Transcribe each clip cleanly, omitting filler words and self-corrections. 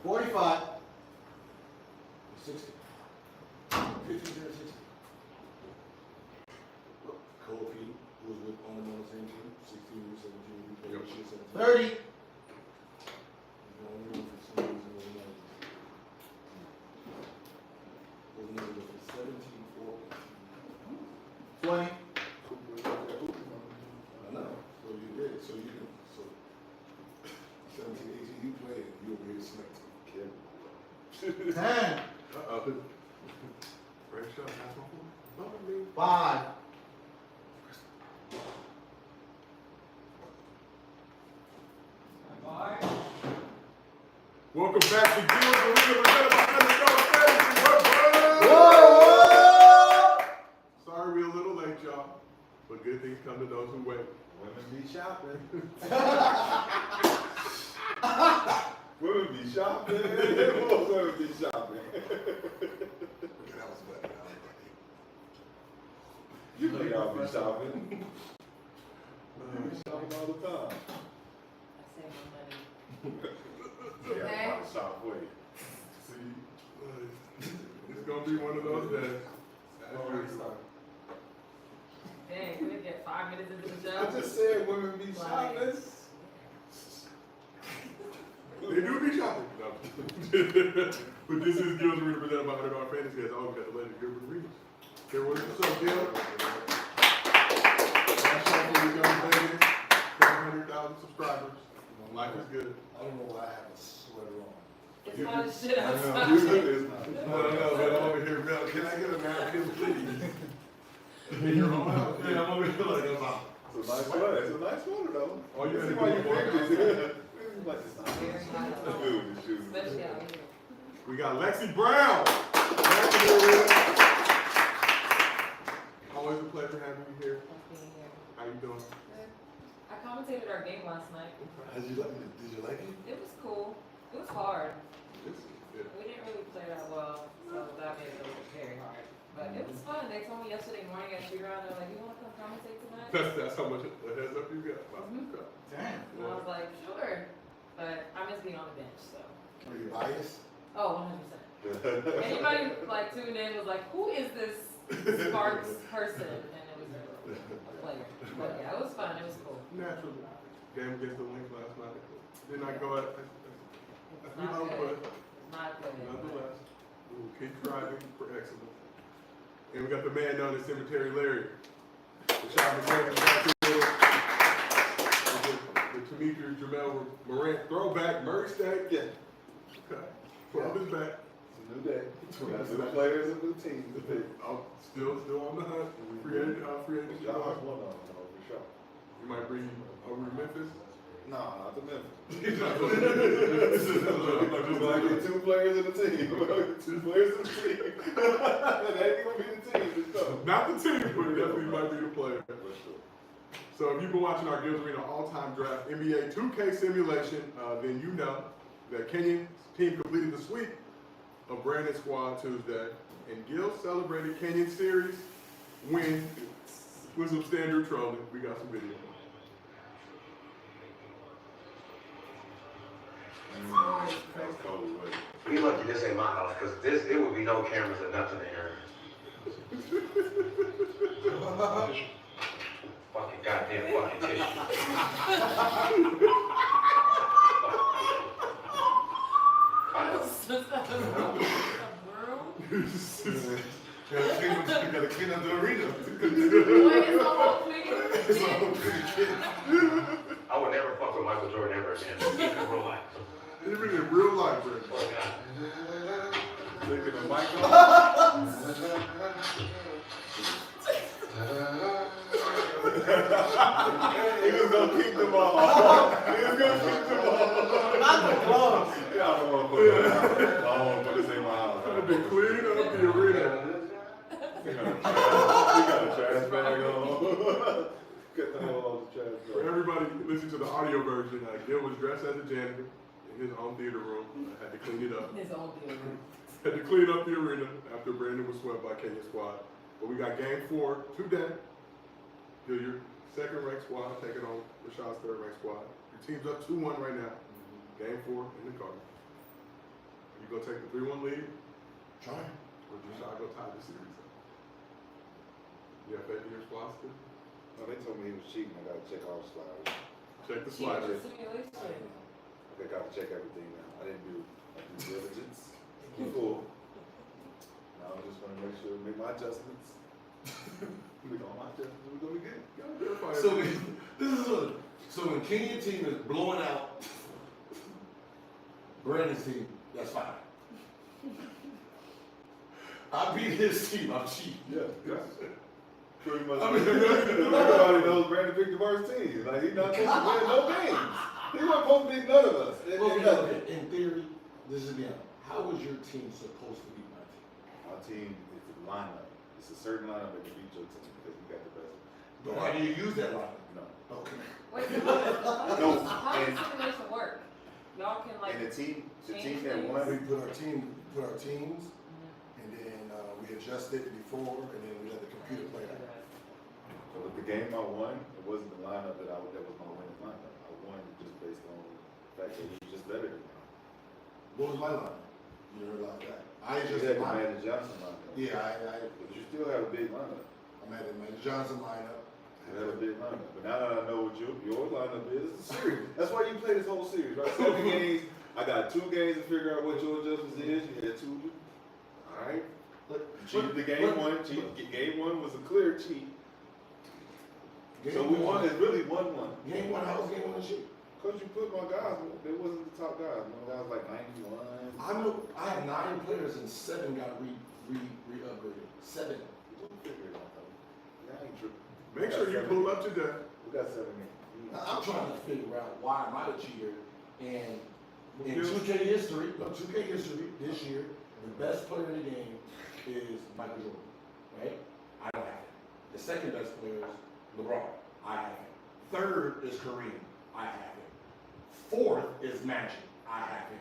45. 60. 50-60. Cole P, who was with on the same team, 16, 17, 30. Welcome back to Gilbert Arenas. Sorry we're a little late, y'all, but good things come to those who wait. Women be shopping. Women be shopping. Women be shopping. That was better. You know y'all be shopping. You be shopping all the time. I save my money. Yeah, I'm shop way. See, it's gonna be one of those days. Dang, we get 5 minutes into the I show. just said women be shopping. They do be shopping. No. But this is Gilbert Arenas presented by $100 Fantasy. As always, got the legend Gilbert Arenas. Here, what's up, Gil? Last show for the young ladies, 700,000 subscribers. Life is good. I don't know why I have a sweater on. It's hot as shit outside. No, but I'm over here, Bill. Can I get a napkin, please? In your own house. Yeah, I'm over here like, it's a nice sweater. It's a nice sweater, though. Oh, you had See to why do you more. picked it. Like, it's not Very hot outside. good with shoes. Especially out here. We got Lexi Brown. Back in the arena. Always a pleasure having you here. Nice being here. How you doing? Good. I commentated our game last night. Did you like it? It was cool. It was hard. Yeah. We didn't really play that well, so that made it very hard. But it was fun. They told me yesterday morning at shoot around, they're like, you want to come commentate tonight? That's how much a heads up you got. Wow. Okay. Damn. And I was like, sure. But I miss being on the bench, so. Are you biased? Oh, 100%. Anybody like tuned in was like, who is this Sparks person? And it was a player. But yeah, it was fun. It was cool. Naturally. Game against the Lynx last night. Did not go at Not good. Not good. nonetheless, we will keep striving for excellence. And we got the man known as Cemetery Larry. The shot McCain back here. The Demetrius Jamel Morant throwback, Murray State. Yeah. Okay. Twelve is back. It's a new day. That's the players of the team. Oh, still on the hunt. Free agent. Y'all have one on for sure. You might bring over to Memphis. No, not the Memphis. Just I'm gonna get 2 players in the team. 2 players in the team. That ain't gonna be the team. Let's go. Not the team, but definitely might be the player. So if you've been watching our Gilbert Arenas all-time draft NBA 2K simulation, then you know that Kenyon's team completed the sweep of Brandon's squad Tuesday, and Gil celebrated Kenyon's series win with some standard trolling. We got some video. That was cold, but We lucky this ain't my house, because it would be no cameras or nothing in here. Fucking goddamn fucking tissue. you gotta clean up the arena. I would never fuck with Michael Jordan ever again, even in real life. Even in real life, bro. Oh, God. Taking the mic off. He was gonna keep them all. Not the gloves. Yeah, I don't want to put this in my house. Trying to clean up the arena. He got a trash bag on. Get the hell off the trash For bag. everybody listening to the audio version, Gil was dressed as a janitor in his own theater room. Had to clean it up. His own deal. Had to clean up the arena after Brandon was swept by Kenya's squad. But we got game 4 today. Gil, your second-ranked squad taking on Rashad's third-ranked squad. Your team's up 2-1 right now. Game 4 in the card. You gonna take the 3-1 lead, Try. or do you try to go tie the series up? You have faith in your philosophy? No, they told me he was cheating. I gotta check all the sliders. Check the Cheating sliders. simulation. I gotta check everything now. I didn't do due diligence before. Now I'm just gonna make sure, make my adjustments. Make all my adjustments, we're gonna be good. Gotta verify So everything. this is so when Kenya's team is blowing out Brandon's team, that's fine. I beat his team, I'm cheating. Yeah, that's pretty much. I mean, Everybody knows Brandon picked the worst team. Like he's not supposed to win no games. He wasn't supposed to beat none of us. Okay, in theory, this is the end. How was your team supposed to beat my team? My team is a lineup. It's a certain lineup that can beat your team because we got the best. But how do you use that line? No. Okay. Wait, so how No, does and- simulation work? Y'all can like. And the team change that things? won. We put our teams, and then we adjusted before, and then we let the computer play it out. So with the game I won, it wasn't the lineup that was my winning lineup. I won just based on the fact that we were just better than them. What was my line? You never like that. I You just had the Magic Johnson lineup. Yeah, But you still have a big lineup. I'm at the Magic Johnson lineup. You have a big lineup. But now that I know what your lineup is, it's a series. That's why you play this whole series, right? 7 games. I got 2 games to figure out what your adjustments is. You had 2. All right. You cheated the game one. Game 1 was a clear cheat. So we won. It's really 1-1. Game one, how was game one and shit? Cause you put my guys, they wasn't the top guys. My guys like 91. I have 9 players and 7 got re-upgraded. 7. We'll figure it out though. Yeah, I ain't tripping. Make sure you pull up to that. We got 7 games. I'm trying to figure out why am I the cheater, and in 2K history, this year, the best player in the game is Michael Jordan, right? I don't have him. The second best player is LeBron. I have him. Third is Kareem. I have him. Fourth is Magic. I have him.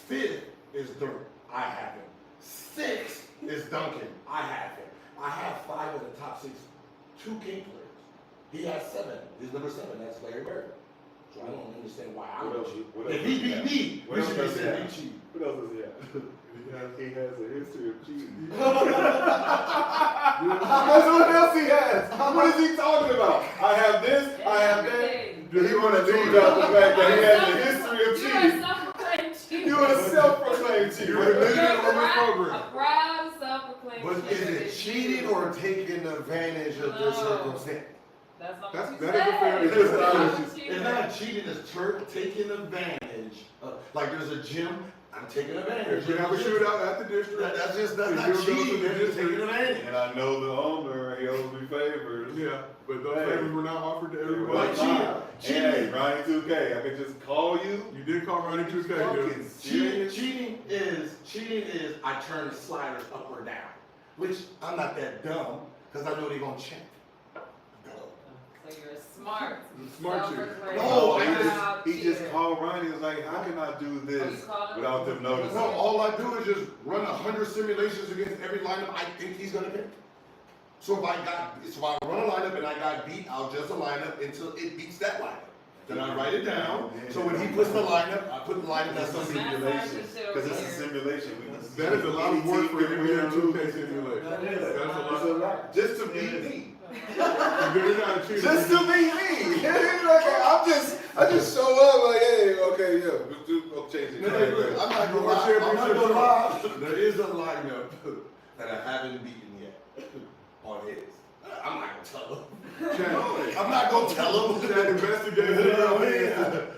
Fifth is Dirk. I have him. Sixth is Duncan. I have him. I have 5 of the top 6 2K players. He has 7. He's number 7. That's Larry Bird. So I don't understand why I'm What else? cheating. What else If he does he beat have? me, What we else should be does he saying have? he cheated. What else does he have? He has a history of cheating. That's what else he has. What is he talking about? I have this, I have that. Do you want to leave out the fact that he has a history of cheating? You're a You're a self-proclaimed cheater. self-proclaimed cheater. You're a You're on this program. a proud self-proclaimed But cheater. is it cheating or taking advantage of the No. circumstance? That's not That what you is a fair- said. it's You're not- a cheater. It's not cheating, it's taking advantage of, like there's a gym, I'm taking advantage. If we have a shootout at the district. That's and not you'll go to cheating, the that's just district. taking advantage. And I know the owner, he owes me favors. Yeah, but those Hey. favors were not offered to everybody. Like cheating. Hey, Ronnie 2K, I can just call you. You did call Ronnie 2K, Fucking dude. serious? Cheating is I turn the sliders up or down, which I'm not that dumb, because I know they're gonna check. So you're a smart. Smart cheater. self-proclaimed No, I proud He just cheater. called Ronnie and was like, how can I do Oh, this you called him? without them noticing? No, all I do is just run 100 simulations against every lineup I think he's gonna pick. So if I run a lineup and I got beat, I'll adjust the lineup until it beats that lineup. Then I write it down. So when he puts the lineup, I put the lineup that's That's a gonna be. simulation. Because it's a simulation. That is a lot of work for an NBA 2K simulation. That is. That's a It's lot. a lot. Just to beat me. You're not a cheater. Just to beat me. I just show up like, hey, okay, yeah, I'll change it. Hey, look, I'm not gonna lie. There is a lineup that I haven't beaten yet on his. I'm not gonna tell him. I'm not gonna tell him. That investigation.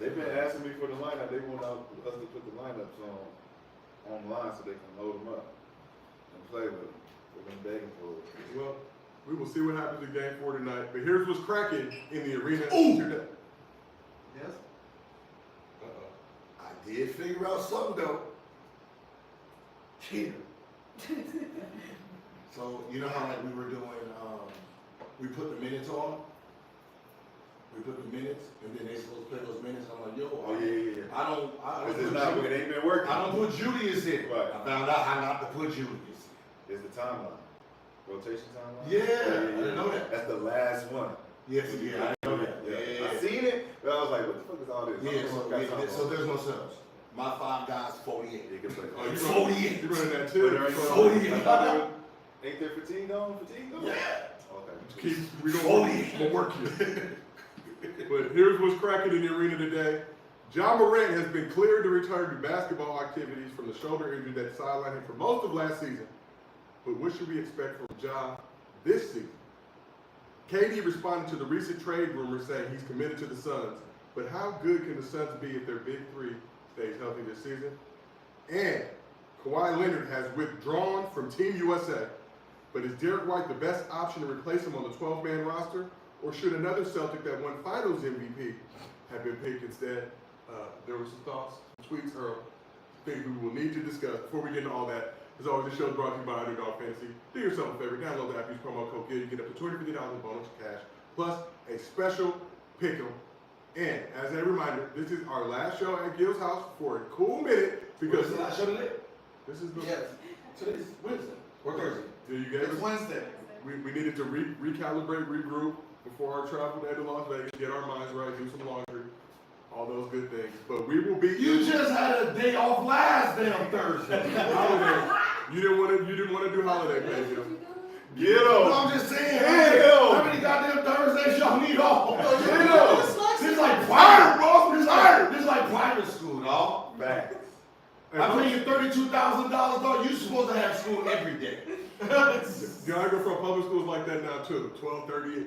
They've been asking me for the lineup. They want us to put the lineups online so they can load them up and play with them. They've been begging for it. Well, we will see what happens in game 4 tonight. But here's what's cracking in the arena Ooh. today. Yes. I did figure out something though. Cheater. So you know how like we were doing, we put the minutes on. We put the minutes, and then they supposed to play those minutes. I'm like, yo, Oh, yeah. I don't Because it's not, put it ain't been working. I don't put Julius in. Right. I found out how not to put Julius in. It's the timeline. Rotation timeline? Yeah, I didn't know that. That's the last one. Yes, yeah, I know that. I Yeah. seen it, but I was like, what the fuck is all this? Yeah, so there's no subs. My 5 guys, 48. You can play. Oh, you 48. You running that But too? there ain't 48. Ain't there fatigue on? Yeah. Okay. We gonna work you. But here's what's cracking in the arena today. Ja Morant has been cleared to return to basketball activities from the shoulder injury that sidelined him for most of last season. But what should we expect from Ja this season? KD responded to the recent trade rumors saying he's committed to the Suns. But how good can the Suns be if their big three stays healthy this season? And Kawhi Leonard has withdrawn from Team USA. But is Derek White the best option to replace him on the 12-man roster? Or should another Celtic that won Finals MVP have been picked instead? There were some thoughts, some tweets, or things we will need to discuss. Before we get into all that, as always, the show is brought to you by Underdog Fantasy. Do yourself a favor, download the app, use promo code GIL. You get up to $250 in bonus cash, plus a special pick'em. And as a reminder, this is our last show at Gil's house for a cool minute because What's the last show today? this is the Yes. Today's Wednesday or Thursday. you gave It's us. Wednesday. We needed to recalibrate, regroup before our travel day to Las Vegas, get our minds right, do some laundry, all those good things. But we will be. You just had a day off last damn Thursday. Holiday. You didn't want to do holiday pay, Gil. Get No, him. I'm just saying. Damn. How many goddamn Thursdays y'all need off? Damn. This is like private, bro. This is like private school, dog. Facts. I pay you $32,000, dog. You supposed to have school every day. Yeah, I go from public schools like that now too. 12:30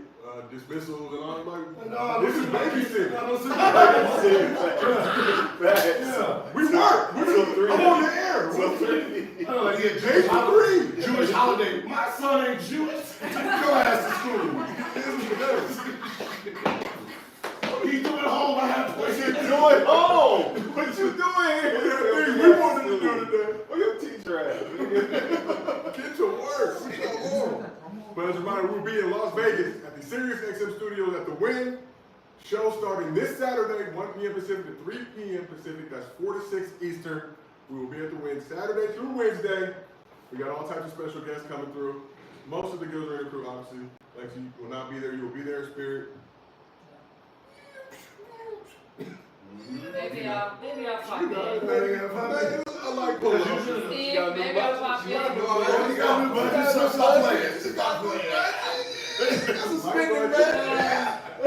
dismissals and all. I'm like, No, this is babysitting. Facts. We work. I'm on the air. Till 3. Jewish holiday. My son ain't Jewish. Take your ass to school. He's doing home. I have What you places. doing home? What you doing here? We wanted to do today. Where your teacher at? nigga? Get to work. But as a reminder, we'll be in Las Vegas at the Sirius XM Studios at the Wynn. Show starting this Saturday, 1 p.m. Pacific to 3 p.m. Pacific. That's 4 to 6 Eastern. We will be at the Wynn Saturday through Wednesday. We got all types of special guests coming through. Most of the Gills Arena crew, obviously, like you will not be there. You will be there in spirit. Maybe I'll pop You in. know, I like pulling up. Steve, maybe I'll pop in. You got new budget. Stop playing. Stop playing. That's a spending, man. Got a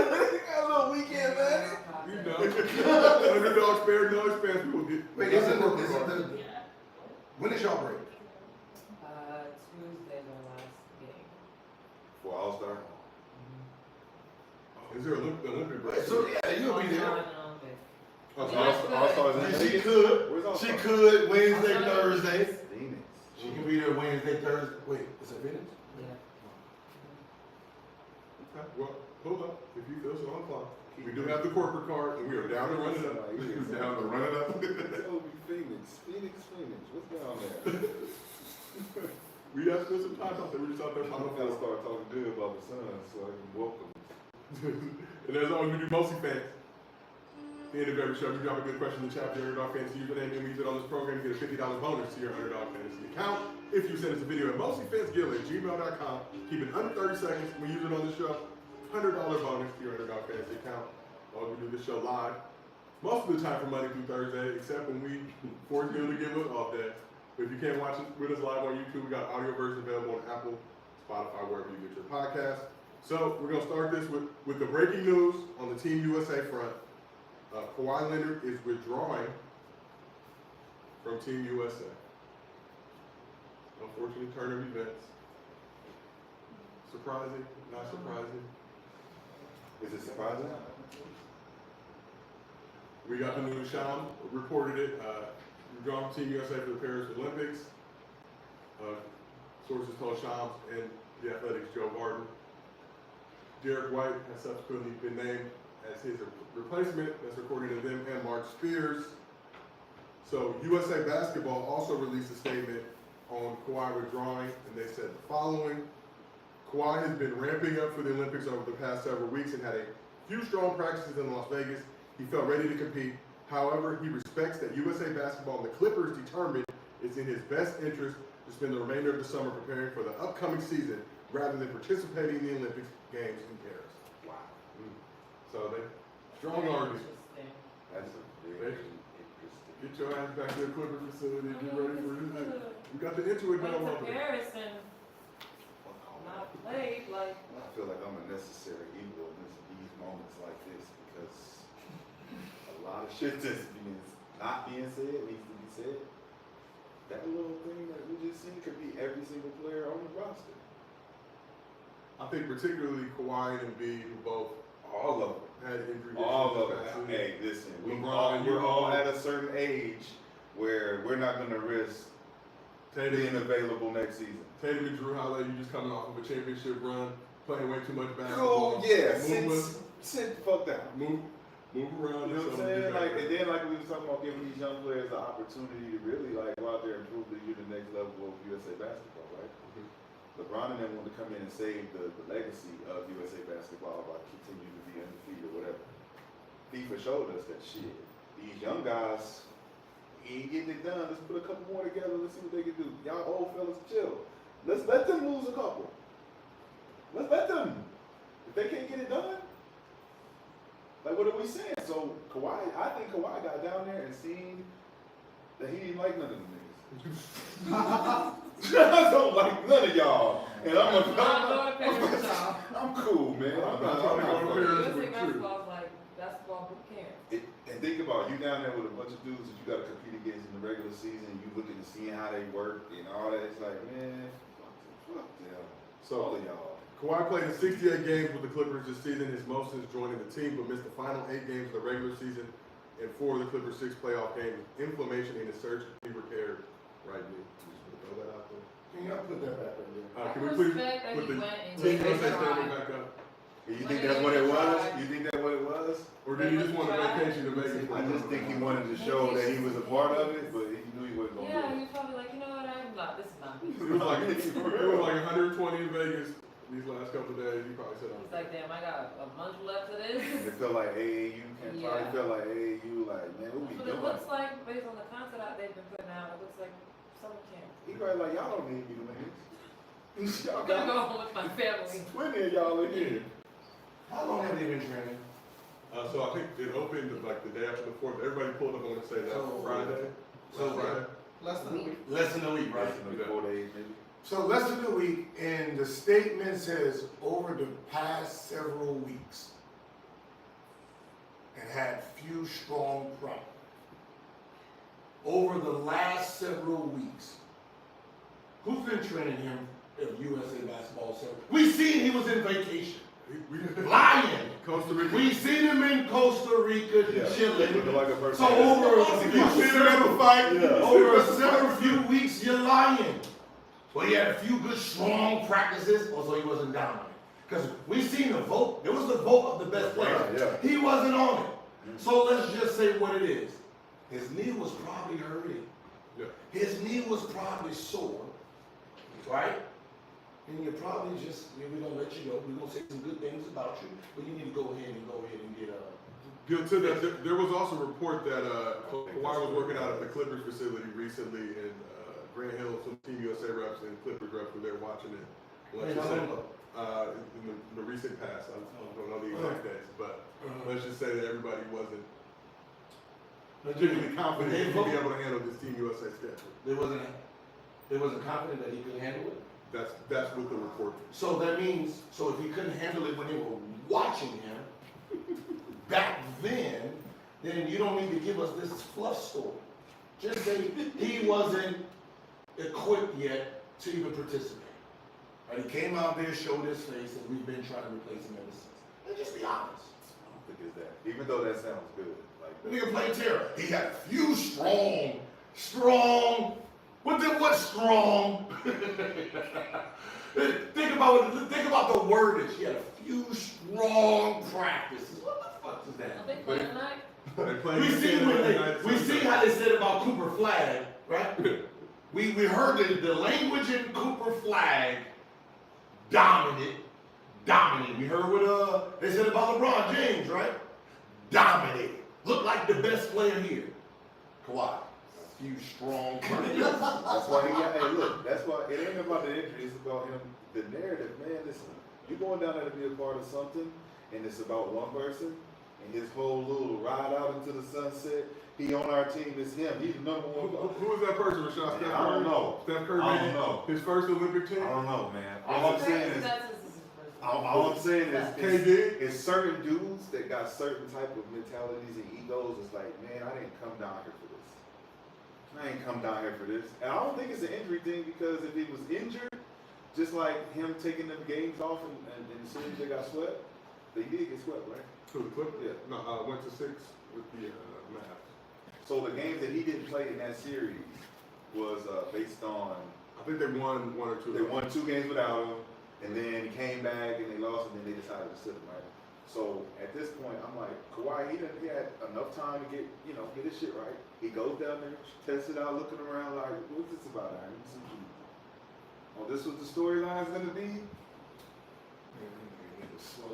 little weekend, man. You know, underdog spare, no expense. We will get. Wait, is it the, when is y'all break? Tuesday, the last game. For All-Star. Is there Olympic break? So yeah, you'll be there. Oh, so All-Stars in She Vegas? could. Where's All-Star? She could Wednesday, Thursday. Phoenix. She can be there Wednesday, Thursday. Wait, is it Phoenix? Yeah. Okay, well, hold up. If you feel so inclined. We do have the corporate card, and we are down to run it up. We're down to run it up. Tell me Phoenix. What's down there? We got to spend some time out there. We're just out there I'm final gonna four. start talking good about the Suns so I can welcome. And as always, we do mostly fans. At the end of every show, we drop a good question in the chat for your Underdog Fantasy username, and we use it on this program. You get a $50 bonus to your Underdog Fantasy account. If you send us a video at mostlyfansgill@gmail.com, keep it under 30 seconds. We use it on the show. $100 bonus to your Underdog Fantasy account. We do this show live most of the time from Monday through Thursday, except when we force you to give us off day. But if you can't watch it with us live on YouTube, we got audio version available on Apple, Spotify, wherever you get your podcast. So we're gonna start this with the breaking news on the Team USA front. Kawhi Leonard is withdrawing from Team USA. Unfortunate turn of events. Surprising, not surprising. Is it surprising? We got the news. Sham reported it. Withdrawn from Team USA for the Paris Olympics. Sources told Shams and the Athletics' Joe Barton. Derek White has subsequently been named as his replacement. That's according to them and Mark Spears. So USA Basketball also released a statement on Kawhi withdrawing, and they said the following. Kawhi has been ramping up for the Olympics over the past several weeks and had a few strong practices in Las Vegas. He felt ready to compete. However, he respects that USA Basketball and the Clippers determined it's in his best interest to spend the remainder of the summer preparing for the upcoming season rather than participating in the Olympic Games in Paris. Wow. So they strong argument. That's a very interesting. Get Get your ass back to the Clipper facility. Get ready for it. We got the Intuit down over there. Comparison, not played like. I feel like I'm a necessary evil in these moments like this because a lot of shit that's not being said needs to be said. That little thing that we just seen could be every single player on the roster. I think particularly Kawhi and Embiid, who both All of them. had injury All of issues. them. Hey, listen, LeBron, we're all at a certain age where we're not going to risk being available next season. Tatum and Drew Holiday, you just coming off of a championship run, playing way too much basketball. Oh, yeah. Move, Sit the fuck down. move around. You know what I'm saying? Like, and then like we was talking about giving these young players the opportunity to really like go out there and prove that you're the next level of USA basketball, right? Mhm. LeBron and them wanted to come in and save the legacy of USA basketball by continuing to be undefeated or whatever. FIFA showed us that shit. These young guys ain't getting it done. Let's put a couple more together. Let's see what they can do. Y'all old fellas, chill. Let's let them lose a couple. Let's let them. If they can't get it done, like what are we saying? So Kawhi, I think Kawhi got down there and seen that he didn't like none of them niggas. I don't like none of y'all. And I'm cool, man. I'm not trying to go to Paris USA with you. basketball is like basketball boot camp. And think about it, you down there with a bunch of dudes that you got to compete against in the regular season. You looking to see how they work and all that. It's like, man, fuck them. So All of y'all. Kawhi played in 68 games with the Clippers this season, his most since joining the team, but missed the final 8 games of the regular season and 4 of the Clippers' 6 playoff games. Inflammation in his surgery repaired right knee. Just gonna throw that out there. Can y'all put that back up there? Can we please Respect that put he the went and team gave USA it a standing try. back up? You think that's what it was? You think that's what it was? Or did he just want a vacation to Vegas? I just think he wanted to show that he was a part of it, but he knew he wasn't going to Yeah, do he was probably like, you know what, I'm not, this is not me. It was like 120 in Vegas these last couple of days. He probably said, He's like, damn, I got a month left of it. this. It felt like AAU, and Yeah. probably felt like AAU, like, man, what we But it doing? looks like, based on the content out they've been putting out, it looks like summer camp. He probably like, y'all don't need me to make this. Y'all I'm gonna go got home with my family. 20 of y'all in here. How long have they been training? so I think it opened like the day after the 4th. Everybody pulled up, I want to say that Friday. Friday. Less than a week. Less than a week, right? Maybe 4 days, maybe. So less than a week, and the statement says over the past several weeks, and had few strong practice. Over the last several weeks, who's been training him at USA basketball? We seen he was in vacation, lying. Costa Rica. We seen him in Costa Rica chilling. Looking like a person. So over a several few weeks, you're lying. Well, he had a few good strong practices, although he wasn't dominant. Because we seen the vote. There was the vote of the best player. Yeah. He wasn't on it. So let's just say what it is. His knee was probably hurting. Yeah. His knee was probably sore, right? And you're probably just, we're gonna let you go. We're gonna say some good things about you, but you need to go ahead and get Gil, to that, there was also a report that Kawhi was working out at the Clippers facility recently, and Grant Hill, some Team USA reps and Clippers reps were there watching it. Let's just say, in the recent past, I don't know the exact dates, but let's just say that everybody wasn't particularly confident he would be able to handle this Team USA schedule. They wasn't confident that he could handle it. That's what the report. So that means, so if he couldn't handle it when they were watching him back then you don't need to give us this fluff story. Just say he wasn't equipped yet to even participate. Right? He came out there, showed his face, and we've been trying to replace him ever since. And just be honest. I don't think it's that. Even though that sounds good. Like, The nigga played terror. He had a few strong. What strong? think about the wordage. He had a few strong practices. What the fuck is that? Are they playing tonight? We see how they said about Cooper Flag, right? we heard the language in Cooper Flag dominant. We heard what they said about LeBron James, right? Dominated. Looked like the best player here. Kawhi. A few strong practices. that's why he got, hey, look, that's why it ain't about the injury, it's about him, the narrative, man. Listen, you going down there to be a part of something, and it's about one person, and his whole little ride out into the sunset, He on our team. It's him. He's the number one. Who is that person, Rashad? Steph Curry? I don't know. Steph Curry. I don't know. His first Olympic team. I don't know, man. That's All I'm crazy saying is, that's his first one. all I'm saying is, KD? it's certain dudes that got certain type of mentalities and egos. It's like, man, I didn't come down here for this. I ain't come down here for this. And I don't think it's an injury thing because if he was injured, just like him taking them games off and as soon as they got swept, they did get swept, right? To the Clippers? Yeah. No, went to 6 with the Mavs. So the games that he didn't play in that series was based on, I think they won 1 or 2. they won 2 games without him, and then he came back and they lost, and then they decided to sit him, right? So at this point, I'm like, Kawhi, he had enough time to get his shit right. He goes down there, tests it out, looking around like, what's this about, Aaron? Oh, this was the storyline's gonna be?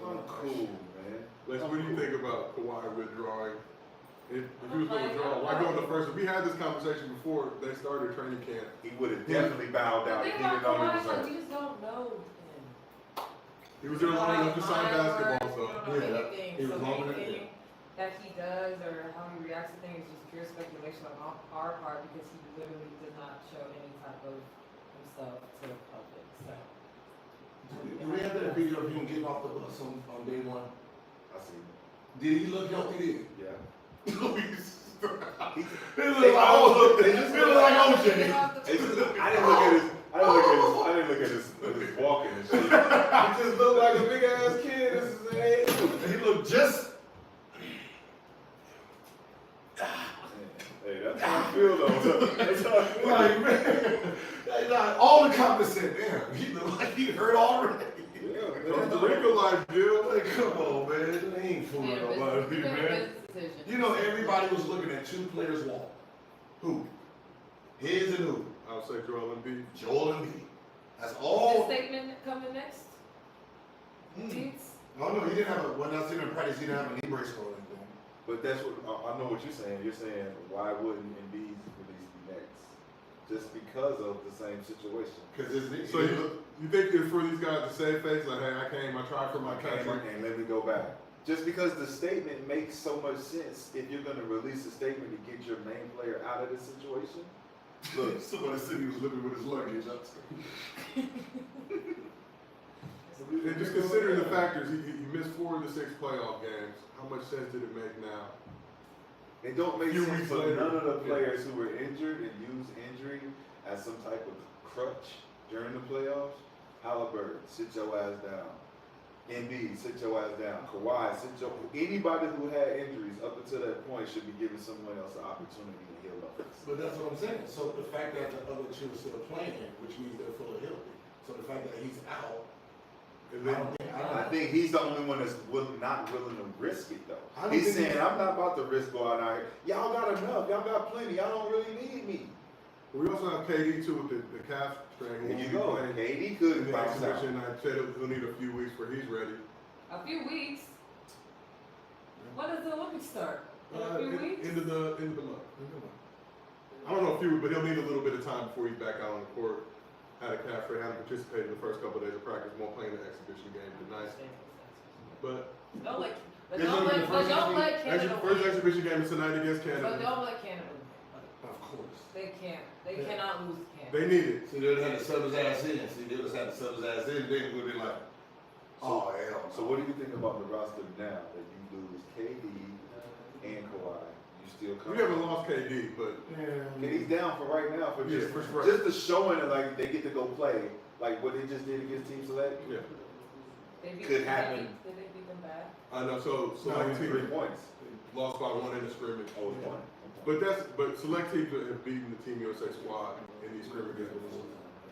I'm cool, man. Lex, what do you think about Kawhi withdrawing? If he was going to withdraw, why go in the first? We had this conversation before they started training camp. He would have definitely bowed The down thing if he about didn't know he Kawhi was is like, hurt. you just don't know him. He was there long enough to sign basketball, so. You don't know Yeah, anything. he was So long enough, anything that he does or how he reacts to things is just pure speculation on our part because he literally did not show any type of himself to the public. So. Do we have that video of him getting off the bus on day one? I see. Did he look healthy then? Yeah. He looked like OJ. I didn't look at his walking and shit. He just looked like a big ass kid. This is an age. He looked just. Hey, that's how I feel though. That's how I feel. Like, man, like, all the comments said, damn, he looked like he hurt already. Yeah, Comes the wrinkle life, Gil. Like, come on, man. They ain't fooling nobody, man. You know, everybody was looking at 2 players walk. Who? His and who? I would say Joel Embiid. Joel Embiid. That's Is all. this statement coming next? Deets? No, he didn't have when I seen him in practice, he didn't have a knee brace or anything. But that's what I know what you're saying. You're saying why wouldn't Embiid's release be next? Just because of the same situation. Because So you think it's for these guys to save face, like, hey, I came, I tried for my Came country. and let me go back. Just because the statement makes so much sense, if you're going to release a statement to get your main player out of this situation, look. Somebody said he was living with his luggage. And just considering the factors, he missed 4 of the 6 playoff games. How much sense did it make now? It don't make Few sense weeks for later. none of the players who were injured and used injury as some type of crutch during the playoffs. Halliburton, sit your ass down. Embiid, sit your ass down. Kawhi, anybody who had injuries up until that point should be giving someone else an opportunity to heal up. But that's what I'm saying. So the fact that the other 2 are still playing, which means they're fully healthy. So the fact that he's out, I think he's the only one that's not willing to risk it though. I don't He's think saying, I'm not about to risk going out here. Y'all got enough. Y'all got plenty. Y'all don't really need me. We also have KD too with the calf strain. There you go. KD could In the bounce out. exhibition, I said he'll need a few weeks where he's ready. A few weeks? When does the Olympics start? In a few weeks? End of the month. I don't know if but he'll need a little bit of time before he's back out on the court. Had a calf strain, hadn't participated in the first couple of days of practice, won't play in the exhibition game tonight. But Don't let Canada first win. exhibition game is tonight against But Canada. don't let Canada win. of course. They can't. They cannot lose to Canada. They need it. See, they just had to sub his ass in. They would be like, oh, hell. So what do you think about the roster now that you lose KD and Kawhi? You still come? We haven't lost KD, but KD's down for right now for just for sure. just the showing of like they get to go play like what they just did against Team Select. Yeah. Could happen. Did they beat them back? I know. So select 3 teams points. lost by 1 in the scrimmage. Oh, it's one. But select teams have beaten the Team USA squad in these scrimmages before.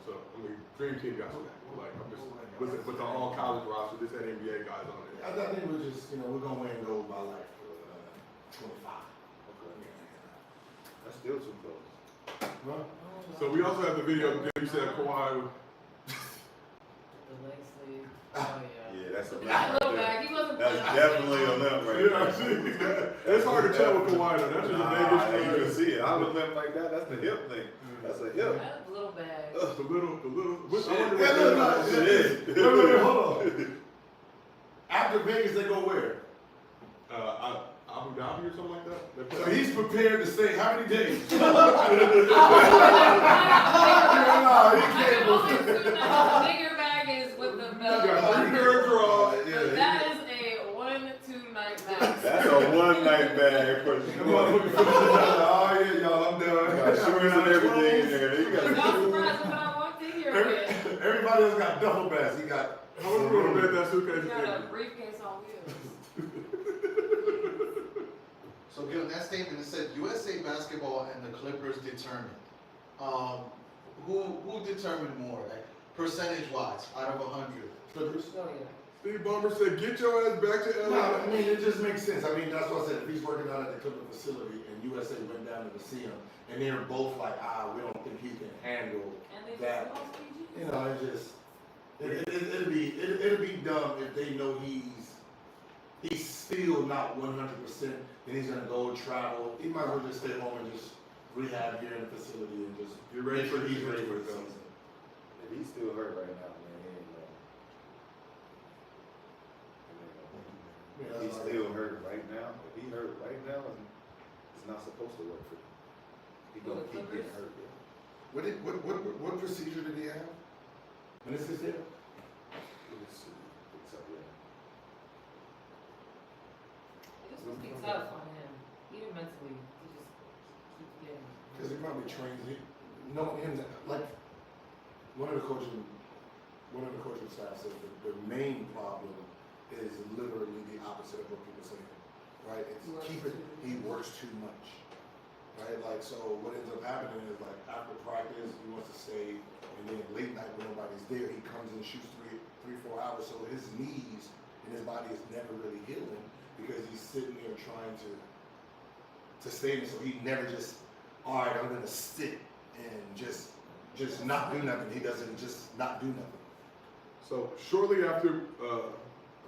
So I mean, Dream Team got smacked. Like I'm just with the all college roster, this had NBA guys on it. I think we're just, we're going to win gold by like 25. Okay. That's still too close. Huh? So we also have the video of you said Kawhi. The leg sleeve. Oh yeah. Yeah, that's a limp That right little there. bag, he wasn't That's playing definitely a limp right Yeah, I see. It's hard to tell with Kawhi though. That's just a Nah, Vegas you can strain. see it. I would limp like that. That's the hip thing. That's a hip. That little bag. The little. Shit. I wonder Yeah, what look, Shit. Wait, hold on. After Vegas, they go where? I Abu Dhabi or something like that. So he's prepared to stay how many days? I can only assume that the bigger bag is with the You belt. got 3 pair of drawers. But that is a 1-2 night max. That's a one-night bag for Oh sure. yeah, y'all, I'm done. Got shorts and everything in there. You I was got surprised when I walked in here with. Everybody else got duffel bags. He got. How much you want to bet that suitcase is Got a empty? briefcase on wheels. So Gil, in that statement it said USA Basketball and the Clippers determined. Who determined more, like percentage wise, out of 100? Clippers. Oh yeah. Steve Ballmer said, "Get your ass back to LA." No, I mean it just makes sense. I mean that's what I said. If he's working out at the Clipper facility and USA went down to see him, and they're both like, we don't think he can handle And they that. just lost PG. You know, it just it'll be dumb if they know he's still not 100%. Then he's gonna go travel. He might as well just stay home and just rehab here in the facility and just Get ready make for sure the he's ready for the season. season. If he's still hurt right now, man, he ain't Yeah, He's that's still right. hurt right now. If he hurt right now, it's not supposed to work for him. He For gonna the keep getting Clippers? hurt. Yeah. What procedure did he have? When is this here? Let's see. It's up there. It just must be tough on him, even mentally. He just keeps getting. Because he probably trains knowing him like one of the coaching staff said the main problem is literally the opposite of what people say, right? It's he works too much, right? Like so what ends up happening is like after practice he wants to stay, and then late night when nobody's there he comes and shoots 3-4 hours, so his knees and his body is never really healing because he's sitting there trying to stay there, so he never just, all right, I'm gonna sit and just not do nothing. He doesn't just not do nothing. So shortly after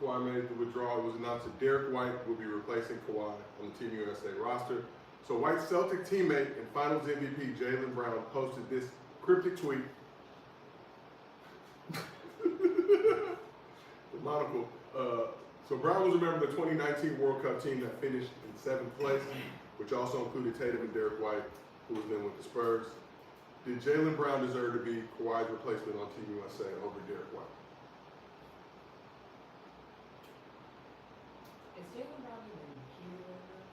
Kawhi made the withdrawal, it was announced that Derek White will be replacing Kawhi on the Team USA roster. So White's Celtic teammate and Finals MVP Jaylen Brown posted this cryptic tweet. The monocle. So Brown was a member of the 2019 World Cup team that finished in 7th place, which also included Tatum and Derek White, who was then with the Spurs. Did Jaylen Brown deserve to be Kawhi's replacement on Team USA over Derek White? Is Jaylen Brown even here right now?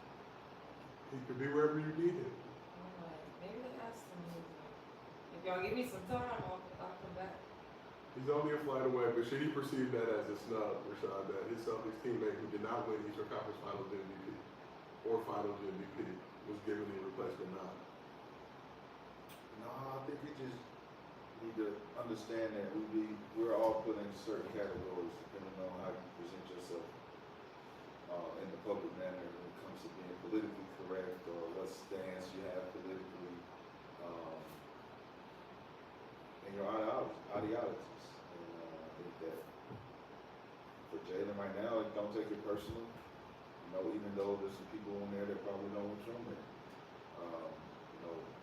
He could be wherever you need him. Alright, maybe they asked him. If y'all give me some time, I'll come back. He's only a flight away, but should he perceive that as a snub, Rashad, that his Celtics teammate who did not win Eastern Conference Finals MVP or Finals MVP was given the replacement nod? No, I think we just need to understand that we're all put in certain categories depending on how you present yourself in the public manner when it comes to being politically correct or what stance you have politically and your ideologies. And I think that for Jaylen right now, don't take it personally. You know, even though there's some people in there that probably know what's wrong there.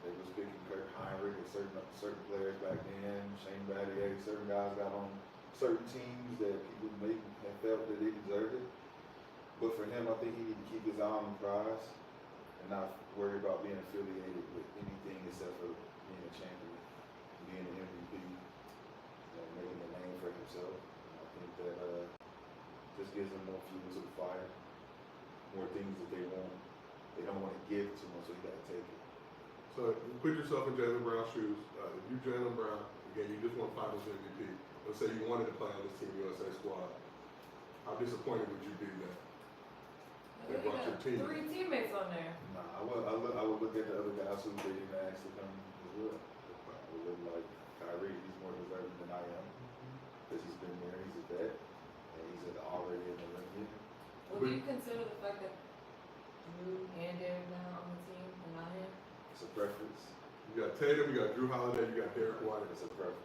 They was picking Kirk Heinrich and certain players back then, Shane Battier, certain guys got on certain teams that people maybe have felt that they deserved it. But for him, I think he need to keep his eye on the prize and not worry about being affiliated with anything except for being a champion, being an MVP, making a name for himself. And I think that just gives them more fuel to the fire, more things that they don't want to give to him, so he got to take it. So put yourself in Jaylen Brown's shoes. If you Jaylen Brown, again, you just won Finals MVP. Let's say you wanted to play on this Team USA squad. How disappointed would you be that they You brought your got team? 3 teammates on there. Nah, I would look at the other guys who they didn't ask to come as well. I would look like Kyrie, he's more deserving than I am because he's been there, he's a vet, and he's already in the Olympian. Well, do you consider the fact that Drew and Derek now on the team and not him? It's a preference. You got Tatum, you got Drew Holiday, you got Derek White. It's a preference.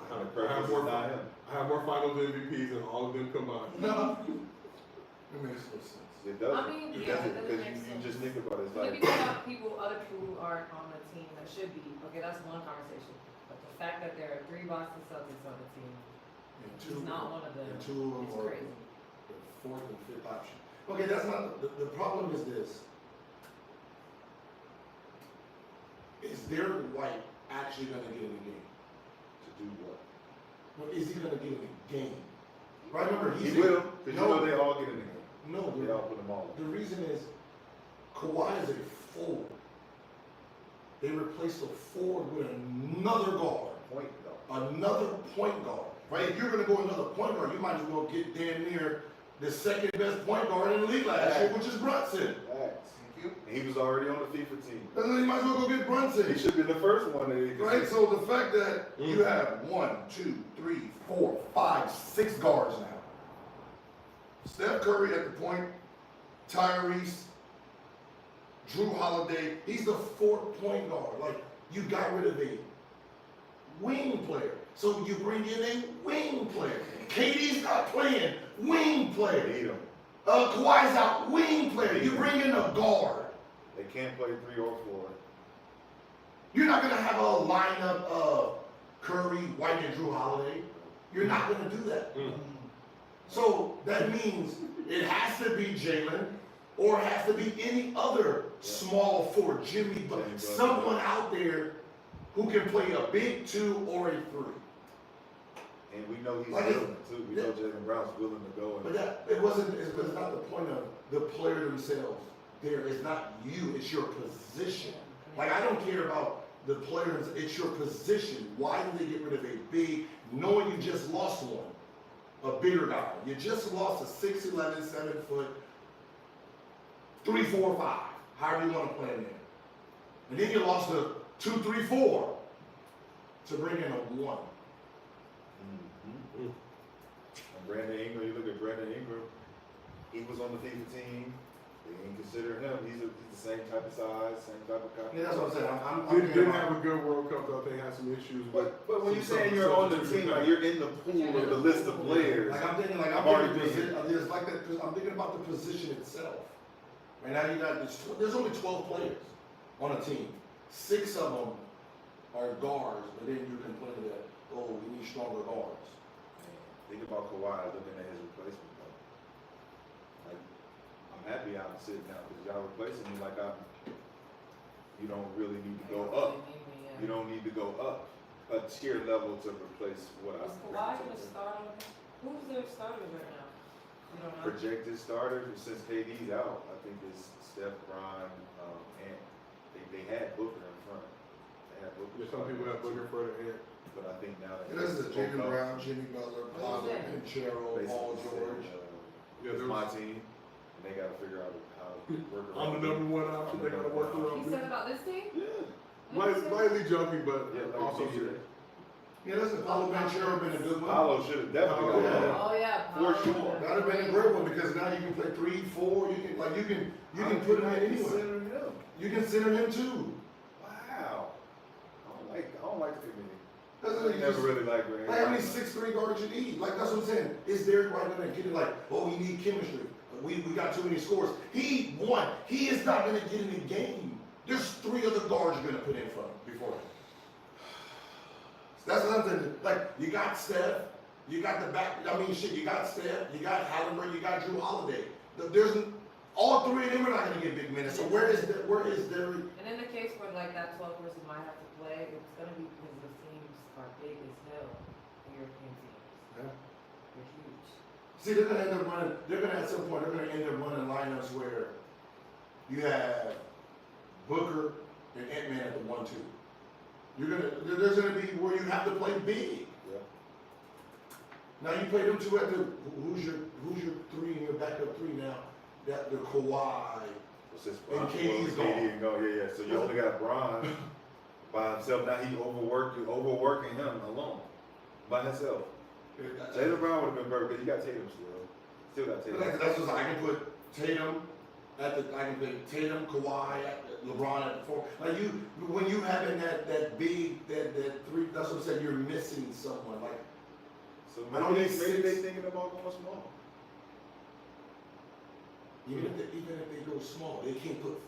I And the have preference more is not him. I have more Finals MVPs than all of them combined. No. It makes no sense. It doesn't. I mean, yeah, it doesn't because make you sense. just think about it. It's But like if you talk about other people who aren't on the team that should be, okay, that's one conversation. But the fact that there are 3 Boston Celtics on the team, And he's not one of them. And 2 of them It's are crazy. the 4th and 5th option. Okay, that's not, the problem is this. Is Derek White actually gonna get in the game? To do what? Or is he gonna get in the game? Right, remember, He he's will, because you know they all get in the game. No, They all put them all the reason is Kawhi is a forward. They replaced a forward with another guard, Point though. another point guard. Right? If you're gonna go another point guard, you might as well get damn near the second best point guard in the league last year, which is Brunson. Facts. And he was already on the FIFA team. And then you might as well go get Brunson. He should have been the first one that he Right, so the fact that you have 1, 2, 3, 4, 5, 6 guards now. Steph Curry at the point, Tyrese, Drew Holiday, he's the fourth point guard. Like, you got rid of a wing player. So you bring in a wing player. KD's not playing, wing player. Need him. Kawhi's out, wing player. You bring in a guard. They can't play 3 or 4. You're not gonna have a lineup of Curry, White, and Drew Holiday. You're not gonna do that. So that means it has to be Jalen, or it has to be any other small forward, Jimmy, but someone out there who can play a big 2 or a 3. And we know he's Like willing too. We know Jalen Brown's willing to go. But that it wasn't. It's not the point of the player themselves. There is not you. It's your position. Like, I don't care about the players. It's your position. Why did they get rid of a big, knowing you just lost one, a bigger guy? You just lost a 6'11", 7 foot, 3, 4, 5. However you want to play him there. And then you lost a 2, 3, 4 to bring in a 1. And Brandon Ingram, you look at Brandon Ingram, he was on the FIFA team. They didn't consider him. He's the same type of size, same type of company. Yeah, that's what I'm saying. I'm Didn't thinking have about- a good World Cup though. They had some issues. But when you're some saying you're on the team, like you're in the pool of the list of players. Like, I'm thinking, I've already been there's like that. I'm thinking about the position itself. Right now, you got there's only 12 players on a team. 6 of them are guards, but then you complain that, oh, we need stronger guards. Think about Kawhi looking at his replacement though. Like, I'm happy I'm sitting out because y'all replacing me like you don't really need to go up. You don't need to go up a tier level to replace what Is I'm Kawhi gonna start on? Who's their starter right now? You don't know. projected starters since KD's out. I think it's Steph, Bron, and they had Booker in front. They had Booker. Yeah, some people have Booker for the end. But I think now And this is Jaylen Brown, Jimmy Butler, Paolo, Pinchero, Paul George. Yeah, it's my team, and they got to figure out how to work around. I'm the number 1 option. They gotta work around He me. said about this team? Yeah, Lightly joking, but yeah, like also TJ. Yeah, listen, Paolo Pinchero been a good one. Paolo should have definitely Oh, got yeah. that. Oh, yeah. For Paolo. sure. That'd have been a great one because now you can play 3, 4. You can put him in anywhere. Consider him. You can center him too. Wow. I don't like the committee. That's I never really liked Brandon. Like, how many 6'3" guards you need? Like, that's what I'm saying. Is Derek White gonna get it like, oh, we need chemistry. We got too many scores. He is not gonna get in the game. There's 3 other guards you're gonna put in front of before him. That's what I'm saying. Like, you got Steph, you got the back, you got Steph, you got Halliburton, you got Drew Holiday. All 3 of them are not gonna get big minutes. So where is Derek? And in the case where like that 12th person might have to play, it's gonna be because the teams are big as hell, the European teams. Yeah. They're huge. See, they're gonna end up running, at some point, they're gonna end up running lineups where you have Booker and Ant-Man at the 1-2. There's gonna be where you have to play big. Yeah. Now you play them 2 at the, who's your 3 and your backup 3 now? That the Kawhi. Since And Bron- KD's well, gone. KD go, yeah. So you only got Bron by himself. Now you overworking him alone by himself. Jaylen Brown would have been perfect, but you got Tatum still. Still got Tatum. That's what I can put Tatum I can put Tatum, Kawhi, LeBron at the 4. Like when you having that big, that 3, that's what I'm saying, you're missing someone. Like, So I don't maybe need they 6. thinking about going small. Even if they go small, they can't put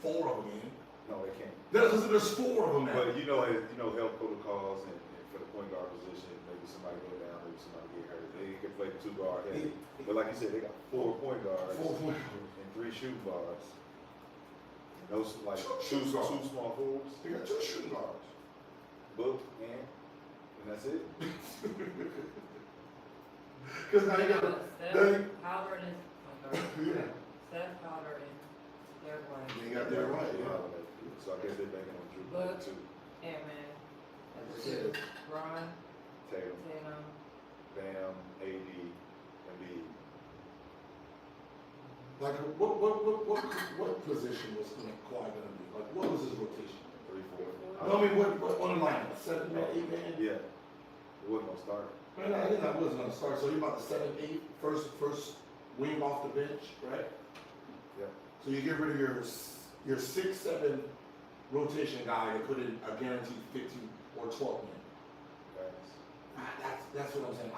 4 of them in. No, they can't. There's 4 of them now. But you know health protocols and for the point guard position. Maybe somebody go down, maybe somebody get hurt. They can play 2 guard heavy. But like you said, they got 4 point guards and 3 shooting guards. And those like two small forwards. They got 2 shooting guards. Book and that's it. Because now you got Steph, Howard, and yeah. Steph, Howard, and Derek White. You got that right, yeah. So I guess they're banking on Drew Book. too. Yeah, man. That's Yeah. it. Ron, Tatum, Tatum. Bam, AD, Embiid. Like, what position was Kawhi gonna be? Like, what was his rotation? 3, 4. No, I mean, what on the line? 7 man, 8 man? Yeah. It wasn't gonna start. Man, I think I wasn't gonna start. So you about the 7, 8 first wing off the bench, right? Yeah. So you get rid of your 6, 7 rotation guy and put in a guaranteed 15 or 12 man. That's what I'm saying.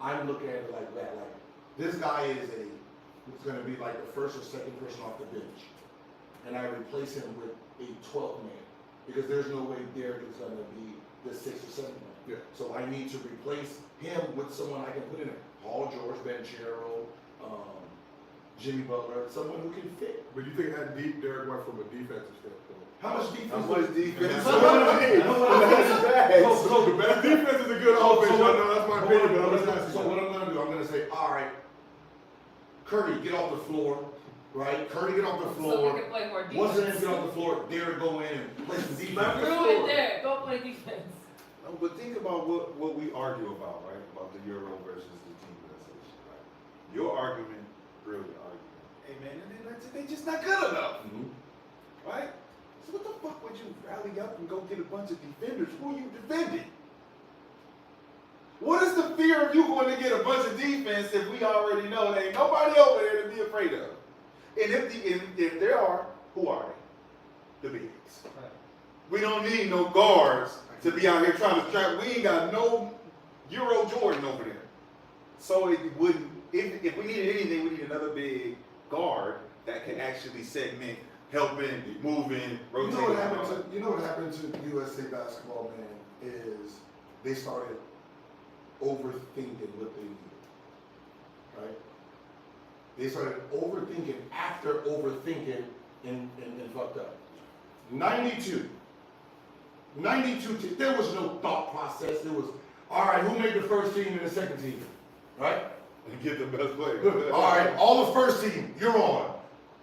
I'm looking at it like that. Like, this guy is who's gonna be like the first or second person off the bench, and I replace him with a 12th man because there's no way Derek is gonna be the 6th or 7th man. Yeah. So I need to replace him with someone I can put in there. Paul George, Banchero, Jimmy Butler, someone who can fit. But you think that deep Derek White from a defensive standpoint? How much defense? How much defense? So what I'm saying- So the best defense is a good offense. Y'all know that's my opinion, but I'm just asking. So what I'm gonna do, I'm gonna say, all right, Curry, get off the floor, right? Curry, get off the So floor. we can play more defense. What's the name? Get off the floor. Derek, go in and play some defense. Ruin it there. Go play defense. No, but think about what we argue about, right? About the Euro versus the team organization, right? Your argument, brilliant argument. Hey man, they just not good enough, right? So what the fuck would you rally up and go get a bunch of defenders? Who are you defending? What is the fear of you going to get a bunch of defense if we already know there ain't nobody over there to be afraid of? And if there are, who are they? The bigs. Right. We don't need no guards to be out here trying to strap. We ain't got no Euro Jordan over there. So it wouldn't, if we needed anything, we need another big guard that can actually segment, helping, moving, rotating. You know what happened to USA basketball, man, is they started overthinking what they needed, right? They started overthinking after overthinking and fucked up. 92, there was no thought process. There was, all right, who made the first team and the second team, right? And get the best player. All right, all the first team, you're on.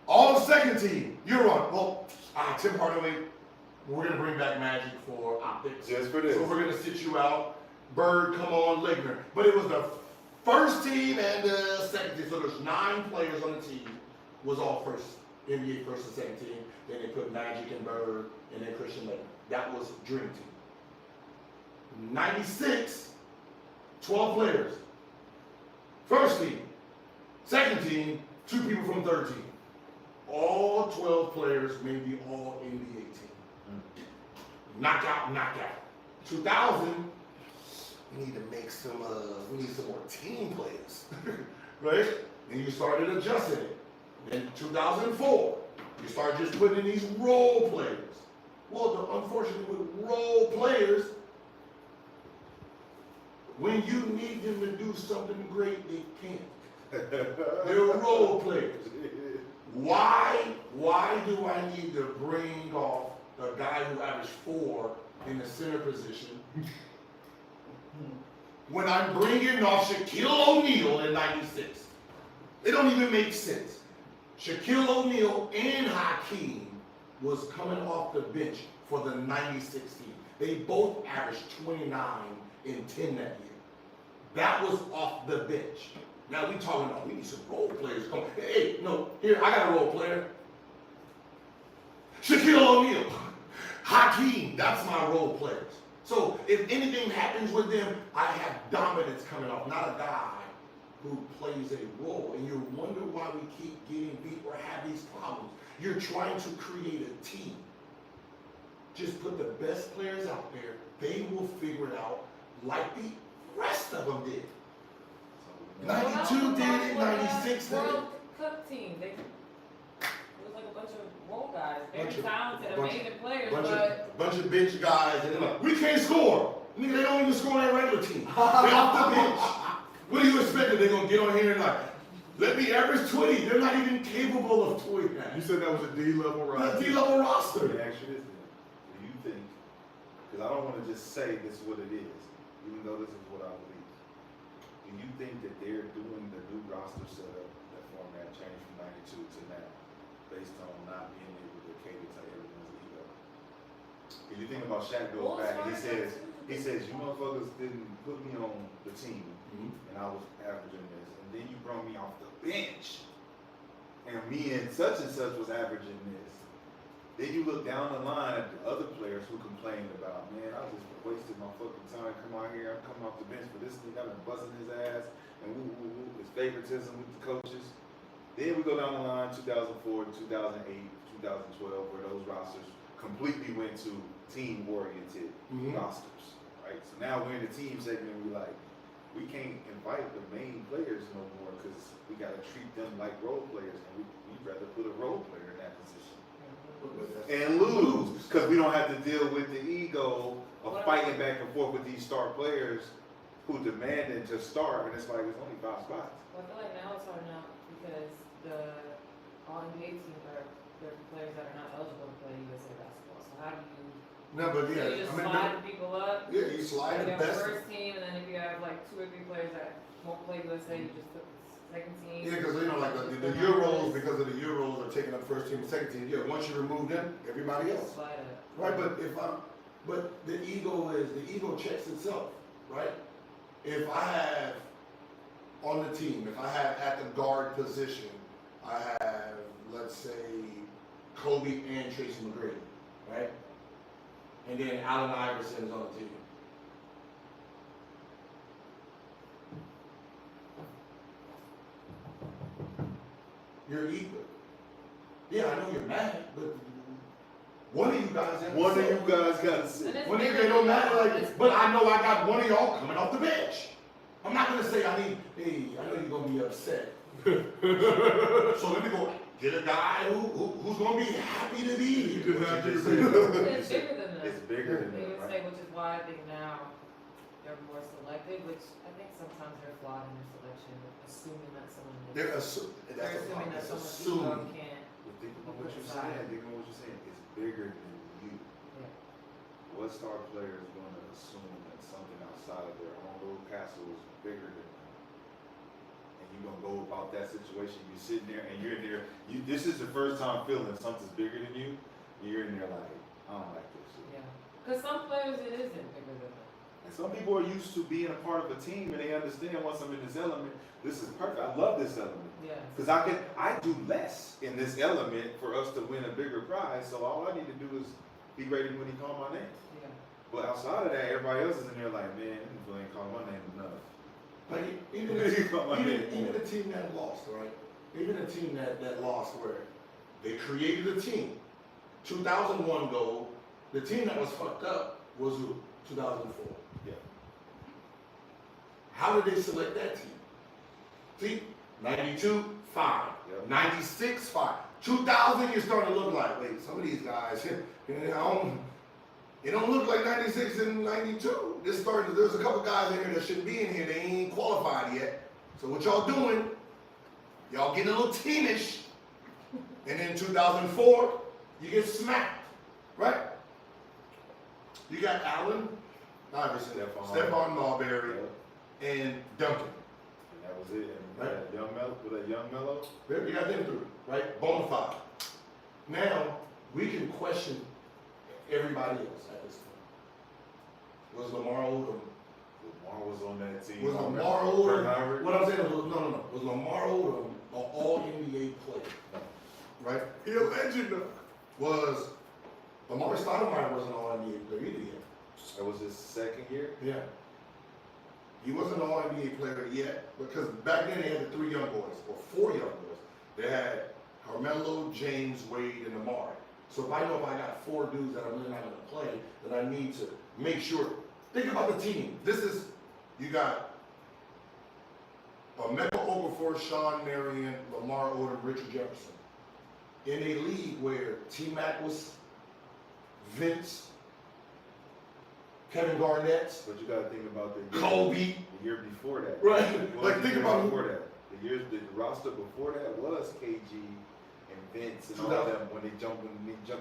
All the second team, you're on. Well, Tim Hardaway, we're going to bring back Magic for optics. Just for this. So we're going to sit you out. Bird, come on, Ligner. But it was the first team and the second team. So there's 9 players on the team. Was all first, NBA first and second team. Then they put Magic and Bird and then Christian Ligner. That was Dream Team. 96, 12 players. First team, second team, 2 people from third team. All 12 players made the all NBA team. Knockout. 2000, we need to make some, we need some more team players, right? And you started adjusting it. Then 2004, you started just putting in these role players. Well, unfortunately with role players, when you need them to do something great, they can't. They're role players. Why do I need to bring off a guy who averaged 4 in the center position when I'm bringing off Shaquille O'Neal in 96? It don't even make sense. Shaquille O'Neal and Hakeem was coming off the bench for the 96 team. They both averaged 29 and 10 that year. That was off the bench. Now we talking about we need some role players. Come, hey, no, here I got a role player. Shaquille O'Neal, Hakeem, that's my role players. So if anything happens with them, I have dominance coming off, not a guy who plays a role. And you wonder why we keep getting beat or have these problems. You're trying to create a team. Just put the best players out there. They will figure it out like the rest of them did. 92 did it, 96 did it. World Cup team. It was like a bunch of role guys, very talented, amazing players, but Bunch of bench guys, and they're like, we can't score. Nigga, they don't even score on that regular team. They off the bench. What do you expect that they're gonna get on here and like, let me average 20? They're not even capable of doing that. You said that was a D-level roster. The D-level Let roster. me ask you this then. Do you think, because I don't want to just say this is what it is, even though this is what I believe. Do you think that they're doing the new roster setup, that format changed from 92 to now, based on not being able to cater to everyone's ego? If you think about Shaq goes back and he says, you motherfuckers didn't put me on the team, and I was averaging this, and then you brought me off the bench, and me and such was averaging this. Then you look down the line at the other players who complained about, man, I just wasted my fucking time, come out here, I'm coming off the bench for this nigga, I've been busting his ass, and woo, woo, woo, it's favoritism with the coaches. Then we go down the line, 2004, 2008, 2012, where those rosters completely went to team-oriented rosters, right? So now we're in the team segment, and we're like, we can't invite the main players no more because we got to treat them like role players, and we'd rather put a role player in that position and lose because we don't have to deal with the ego of fighting back and forth with these star players who demanded to start, and it's like it's only 5 spots. Well, I feel like now it's hard enough because the All-NBA team are there are players that are not eligible to play USA basketball. So how do you? No, but yeah, you just I mean, slide people up. yeah, you slide You the have best. first team, and then if you have like 2 or 3 players that won't play USA, you just put the second team. Yeah, because you know, like the Euros, because of the Euros are taking up first team, second team. Yeah, once you remove them, everybody else. Slide it. Right, but the ego checks itself, right? If I have on the team, if I have at the guard position, I have, let's say, Kobe and Tracy McGrady, right? And then Allen Iverson is on the team. You're equal. Yeah, I know you're mad, but one of you guys have One to of sit. you guys got to sit. And it's One of you bigger don't than matter, that. like, but I know I got one of y'all coming off the bench. I'm not gonna say I know you're gonna be upset. So let me go get a guy who's gonna be happy to be here. You just have to What say you that. It's bigger than that. It's bigger than They that, would right? say, which is why I think now they're more selective, which I think sometimes they're flawed in their selection, assuming that someone They're they're assuming. That's the assuming problem. that It's someone assuming. can't. But think about what you're saying. Think about what you're saying. It's bigger than you. Yeah. What star player is going to assume that something outside of their own little castle is bigger than them? And you're going to go about that situation. You're sitting there and you're in there. This is the first time feeling something's bigger than you. And you're in there like, I don't like this shit. Yeah. Because some players it isn't bigger than them. And some people are used to being a part of a team and they understand once I'm in this element, this is perfect. I love this element. Yeah. Because I do less in this element for us to win a bigger prize. So all I need to do is be ready when he call my name. Yeah. But outside of that, everybody else is in there like, man, this people ain't calling my name enough. Like even the team that lost, right? Even a team that lost where they created a team. 2001 goal. The team that was fucked up was who? 2004. Yeah. How did they select that team? See, 92, fine. Yep. 96, fine. 2000, you're starting to look like, wait, some of these guys, it don't look like 96 and 92. There's a couple guys in here that shouldn't be in here. They ain't qualified yet. So what y'all doing, y'all getting a little teamish. And then 2004, you get smacked, right? You got Allen Iverson, Stephon Marbury, and Duncan. And that was it. And Right. that young Mello. You got them three, right? Bonafide. Now, we can question everybody else at this point. Was Lamar Odom? Lamar was on that team. Was Lamar Odom? What I'm saying is, no. Was Lamar Odom an all-NBA player? Right? He a legend though. Was Lamar Stoudemire wasn't an all-NBA player either yet. That was his second year. Yeah. He wasn't an all-NBA player yet, because back then they had the 3 young boys, or 4 young boys. They had Carmelo, James, Wade, and Amari. So if I know if I got 4 dudes that I'm really not going to play, then I need to make sure. Think about the team. You got Emeka Okafor, Sean Marion, Lamar Odom, Richard Jefferson. In a league where T-Mac was Vince, Kevin Garnett, But you gotta think about the Kobe. year before that. Right. Well, Like, the think year about before that. The roster before that was KG and Vince and all 2000. them when they jumped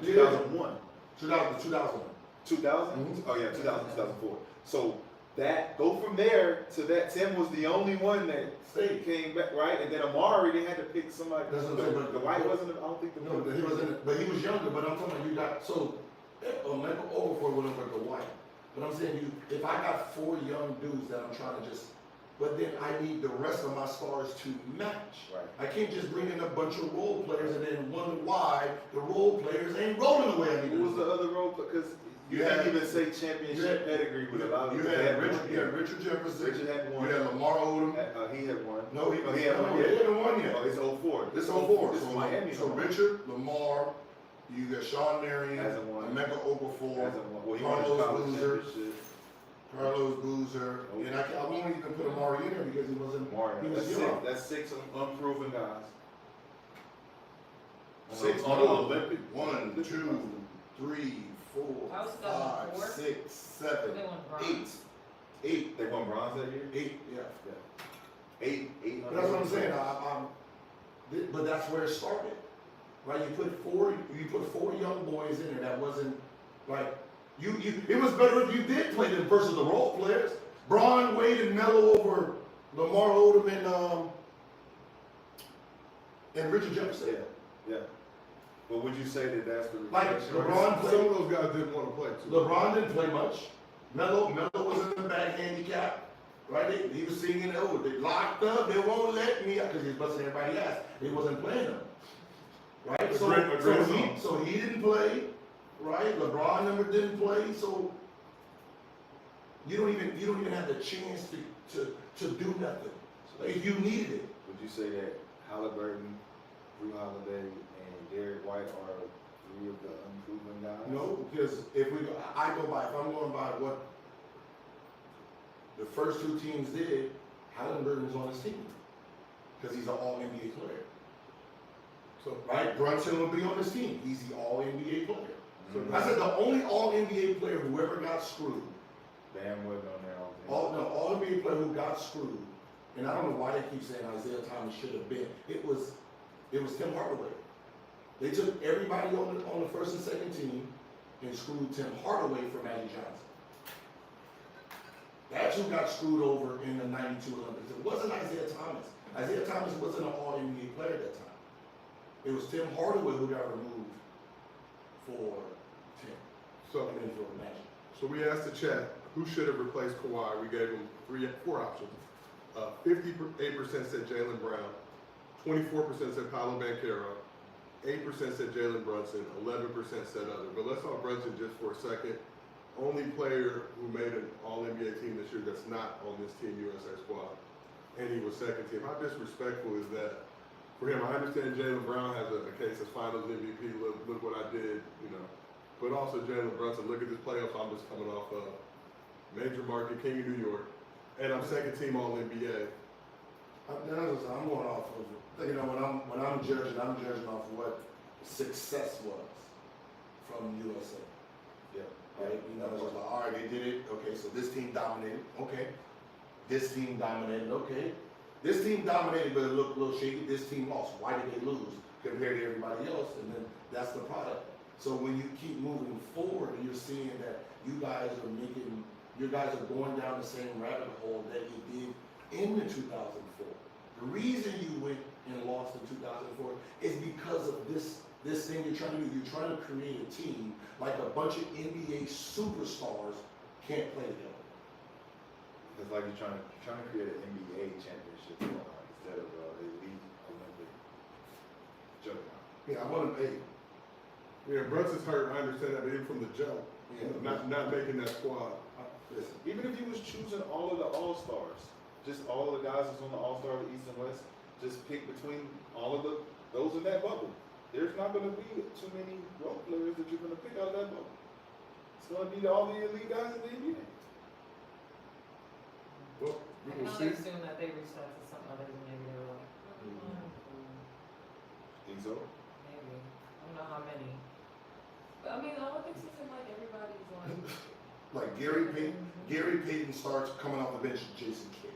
Yeah. 2001. 2000. 2000? Mhm. Oh yeah, 2000, 2004. So that go from there to that. Tim was the only one that Stayed. came back, right? And then Amari, they had to pick somebody. That's what I'm saying, but- the White wasn't. I don't think the No, but he wasn't. But he was younger. But I'm talking about you got so. Michael Okafor went over to White. But I'm saying you, if I got 4 young dudes that I'm trying to just, but then I need the rest of my stars to match. Right. I can't just bring in a bunch of role players and then wonder why the role players ain't rolling the way I need Who them was to. the other role? Because you You can't had- even say championship pedigree with a lot of You them. had They had Richard, one. you had Richard Jefferson. Richard had one. You had Lamar Odom. He had one. No, he had one. he yet. hadn't won yet. Oh, it's 04. This 04. This is So, Miami. so Richard, Lamar, you got Sean Marion, Hasn't won. Emeka Okafor, Hasn't won. Well, he won his Carlos college Boozer. championship. Carlos Boozer, Nope. and I won't even put Amari in there because he wasn't. Martin. He was That's young. That's 6 unproven guys. No, 6 no, on the Olympic. 1, 2, 3, 4, That was 5, 2004? 6, 7, They won 8, bronze. 8, They won bronze that year? 8. Yeah. Yeah. 8. But that's what I'm saying. But that's where it started, right? You put four young boys in there. That wasn't like you. It was better if you did play them versus the role players. Braun, Wade, and Melo over Lamar Odom and Richard Jefferson. Yeah. But would you say that that's the Like reflection? LeBron Some played. of those guys didn't want to play too. LeBron didn't play much. Melo was in the back handicap. Right? He was singing, oh, they locked up, they won't let me out, because he's busting everybody ass. He wasn't playing them. Right? A So, great song. so he didn't play, right? LeBron never didn't play, so you don't even have the chance to do nothing. Like, if you needed it. Would you say that Halliburton, Drew Holiday, and Derek White are 3 of the unproven guys? No, because if I'm going by what the first 2 teams did, Halliburton was on his team. Because he's an all-NBA player. So, Right? Brunson will be on his team. He's the all-NBA player. so I said the only all-NBA player who ever got screwed, Bam wasn't on there all day. all-NBA player who got screwed, and I don't know why they keep saying Isaiah Thomas should have been, it was Tim Hardaway. They took everybody on the first and second team and screwed Tim Hardaway for Magic Johnson. That's who got screwed over in the 92 Olympics. It wasn't Isaiah Thomas. Isaiah Thomas wasn't an all-NBA player at that time. It was Tim Hardaway who got removed for Tim. so, I mean, for Magic. so we asked the chat who should have replaced Kawhi. We gave them 4 options. 58% said Jaylen Brown, 24% said Paolo Banchero, 8% said Jalen Brunson, 11% said other. But let's talk Brunson just for a second. Only player who made an All-NBA team this year that's not on this Team USA squad, and he was second team. How disrespectful is that for him? I understand Jaylen Brown has a case of Finals MVP. Look what I did, you know. But also Jalen Brunson. Look at this playoffs I'm just coming off of. Major market, King of New York, and I'm second team All-NBA. I'm going off of, you know, when I'm judging off of what success was from USA. Yeah. Right? You know, it's just like, all right, they did it. Okay, so this team dominated. Okay. This team dominated. Okay. This team dominated, but it looked a little shaky. This team lost. Why did they lose compared to everybody else? And then that's the product. So when you keep moving forward and you're seeing that you guys are going down the same rabbit hole that you did in the 2004. The reason you went and lost in 2004 is because of this thing you're trying to do. You're trying to create a team like a bunch of NBA superstars can't play together. It's like you're trying to create an NBA championship instead of elite Olympic juggernaut. Yeah, I want to pay. Yeah, Brunson's hurt. I understand that, but even from the jump, Yeah. not making that squad. Listen, Even if you was choosing all of the All-Stars, just all of the guys that's on the All-Star of the East and West, just pick between all of those in that bubble. There's not going to be too many role players that you're going to pick out of that bubble. It's going to be all the elite guys in the NBA. Well, we I will can see. only assume that they reached out to some others and maybe they were like, Think so? maybe. I don't know how many. But I mean, the Olympics isn't like everybody's like Like Gary Payton starts coming off the bench, Jason Kidd.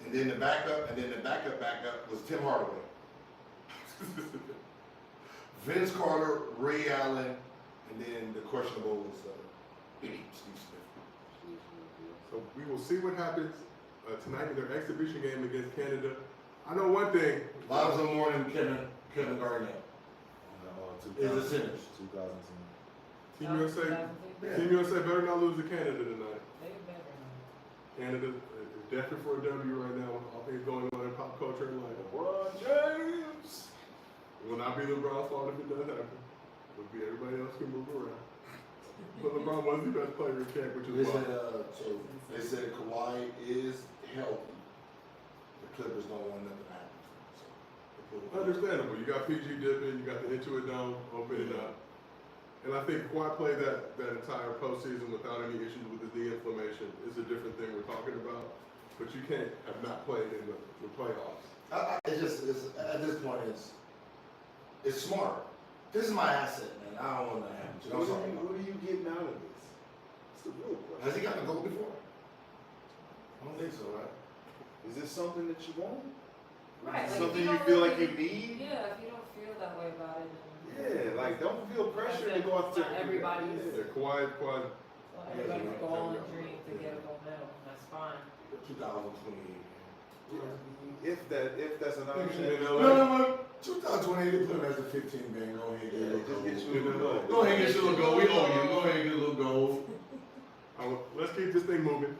And then the backup was Tim Hardaway. Vince Carter, Ray Allen, and then the questionable was Steve Smith. So we will see what happens tonight in their exhibition game against Canada. I know one thing. Lonzo Moore and Kevin Garnett. Is a finish. 2010. Team USA, Yeah. Team USA better not lose to Canada tonight. They better not. Canada is desperate for a W right now with all things going on in pop culture and life. LeBron James. It will not be LeBron's fault if it does happen. It will be everybody else can move around. But LeBron was the best player in camp, which They is why. said, they said Kawhi is healthy. The Clippers don't want nothing to happen. So, Understandable. You got PG dipping, you got the Into It Dome opening up. And I think Kawhi played that entire postseason without any issues with his knee inflammation. It's a different thing we're talking about. But you can't have not played in the playoffs. it's at this point, it's smart. This is my asset, man. I don't want that to happen. I'm sorry. What are you getting out of this? It's the real question. Has he gotten a goal before? I don't think so, right? Is this something that you want? Right, Is like, it something if you don't feel really- like you need? Yeah, if you don't feel that way about it, then. Yeah, like don't feel pressure to go out It's there. not everybody's- Yeah, Kawhi, Well, everybody's goal and dream to get a gold medal, that's fine. 2028. If that's an option. No. 2028, they put him as the 15 man. Go ahead, Yeah, get just a get goal. you a goal. Go ahead, get your little goal. We owe you. Go ahead, get a little goal. let's keep this thing moving.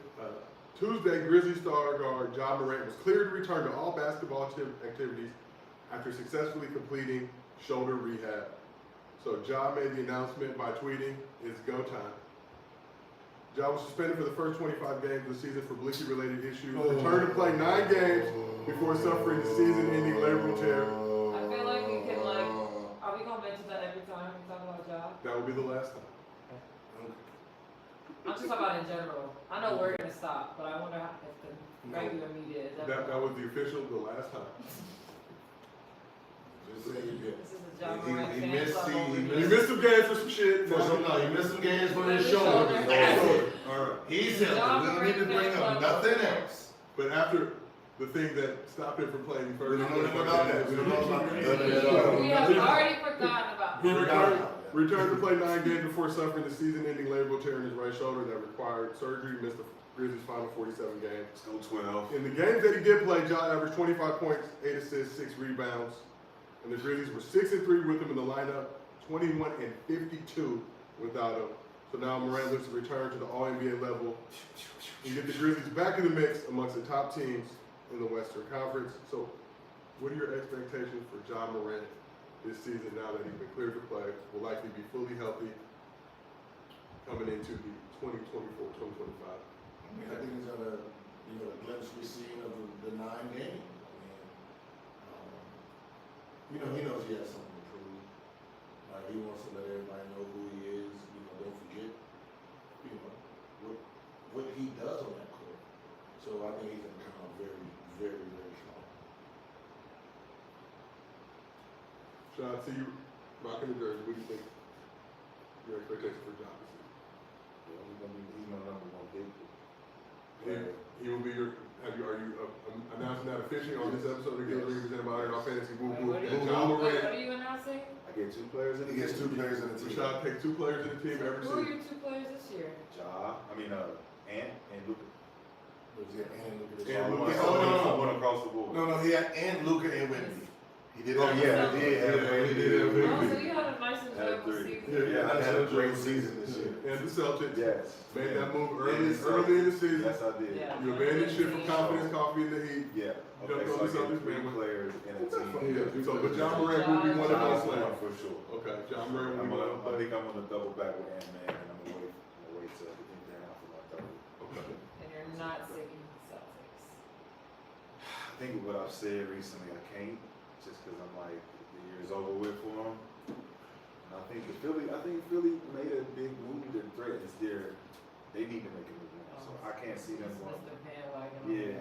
Tuesday, Grizzlies star guard Ja Morant was cleared to return to all basketball activities after successfully completing shoulder rehab. So Ja made the announcement by tweeting, "It's go time." Ja was suspended for the first 25 games of the season for Blicky-related issues. Returned to play 9 games before suffering the season-ending labral tear. I feel like we can, like, are we gonna mention that every time we talk about Ja? That will be the last time. I'm just talking about in general. I know we're gonna stop, but I wonder how, if the regular media is ever. That was the official, the last time. Just say it again. This is a Ja Morant He fan missed- club he over missed- He here. missed some games for some shit. For some, no, he missed some games for his His shoulder. shoulder. That's it. All right. He's Ja healthy. We don't need to Morant bring fan up club nothing over here. else. But after the thing that stopped him from playing We first, don't know anything about that. We don't know about that. We have already forgotten about He that. returned to play 9 games before suffering the season-ending labral tear in his right shoulder that required surgery. Missed the Grizzlies' final 47 games. Let's go 12. In the games that he did play, Ja averaged 25 points, 8 assists, 6 rebounds. And the Grizzlies were 6-3 with him in the lineup, 21-52 without him. So now Morant looks to return to the All-NBA level and get the Grizzlies back in the mix amongst the top teams in the Western Conference. So what are your expectations for Ja Morant this season now that he's been cleared to play, will likely be fully healthy coming into the 2024-2025? I mean, I think he's gonna, a glimpse we've seen of the 9 games. He knows he has something to prove. Like, he wants to let everybody know who he is. Don't forget, what he does on that court. So I think he's gonna come out very, very, very strong. Sean, I see you rocking the jersey. What do you think? Your expectations for Ja this season? He's my number one big. He will be your. Are you announcing that officially on this episode of Gilbert Arenas presented by Our Fantasy Woo Woo? What are And you- Ja What Morant. are you announcing? I get 2 players in the He gets 2 players in the team. Rashad takes 2 players in the team every Who are season. your 2 players this year? And Luka. Was it and Luka? And I Luka. went across the board. No, he had and Luka and Whitney. He did. Oh, have- yeah, he did have he did have Oh, Whitney. so you had a nice and Had enjoyable 3. season. Yeah, I had a great season this year. And the Celtics Yes. made that move And early the in the Celtics. season. Yes, I did. Yeah. You abandoned ship for confidence, coffee in the heat. Yeah. Jumped Okay, on so I the Celtics, get 3 man. players in a team. Yeah, so, but Ja Morant will be one of those players. For sure. Okay, Ja Morant will be one of those I think players. I'm gonna double back with Ant-Man, and I'm gonna wait till everything down for my double. Okay. And you're not sticking to the Celtics. I think what I've said recently, I can't, just because I'm like, the year's over with for them. And I think Philly made a big move that threatens they need to make a move now. So I can't see them going. Mr. Bandwagon. Yeah,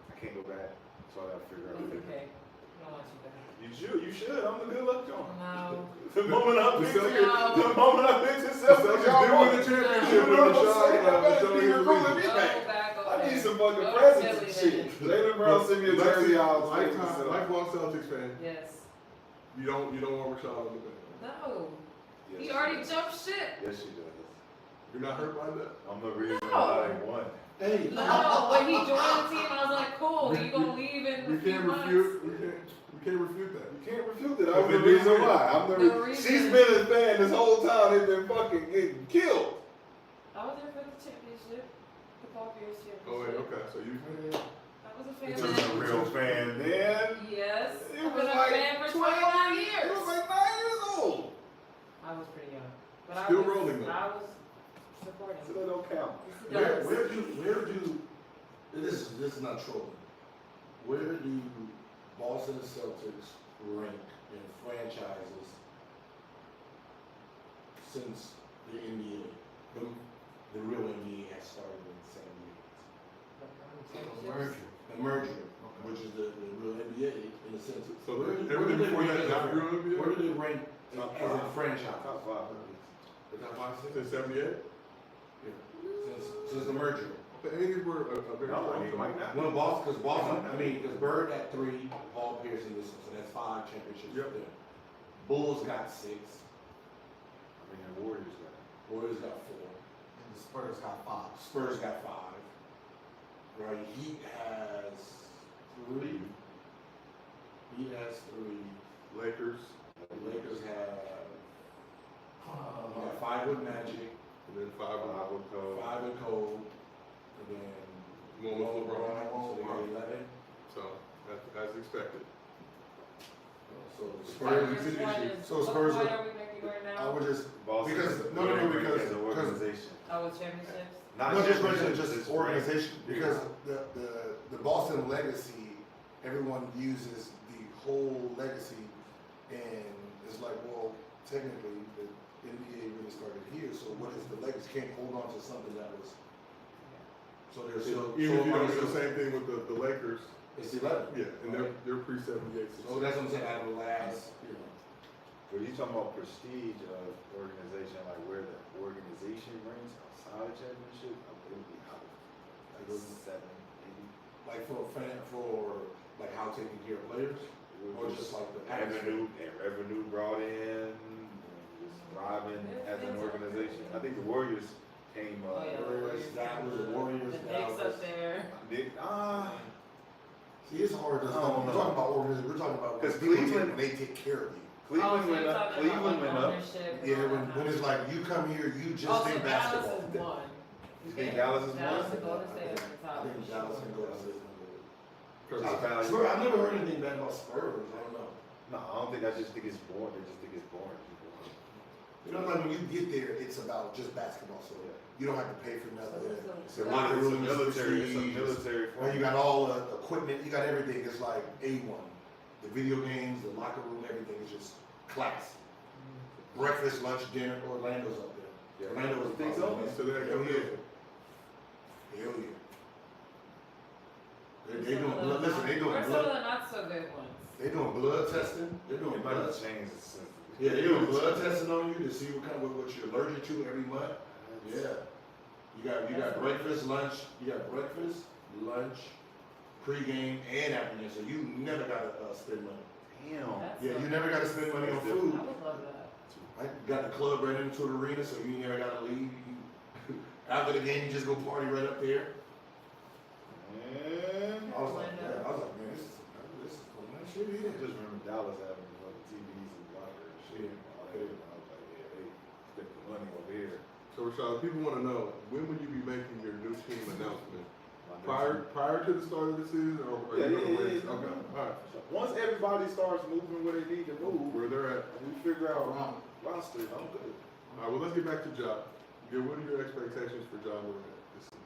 I can't go back. So I gotta figure out. It's okay. don't want you back. You should. I'm the good luck charm. No. The moment I The picked Celtics- it, the moment I picked it, The Celtics did win the championship You know with what I'm Rashad, saying? I better be Rashad recruiting me Go back. back over I need there. some fucking Go to presents and Philly shit. then. Jalen Brown sent me a jersey. I'll take Lifetime, it. lifelong Celtics fan. Yes. You don't want Rashad on the bench. No. Yes, He she already does. jumped shit. Yes, she does. You're not hurt by that. I'm the reason No. why they won. Hey, No, when he joined the team, I was like, cool, you gonna leave in We a few can't months. refute. We can't refute that. You can't refute it. If I'm they the do reason win. why. I'm the The reason. reason- She's been a fan this whole time. They've been fucking getting killed. I was there for the championship, the Paul Pierce championship. Oh wait, okay. So you. I was a fan She of was a real fan then. Yes. It I've was been a like fan for 12 29 years. It was like 9 years old. I was pretty young. But Still I was, rolling, though. I was supporting. So that don't count. Yes, it where does. do this is not trolling. Where do Boston Celtics rank in franchises since the NBA, the real NBA has started in '78? The merger, which is the real NBA in a sense. So Where do everything they before rank that as not a- real NBA? Where do they rank Top as a five. franchise? Top 5. The top five, six? Since '78. Since the merger. The '80s were a very No, strong he might not. Well, Boston, because Bird got 3, Paul Pierce and this one, so that's 5 championships Yep. there. Bulls got 6, I mean, the Warriors got it. Warriors got 4, And the Spurs got 5. Spurs got 5. Right, Heat has 3. Heat has 3. Lakers, Lakers have 5 with Magic, and then 5 with 5 with Cole. 5 with Cole, and then one with LeBron. so they got 11. So that's as expected. So the So Spurs, which one is- so what Spurs point are- are we making right I now? would just, Boston Because- is a no, winning because- as an organization. Oh, with championships? Not no, just championships, regular, just it's organization, ranked. because the Boston legacy, everyone uses the whole legacy, and it's like, well, technically, the NBA really started here, so what is the legacy? Can't hold on to something that was, so there's still, Even if you don't do so the same thing with the Lakers, it's 11. yeah, and they're pre-'78. So that's what I'm saying, out of the last, you know. But you talking about prestige of organization, like where the organization ranks outside of championship, it would be out. Like 7, 80. Like for a fan, for like how taking care of players, It or would just like the revenue brought in, and just thriving as an organization. I think the Warriors came Oh, yeah, the Warriors, that was the Warriors, The that Knicks was. up there. See, it's hard to, I don't we're know. talking about organization, we're talking about. Because people Cleveland- they take care of you. Cleveland Oh, so went you're up. talking about, Cleveland like, went up. ownership and Yeah, all when, that when kind it's of like, you come here, you stuff. just think basketball. Dallas is one. You think Dallas is Dallas one? and Golden State are the I top. think Dallas can go to six. Value. Spurs, I've never heard anything bad about Spurs, I don't know. No, I don't think. I just think it's boring. They just think it's boring. You know, like when you get there, it's about just basketball, so you don't have to pay for nothing. It's The a locker It's a room is military. It's a prestige. military. Now you got all the equipment, you got everything, it's like A1. The video games, the locker room, everything is just class. Breakfast, lunch, dinner, Orlando's up there. Yeah. Orlando was Think so? So they're Hell yeah. Hell yeah. They doing blood, listen, they doing Where's some of blood, the not so good ones? they doing blood testing, they're doing It might blood. have changed since. Yeah, they doing blood testing on you to see what kind of, what you're allergic to every month. Yeah. You got breakfast, lunch, pregame, and afternoon, so you never gotta spend money. Damn. That's Yeah, so- you never gotta spend money on I food. would love that. I got the club right into the arena, so you never gotta leave. After the game, you just go party right up there. Man. I was like, man, this is some nice shit I here. just remember Dallas having like TVs and locker and shit. And all that. And I was like, yeah, they spent the money over here. So Rashad, people want to know, when will you be making your new team announcement? My next Prior to the start of the season, or are Yeah, you gonna yeah, wait? yeah, Okay, yeah. all right. Once everybody starts moving where they need to move, Where they're at. and we figure out roster, I'm good. All right, well, let's get back to Ja. Gil, what are your expectations for Ja Morant this season?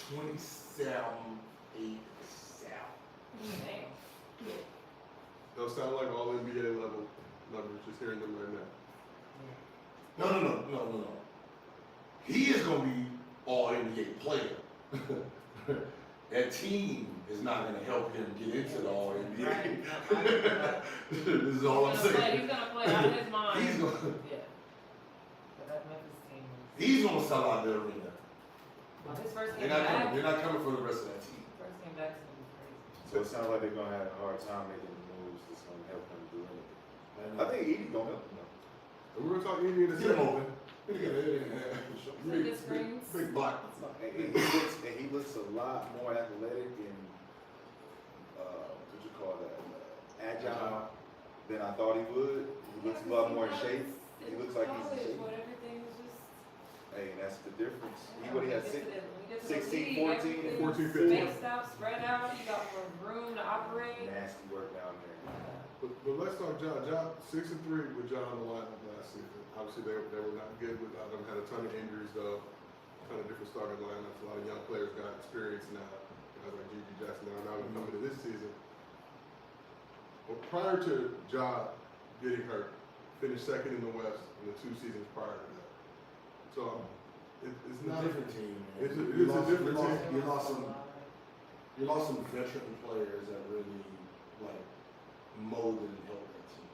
27, 8, 7. Damn. Those sound like all NBA level numbers, just hearing them right now. No. he is going to be all NBA player. That team is not going to help him get into the all NBA. Right. This is all I'm saying. He's gonna play out of his mind. He's gonna, Yeah. But that Memphis team is. he's gonna sell out the arena. Well, his first They're game not back. coming. They're not coming for the rest of that team. First game back is gonna be crazy. So it sounds like they're gonna have a hard time making the moves that's gonna help him do anything. I think Edey gonna help him though. And we're gonna talk Edey in a Get him second. open. Big block. And he looks a lot more athletic and what you call that, agile than I thought he would. He looks a lot more in shape. He looks like he's in shape. But everything was just. Hey, and that's the difference. What he had 16, 16, 14, 14, 15. Spaced out, spread out. You got more room to operate. nasty work down there. But let's talk John. John 6-3 with John on the lineup last season. Obviously, they were not good without him. Had a ton of injuries though. Kind of different starting lineups. A lot of young players got experience now. Guys like Gigi Jackson now coming to this season. Well, prior to Ja getting hurt, finished second in the West in the 2 seasons prior to that. So it's It's not a different team, man. It's a different team. You lost some veteran players that really like molded and helped that team.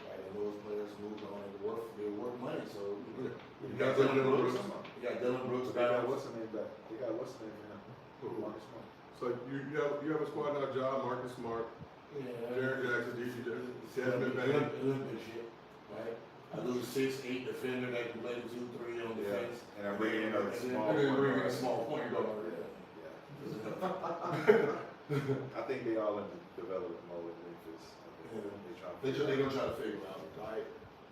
Right, and those players moved on and they worth money. So you got Dylan Brooks. You got Dylan Brooks. They got what's the name back? They got what's the name for him? Marcus Smart. so you have a squad now. Ja, Marcus Smart, Jaren Jackson, Gigi Jackson, Desmond Bain. Olympic shit, right? I lose 6'8" defender that can play 2-3 on defense. And I'm bringing in a small And then bring in a point small point guard. I think they all in the development mode in Memphis. They're They're gonna try to figure it out, right?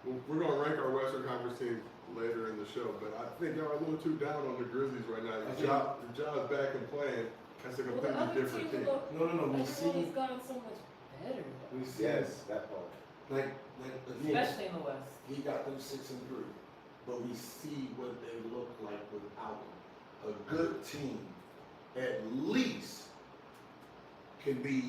Well, we're gonna rank our Western Conference teams later in the show, but I think y'all are a little too down on the Grizzlies right now. If Ja's back and playing, that's a Well, the completely other different team team. No, everyone we has gotten so much better. we see, Yes, that part. like again, Especially in the West. he got them 6-3, but we see what they look like without him. A good team, at least, can be,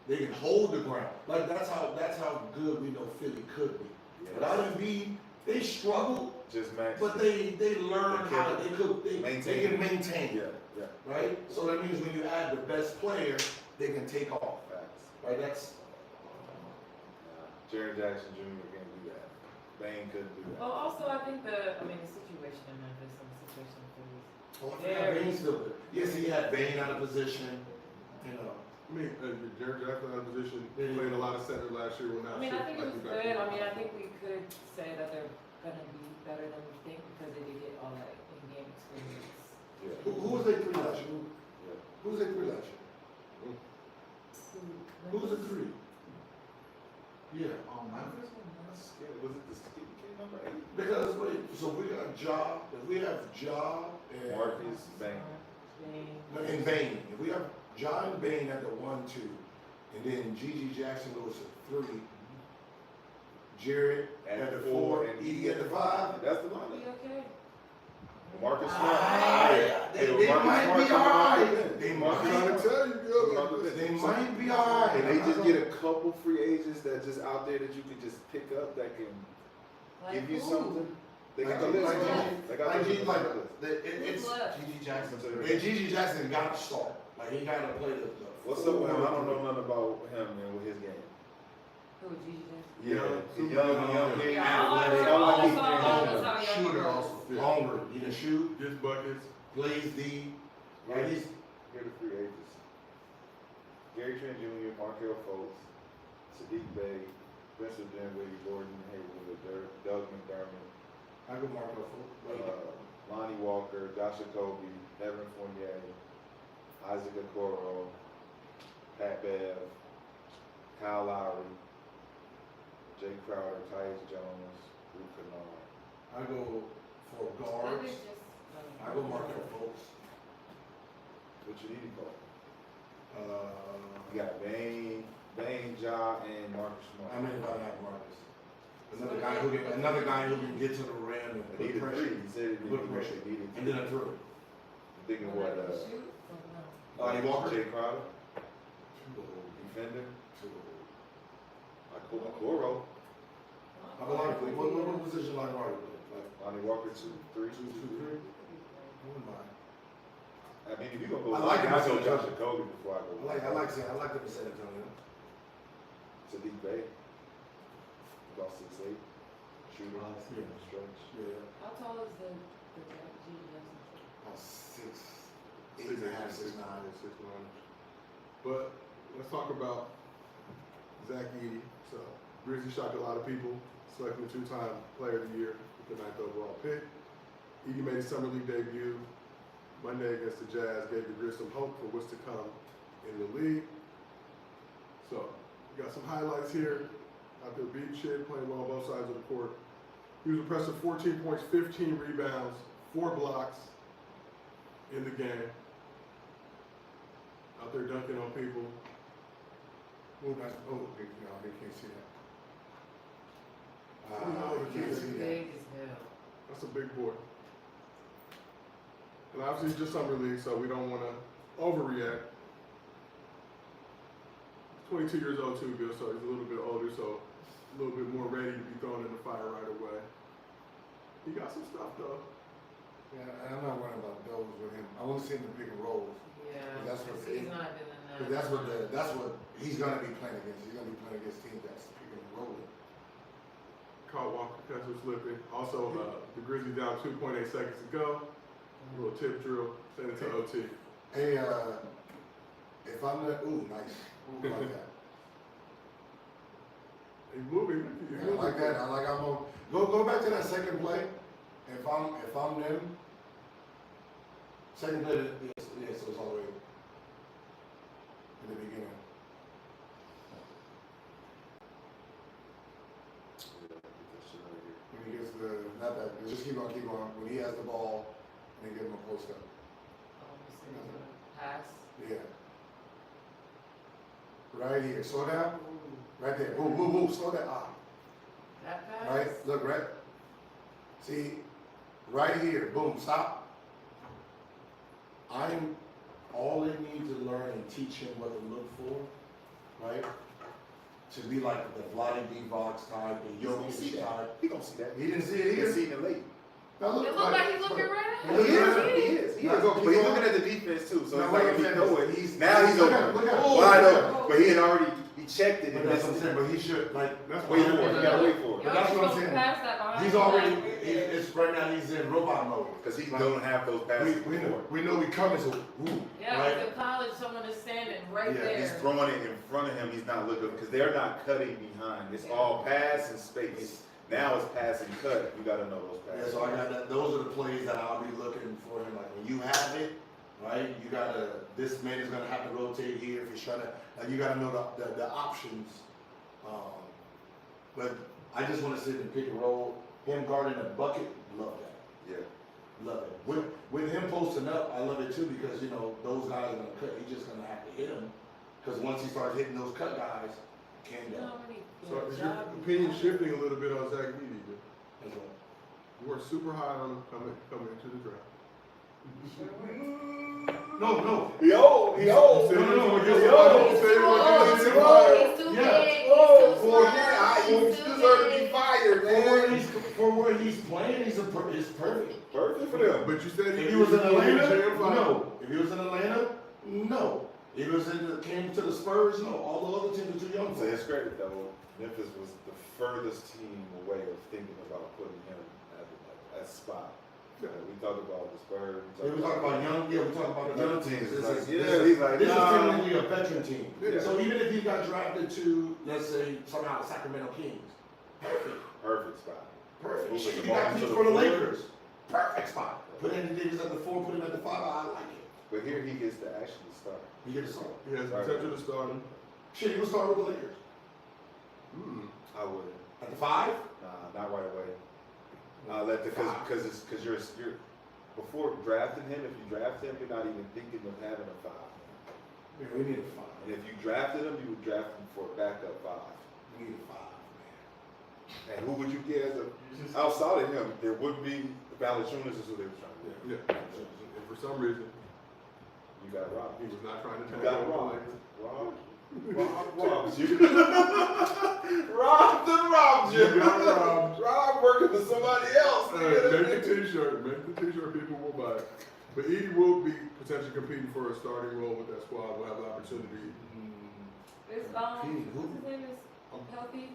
they can hold the ground. Like that's how good we know Philly could be. Without Embiid, they struggled, Just max. but they learned They how can they maintain. can maintain. Yeah. Right? So that means when you add the best player, they can take off. Facts. Right? That's Jaren Jackson Jr. can't do that. Bane couldn't do that. Well, also I think the situation in Memphis and the situation in Philly. Bane's still good. Yes, he had Bane out of position. You know. I mean, Jaren Jackson out of position, playing a lot of center last year. I mean, I think it was good. I mean, I think we could say that they're gonna be better than we think because they did get all that in-game experience. Yeah. Who was their 3 last year? Yeah. Who was their 3 last year? Who was the 3? Yeah. Memphis? Was it the skinny kid number 8? Because wait, so we got Ja. If we have Ja and Marcus Bane. and Bane, if we have Ja and Bane at the 1-2, and then Gigi Jackson goes to 3, Jared at the 4, and Edey at the 5. That's the Are lineup. we okay? Marcus Smart. They might be alright. They I'm might. trying to tell you, yo. They might be alright. And they just get a couple free agents that just out there that you can just pick up that can Like give you who? something. They Like got the list. Gigi- They got like the Gigi- list. like Who's it's left? Gigi Jackson. and Gigi Jackson got to start. Like he got to play the. What's up with him? I don't know nothing about him and with his game. Who, Gigi Jackson? Yeah, Super young, Yeah, athletic. all I these like guys. him. Shooter also. Longer. He can shoot, Gets buckets. plays D. Right? He's Here are the free agents. Gary Trent Jr., Markel Fultz, Sadiq Bey, Spencer Dinwiddie, Gordon Hayward, Doug McDermott, I go Marco Fultz. Lonnie Walker, Josh Jacoby, Evan Fournier, Isaac Okoro, Pat Bev, Kyle Lowry, Jay Crowder, Tyus Jones, Luke Kennard. I go for Maybe guards. it's just, I go Marco Fultz. What you need to go? Uh, You got Bane, Ja, and Marcus Smart. I mean, if I have Marcus. Another guy who can get to the rim and They put needed pressure. 3. He said it Put pressure. they needed And then a throw. I'm thinking what, shoot? Or no? Lonnie Walker? Jay Crowder, defender, like Okoro. What position Lonnie Walker play? Lonnie Walker 2, 3. 2, 2, 3. Wouldn't mind. I mean, if you're gonna go, I like him. I go Josh Jacoby before I go. I like them in San Antonio. Sadiq Bey. About 6'8". Shooter. Yeah. Stretch. Yeah. How tall is the G Johnson? About 6, 8 6'8", and a half, 6'9". 6'9". But let's talk about Zack Edey. So Grizzlies shocked a lot of people, selecting 2-time Player of the Year with the 9th overall pick. Edey made his summer league debut Monday against the Jazz, gave the Grizz some hope for what's to come in the league. So we got some highlights here. Out there beating shit, playing well on both sides of the court. He was impressive, 14 points, 15 rebounds, 4 blocks in the game. Out there dunking on people. Oh, that's, no, you can't see that. You You can't see that. Big as hell. That's a big boy. And obviously it's just summer league, so we don't want to overreact. 22 years old too, Bill, so he's a little bit older, so a little bit more ready to be thrown in the fire right away. He got some stuff though. Yeah, and I'm not worried about those with him. I want to see him in pick and rolls. Yeah, That's what he's not doing that. Because that's what he's gonna be playing against. He's gonna be playing against teams that's picking and rolling. Caught Walker Kessler slipping. Also, the Grizzlies down 2.8 seconds to go. A little tip drill, send it to OT. Hey, if I'm the nice. Ooh, I like that. He's moving. Yeah, I like that. I like I'm on. Go back to that second play. If I'm them, second play. Yes, so it's all the way in the beginning. When he gets not that, just keep on. When he has the ball, and they give him a post up. Pass. Yeah. Right here. Slow down. Right there. Boom. Slow down. That pass? Right. Look, right. See, right here. Boom. Stop. All they need to learn and teach him what to look for, right? To be like the Vlade Divac type, the Jokic type. He gonna see that. He didn't see it He either. seen it late. Now It look looked like he's looking right at He it. is. He Now is. go, But keep he's going. looking at the defense too, so Now it's what like I'm if he saying know is it, he's- now he's look open. at- look at- Wide open. But he had already, he checked it But and that's what I'm missed saying. it. But he should like. That's Wait why for it. You gotta wait for it. But that's what I'm Yo, saying. pass that behind He's the already. back. It's right now. He's in robot mode. Because he don't have those passes before. We know he coming. So ooh, Yeah, right? in college, someone is standing right Yeah, there. He's throwing it in front of him. He's not looking because they're not cutting behind. It's all pass and space. Now it's pass and cut. You gotta know those Yeah, passes. so I got that. Those are the plays that I'll be looking for him. Like when you have it, right? You gotta. This man is gonna have to rotate here if he's trying to. Like you gotta know the options. But I just want to sit and pick and roll. Him guarding a bucket, love that. Yeah. Love it. With him posting up, I love it too because you know those guys are gonna cut. He's just gonna have to hit him because once he starts hitting those cut guys, can't You go. know how many So is your jobs opinion he shifting a little bit on Zack Edey? That's all. You were super high on him coming into the draft. No. He old. No. No. Say has? it again. He's too old. He's too Yeah. big. Oh, He's too boy, small. yeah, you He's too deserve to be big. fired, For where he's playing, it's perfect. Perfect for them. But you said If he was in Atlanta, jam fire. no. If he was in Atlanta, no. If he was came to the Spurs, no. All the other teams are too young To for him. his credit, though, Memphis was the furthest team away of thinking about putting him at that spot. We talked about the Spurs. We talk about young, we talk about the young teams. It's This like, is he's like, this is nah. technically a veteran team. Yeah. So even if he got drafted to, let's say, somehow the Sacramento Kings, perfect. Perfect spot. Perfect. Moving Shit, the you ball got to people the for the floor. Lakers. Perfect spot. Put Andy Davis at the 4, put him at the 5. I like it. But here he gets to actually start. You get a start. He has the potential to start him. Shit, he will start with the Lakers. I wouldn't. At the 5? Nah, not right away. Because you're before drafting him, if you draft him, you're not even thinking of having a 5. Yeah, we need a 5. And if you drafted him, you would draft him for a backup 5. We need a 5, man. And who would you get as a outside of him? There would be Valanciunas is who they were trying to get. Yeah. And for some reason, You got robbed. he was not trying to You take got over. robbed. Robbed you. Robbed and robbed you. You got robbed. Rob working for somebody else. Make the t-shirt. Make the t-shirt. People will buy it. But Edey will be potentially competing for a starting role with that squad. We'll have the opportunity. Is what's his name is healthy?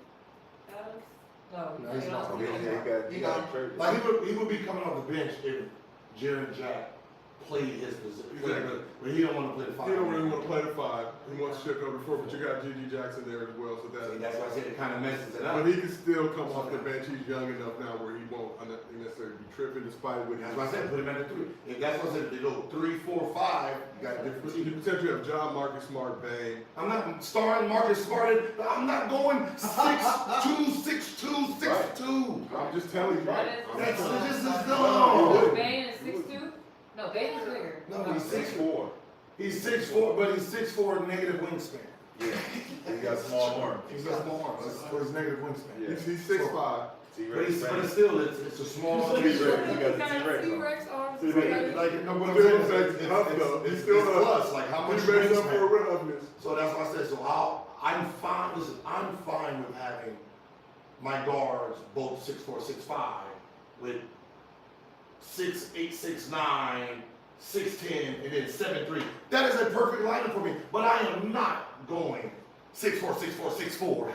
Adams? No, he's not. He got traded. Like he would be coming off the bench if Jaren Jack played his position. Exactly. But he don't want to play the He five. don't really want to play the 5. He wants to shift over to 4, but you got Gigi Jackson there as well, so See, that's why I said it kind of messes it up. But he can still come off the bench. He's young enough now where he won't necessarily be tripping despite what That's why I said put him at the 3. If that's what I said, if they go 3, 4, 5, you got a different You team. potentially have John, Marcus Smart, Bang. I'm not starting Marcus Smart. I'm not going 6'2", 6'2", 6'2". I'm just telling you. That's just Oh, no. Bane is 6'2"? No, Bane is bigger. No, he's 6'4". He's 6'4", but he's 6'4" negative wingspan. Yeah. He got small arms. He's got small arms. That's his negative wingspan. Yeah. He's 6'5". But it's still, it's a small. T-Rex. Like, You got the T-Rex on. T-Rex arms. like, no, what I'm Still saying makes is tough, though. it's Still plus, like how much He makes up for wingspan. it with toughness. So that's why I said, so I'm fine, listen, I'm fine with having my guards both 6'4", 6'5", with 6'8", 6'9", 6'10", and then 7'3". That is a perfect lineup for me, but I am not going 6'4", 6'4", 6'4".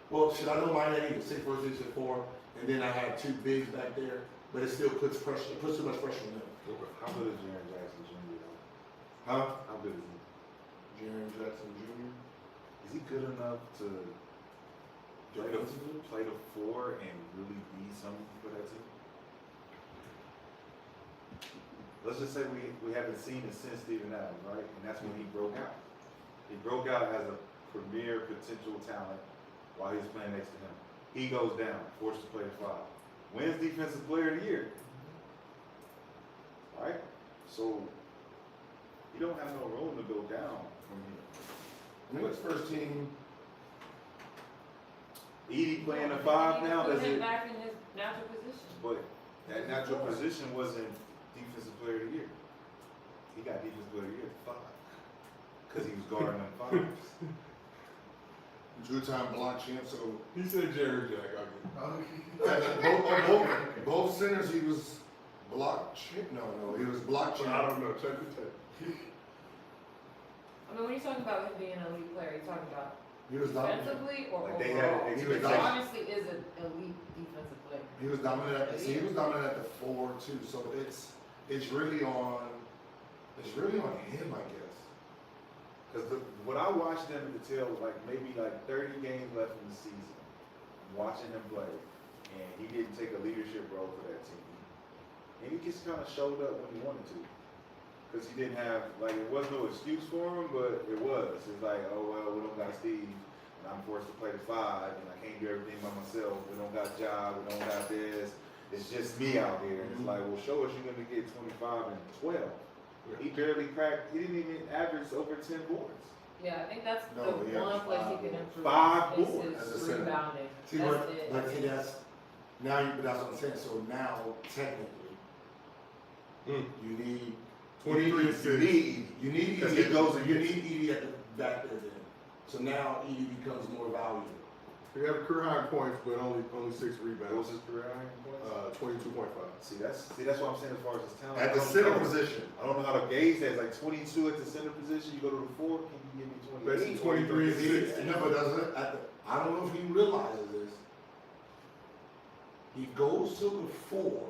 Well, should I know mine ain't even 6'4", 6'4", and then I have 2 bigs back there, but it still puts pressure, it puts too much pressure on them. How good is Jaren Jackson Jr. though? Huh? How good is he? Jaren Jackson Jr. Is he good enough to play the 4 and really be something for that team? Let's just say we haven't seen it since Steven Adams, right? And that's when he broke out. He broke out as a premier potential talent while he was playing next to him. He goes down, forced to play the 5. Wins Defensive Player of the Year. Right? So, you don't have no room to go down from here. What's first team? Edey playing the 5 now, Put does him it? back in his natural position. But that natural position wasn't Defensive Player of the Year. He got Defensive Player of the Year at 5. Because he was guarding them 5s. Two-time block champ, so He said Jared Jack. both centers he was block champ. No, he was block I champ. don't know. Check the tape. I mean, when you're talking about him being an elite player, you're talking about He was dominant. defensively or Like they overall? had He was He dominant. honestly is an elite defensive player. He was dominant. He was dominant at the 4 too. So it's really on him, I guess. Because when I watched them at the tail, like maybe like 30 games left in the season, watching him play, and he didn't take a leadership role for that team. And he just kind of showed up when he wanted to. Because he didn't have, like, it was no excuse for him, but it was. It's like, oh, well, we don't got Steve, and I'm forced to play the 5, and I can't do everything by myself. We don't got Ja, we don't got this. It's just me out here. And it's like, well, show us you're going to get 25 and 12. He barely cracked, he didn't even average over 10 boards. Yeah, I think that's No, he the one averaged place he 5 can boards. improve. 5 is boards as a his center. rebounding. See That's what? it. But see, that's what I'm saying. So now technically, you need 23 assists. You need Because Edey. he goes and You gets- need Edey at the back there then. So now Edey becomes more valuable. He had a career high in points, but only 6 What was rebounds. his career high in points? 22.5. See, that's what I'm saying as far as his talent. At the I don't center know. position. I don't know how to gauge that. It's like 22 at the center position. You go to the 4, can you give me 28? Basically 23 assists. He never does it. I don't know if he realizes this. He goes to the 4.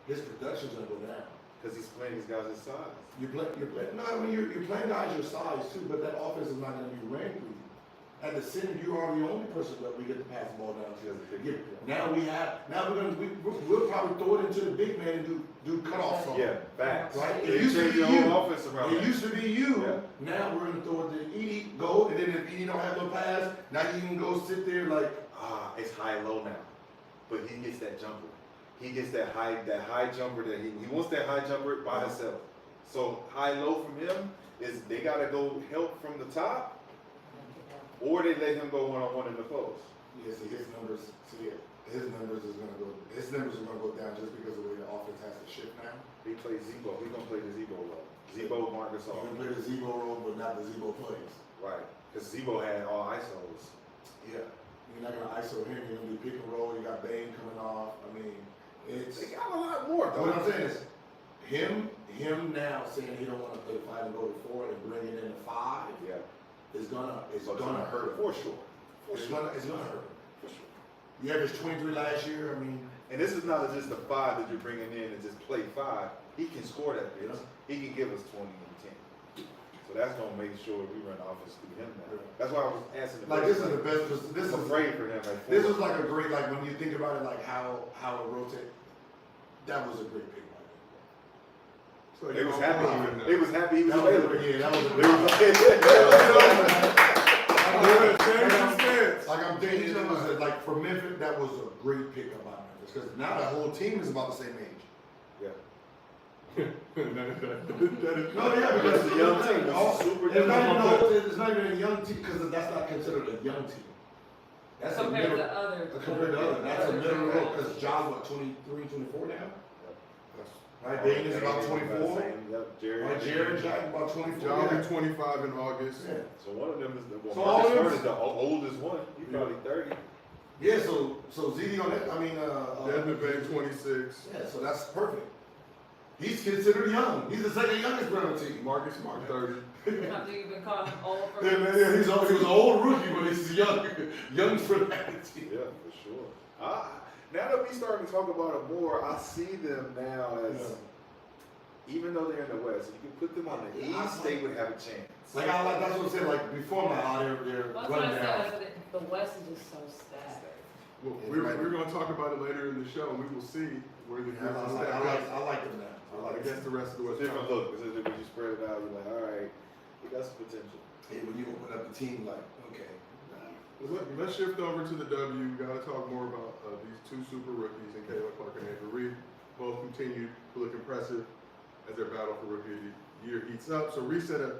His production's gonna go down. Because he's playing these guys his size. You're playing. No, I mean you're playing guys your size too, but that offense is not gonna be ran through you. At the center, you are the only person that we get to pass the ball down to. Now we'll probably throw it into the big man and do cutoffs on him. Yeah, facts. Right? They It used to changed be the you. whole offense around. It used to be you. Yeah. Now we're gonna throw it to Edey, go, and then if Edey don't have no pass, now you can go sit there like. It's high-low now. But he gets that jumper. He gets that high jumper that he wants that high jumper by himself. So high-low from him is they gotta go help from the top, or they let him go one-on-one in the post. Yeah, see his numbers are gonna go down just because of the way the offense has to shift now. He plays Zebo. He's gonna play the Zebo role. Zebo, Marcus You All. can play the Zebo role, but not the Zebo plays. Right. Because Zebo had all ISOs. Yeah. You're not gonna ISO him, you're gonna do pick and roll, you're got Bane coming off. I mean, it's. They got a lot more though. What I'm saying is, him now saying he don't want to play 5 and go to 4 and bring it in to 5 Yeah. is gonna hurt him. For sure. It's gonna hurt him. For sure. You averaged 23 last year. I mean, And this is not just the 5 that you're bringing in and just play 5. He can score that bitch. Yeah. He can give us 20 and 10. So that's gonna make sure we run offense through him now. That's why I was asking the like this is question, the best. This I'm is afraid for him. Like, This is like a great, like when you think about it, like how it rotates. That was a great pick. So They was y'all happy. following that. They was happy he was That was a available. great, yeah, that was a They great. Like, Like I'm thinking, that was like for Memphis, that was a great pick about Memphis because now the whole team is about the same age. Yeah. that is No, yeah, because It's a young team. It's a super It's young not, team. it's not even a young team because that's not considered a young team. That's a Compared middle. to other. Compared to other, that's a other middle road programs. because John's what 23, 24 now. Right, Dane Dane is about 24. Yep, Jerry. Right, Jared Jack about 24. John yeah. will be 25 in August. Yeah. So one of them is the So one. all Marcus them- Smart is the oldest one. He's probably 30. Yeah, so ZD on that, I mean, Desmond Bain 26. yeah, so that's perfect. He's considered young. He's the second youngest player on the team. Marcus Smart 30. After you've been calling him old for. Yeah, man, yeah, he was an old rookie, but he's young for that team. Yeah, for sure. Now that we starting to talk about it more, I see them now as, even though they're in the West, you can put them on the Yeah, East, they would have a chance. Like that's what I'm saying. Like before my eye, they're That's what running I down. said, the West is just so stacked. Well, we're going to talk about it later in the show, and we will see where the Yeah, Grizzlies I stack like up them now. I like against the rest of the It's West. a different look, because when you spread it out, you're like, all right, we got some potential. Hey, when you open up the team, like okay. Let's shift over to the W. We got to talk more about these two super rookies, and Kayla Clark and Andrew Reed. Both continue to look impressive as their battle for rookie of the year heats up. So Reed set a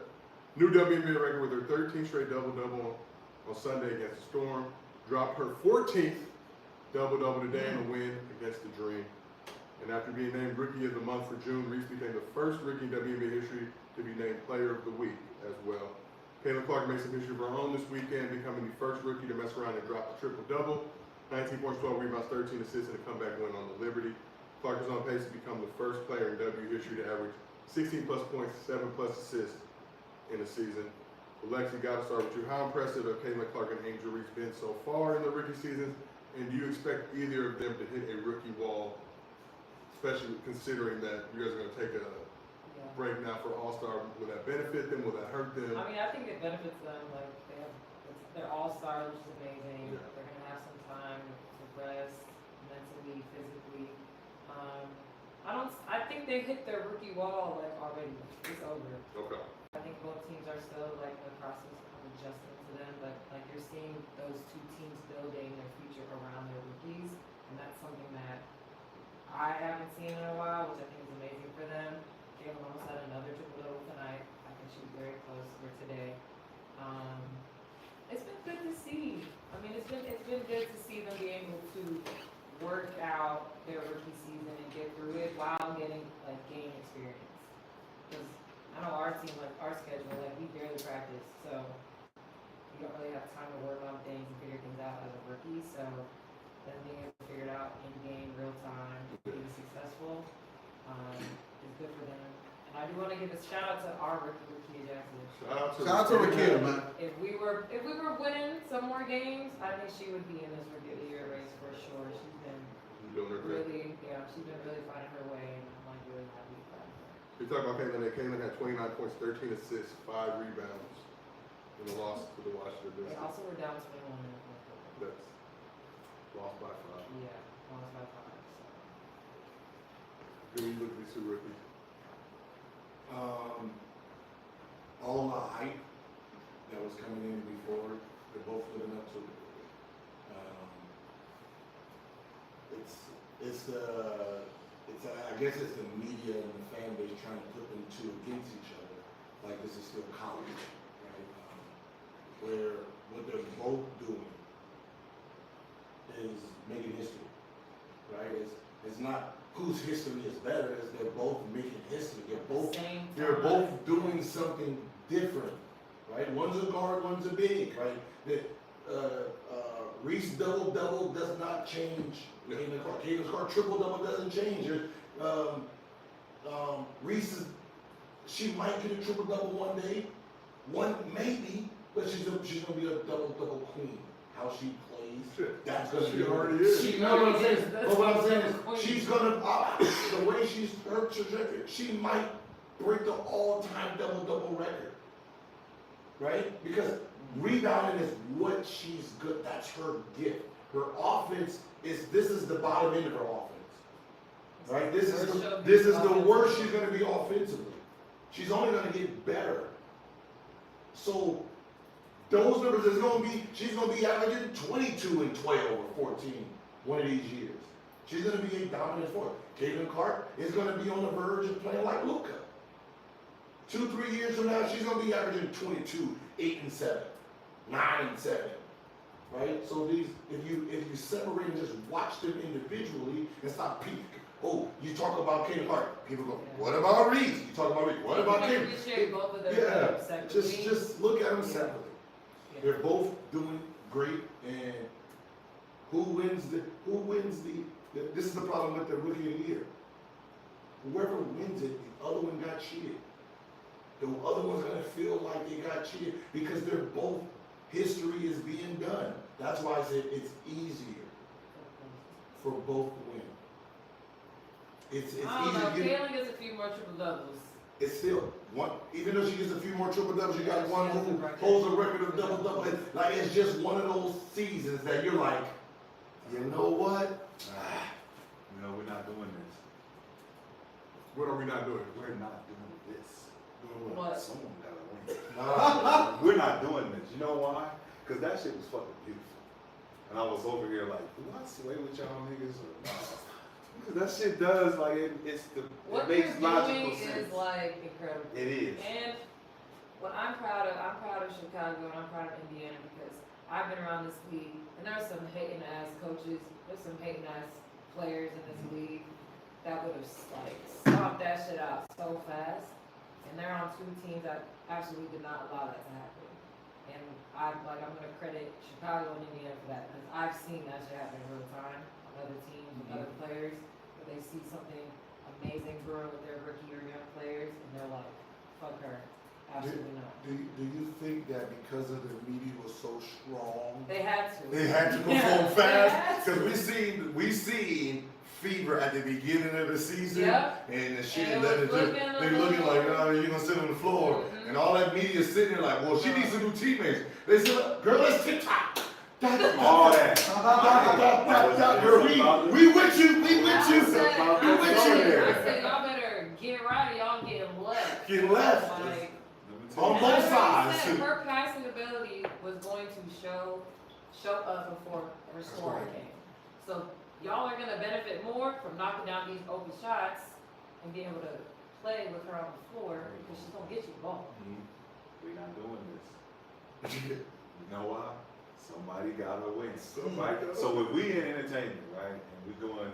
new WNBA record with her 13th straight double-double on Sunday against the Storm. Dropped her 14th double-double today in a win against the Dream. And after being named Rookie of the Month for June, Reese became the first rookie in WNBA history to be named Player of the Week as well. Kayla Clark made some history of her own this weekend, becoming the first rookie to mess around and drop the triple-double. 19 points, 12 rebounds, 13 assists, and a comeback win on the Liberty. Clark is on pace to become the first player in W history to average 16-plus points, 7-plus assists in a season. Alexi, got to start with you. How impressive have Kayla Clark and Angel Reese been so far in the rookie season? And do you expect either of them to hit a rookie wall, especially considering that you guys are going to take a Yeah. break now for All-Star? Will that benefit them? Will that hurt them? I mean, I think it benefits them. Like they're all stars, which is amazing. Yeah. They're gonna have some time to rest mentally, physically. I think they hit their rookie wall like already. It's over. Okay. I think both teams are still like in the process of adjusting to them, but like you're seeing those two teams building their future around their rookies, and that's something that I haven't seen in a while, which I think is amazing for them. Jalen almost had another triple-double tonight. I think she was very close for today. It's been good to see. I mean, it's been good to see them be able to work out their rookie season and get through it while getting like game experience. Because I know our team, like our schedule, like we barely practice, so you don't really have time to work on things and figure things out as a rookie. So them being able to figure it out in game, real time, being successful, is good for them. And I do want to give a shout out to our rookie, Rakia Jackson. Shout Shout out to Rakia, man. If we were winning some more games, I think she would be in this rookie of the year race for sure. She's been Doing her thing. she's been really finding her way, and I'm like really happy for her. We talked about Caitlin. Caitlin had 29 points, 13 assists, 5 rebounds in the loss to the Washington They Wizards. also were down 21 in the fourth quarter. That's lost by 5. Yeah, lost by 5. So. Who do you look at these two rookies? All the hype that was coming in before, they're both living up to it. I guess it's the media and the fan base trying to put them two against each other, like this is still college, right? Where what they're both doing is making history, right? It's not whose history is better, it's they're both making history. They're both doing something different, right? One's a guard, one's a big, right? Reese double-double does not change. Caitlin Clark triple-double doesn't change. Reese she might get a triple-double one day. Maybe, but she's gonna be a double-double queen. How she plays, Shit. that's gonna She be already is. She, know what I'm saying? But what I'm saying is, she's gonna, the way she's, her trajectory, she might break the all-time double-double record. Right? Because rebounding is what she's good, that's her gift. Her offense this is the bottom end of her offense. Right? This is the worst she's gonna be offensively. She's only gonna get better. So those numbers she's gonna be averaging 22 and 12 or 14 one of these years. She's gonna be a dominant force. Caitlin Clark is gonna be on the verge of playing like Luka. 2-3 years from now, she's gonna be averaging 22, 8 and 7, 9 and 7. Right? So if you separate and just watch them individually and stop peeking. Oh, you talk about Caitlin Clark. People go, what about Reese? You talk about Reese. What about Caitlin? Just look at them separately. They're both doing great, and who wins the this is the problem with the rookie of the year. Whoever wins it, the other one got cheated. The other one's gonna feel like they got cheated because they're both history is being done. That's why I said it's easier for both to win. It's easier. Caitlin gets a few more triple doubles. It's still one, even though she gets a few more triple doubles, you got one who holds a record of double double. Like it's just one of those seasons that you're like, you know what? No, we're not doing this. What are we not doing? We're not doing this. What? Someone gotta win. We're We're not doing this. You know why? Because that shit was fucking beautiful. And I was over here like, do I sway with y'all niggas or not? Because that shit does, like, it makes logical sense. Is like incredible. It is. And what I'm proud of Chicago and I'm proud of Indiana because I've been around this league and there's some hating ass coaches, there's some hating ass players in this league that would have like stomped that shit out so fast. And they're on two teams that absolutely did not allow that to happen. And I'm gonna credit Chicago and Indiana for that because I've seen that shit happen in real time on other teams with other players where they see something amazing growing with their rookie or young players and they're like, fuck her. Absolutely not. Do you think that because of the media was so strong, They had to. they had to perform fast? Because we seen fever at the beginning of the season, and the shit And let it it was just, looking they looking like, oh, you're gonna sit on the floor, and all that media sitting there like, well, she needs some new teammates. They said, girl, let's TikTok. All that. Girl, we with you, we with I you. said, We with you. I said, y'all better get right or y'all getting left. Get left. Like, On and both I already sides. said her passing ability was going to show up before her scoring came. So y'all are gonna benefit more from knocking down these open shots and being able to play with her on the floor because she's gonna get you the ball. We're not doing this. You know why? Somebody gotta win. So if we in entertainment, right, and we doing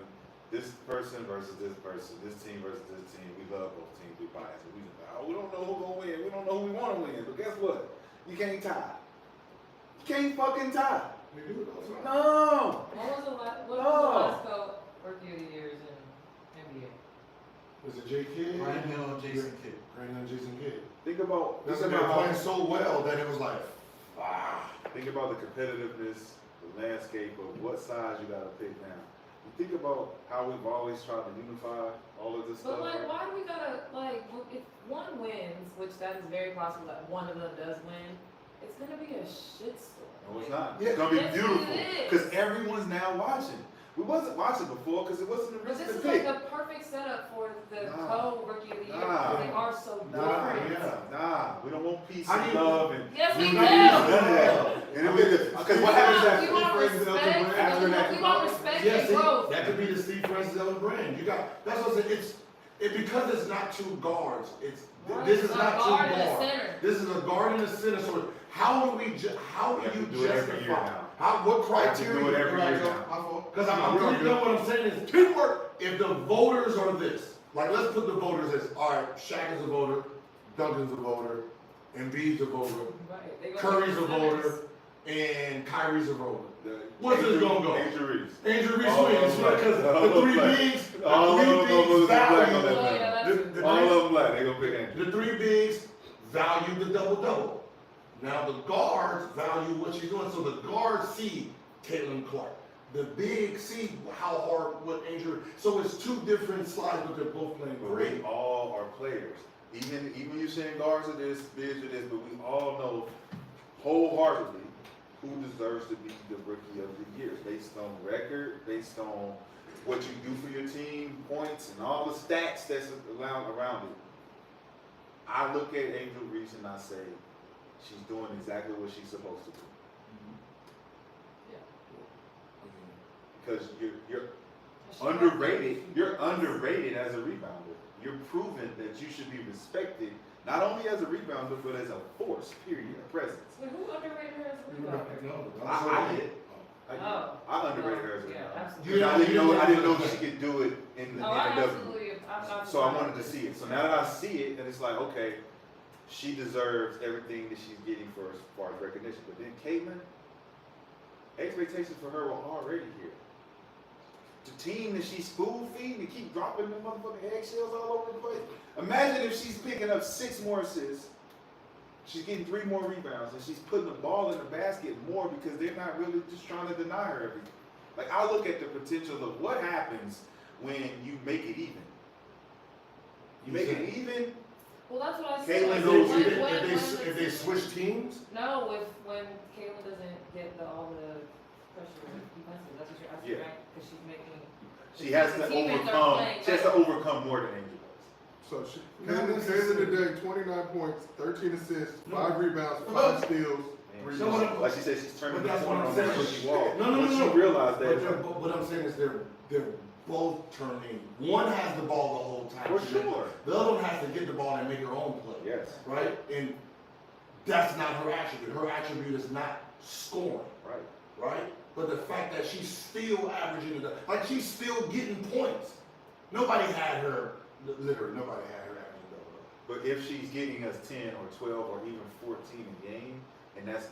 this person versus this person, this team versus this team, we love both teams, we bias, but we don't know who's gonna win, we don't know who we wanna win, but guess what? You can't tie. You can't fucking tie. We do it all the time. No! What was the last rookie of the years in NBA? Was it J. Kidd? Brian Hill, Jason Kidd. Brian Hill, Jason Kidd. Think about They were playing so well that it was like, think about the competitiveness, the landscape of what size you gotta pick now. You think about how we've always tried to unify all of this stuff. But like, why do we gotta if one wins, which that is very possible that one of them does win, it's gonna be a shitstorm. No, it's not. Yeah. It's gonna be Yes, beautiful it is. because everyone's now watching. We wasn't watching before because it wasn't a But risk this to is pick. like the perfect setup for the Nah. co-rookie of the year Nah. because they are so different. Nah, we don't want peace How do and you- love and Yes, we do. none of that. And then because what happens We after want Francis respect. Elton after that? We want respect yes, and growth. that could be the Steve Francis Ellen brand. You got, that's what I'm saying, because it's not two guards, Right, this is it's a not two guard and a guards. center. This is a guard and a center, so how do you We have to do it every year justify? now. What We have to criteria? do it every year Right, now. my fault. Because I'm No, we're pretty good. done what I'm saying is teamwork. If the voters are this, like let's put the voters as, all right, Shaq is a voter, Duncan's a voter, Embiid's a voter, Right. They gonna Curry's a be voter, centers. and Kyrie's a voter. Where's this gonna go? Angel Reese. Angel Reese All wins of them because black. the three bigs, All of them black on that Oh, yeah, man. that's true. All of them black. They gonna pick Angel. the three bigs value the double-double. Now the guards value what she's doing, so the guards see Caitlin Clark. The big see how hard what Angel. So it's two different slides, but they're both playing But great. we all are players. Even you saying guards are this, bigs are this, but we all know wholeheartedly who deserves to be the rookie of the year based on record, based on what you do for your team, points, and all the stats that's around it. I look at Angel Reese and I say, she's doing exactly what she's supposed to do. Because you're underrated. You're underrated as a rebounder. You're proven that you should be respected not only as a rebounder but as a force. Period. A presence. Wait, who underrated her as a rebounder? I did. Oh. I underrated her as a Yeah, rebounder. absolutely. I didn't know she could do it in the Oh, I W. absolutely. So I wanted to see it. So now that I see it, and it's like, okay, she deserves everything that she's getting for as far as recognition. But then Caitlin, expectations for her were already here. The team that she's spoon feeding and keep dropping them motherfucking eggshells all over the place. Imagine if she's picking up 6 more assists, she's getting 3 more rebounds, and she's putting the ball in the basket more because they're not really just trying to deny her everything. Like, I look at the potential of what happens when you make it even. You make it even. Well, that's what I said. Caitlin Like, goes If they switch teams, No, when Caitlin doesn't get all the pressure defensively, that's what you're asking, Yeah. right? Because she's making. She has to teammates are overcome. playing She has to better. overcome more than Angel does. So Caitlin today, 29 points, 13 assists, 5 rebounds, 5 steals. And So what- like she said, she's turning but that's the what corner I'm on that saying. rookie wall. No. When she realized that, But what I'm saying is they're both turning. One has the ball the whole time. for sure. The other one has to get the ball and make her own play. Yes. Right? And that's not her attribute. Her attribute is not scoring. Right. Right? But the fact that she's still averaging it, like she's still getting points. Nobody had her, literally nobody had her averaging double. But if she's getting us 10 or 12 or even 14 a game, and that's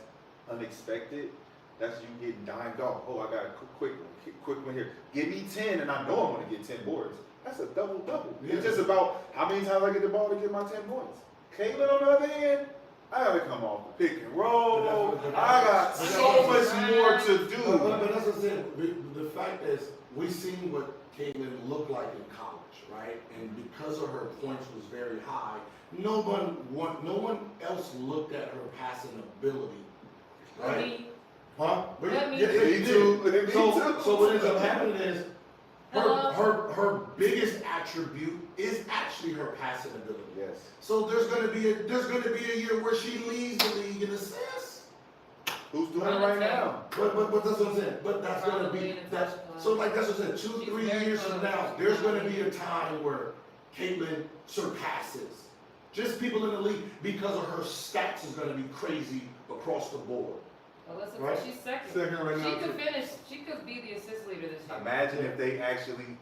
unexpected, that's you getting dime dog. Oh, I got a quick one here. Give me 10, and I know I'm going to get 10 boards. That's a double-double. Yeah. It's just about how many times I get the ball to get my 10 points. Caitlin, on the other hand, I got to come off the pick and roll. I got so much more to do. But that's what I'm saying. The fact is, we seen what Caitlin looked like in college, right? And because of her points was very high, no one else looked at her passing ability, right? Me. Huh? Yeah, me Yeah, too. you Me did. too. So what ends up happening is Hello? her biggest attribute is actually her passing ability. Yes. So there's gonna be a year where she leads the league in assists. Who's doing it right now? But that's what I'm saying. But that's gonna be that's so like that's what I'm saying. 2-3 years from now, there's gonna be a time where Caitlin surpasses just people in the league because of her stats is gonna be crazy across the board. Alyssa, Right? she's second. Second right now, She could too. finish. She could be the assist leader this year. Imagine if they actually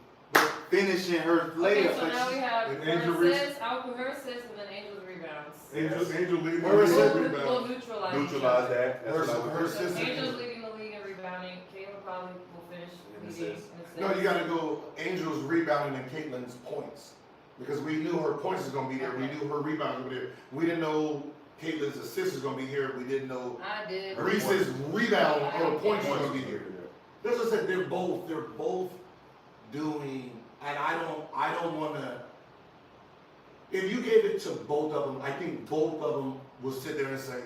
finishing her Okay, layup. so now we have And her Angel Reese- assists, her assists, and then Angel's rebounds. Angel leading Where the is league it? in We'll rebounds. neutralize. Neutralize that. That's what I Her would So assist- Angel's leading the league in rebounding. Caleb probably will finish In leading assists. in assists. No, you gotta go Angel's rebounding and Caitlin's points. Because we knew her points was gonna be there, we knew her rebounds would be there. We didn't know Caitlin's assists was gonna be here, we didn't know I did. Reese's rebound or points was gonna be here. That's what I said, they're both doing, and I don't wanna, if you gave it to both of them, I think both of them will sit there and say,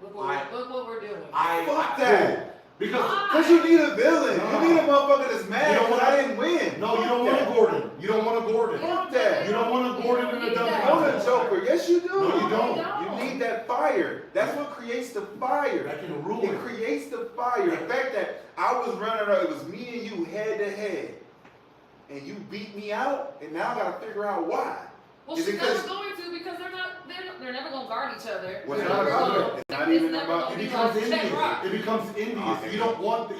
Look what we're doing. Fuck that. Because, Cause you need a villain. No. You need a motherfucker that's mad You don't because want- I didn't win. no, you don't Fuck want that. a Gordon, you don't want a Gordon. Fuck that. You don't want a Gordon in the need double that. I'm contest. a joker. Yes, you do. No, you don't. You need that fire. That's what creates the fire. That can It ruin. creates the fire. The fact that I was running up, it was me and you head to head, and you beat me out, and now I gotta figure out why. Well, Is she's it 'cause- never going to because they're never gonna guard each other. Well, They're it's not never about gonna- that. It's not it's even never about- gonna It be becomes like Jack envious. Rock. It becomes envious.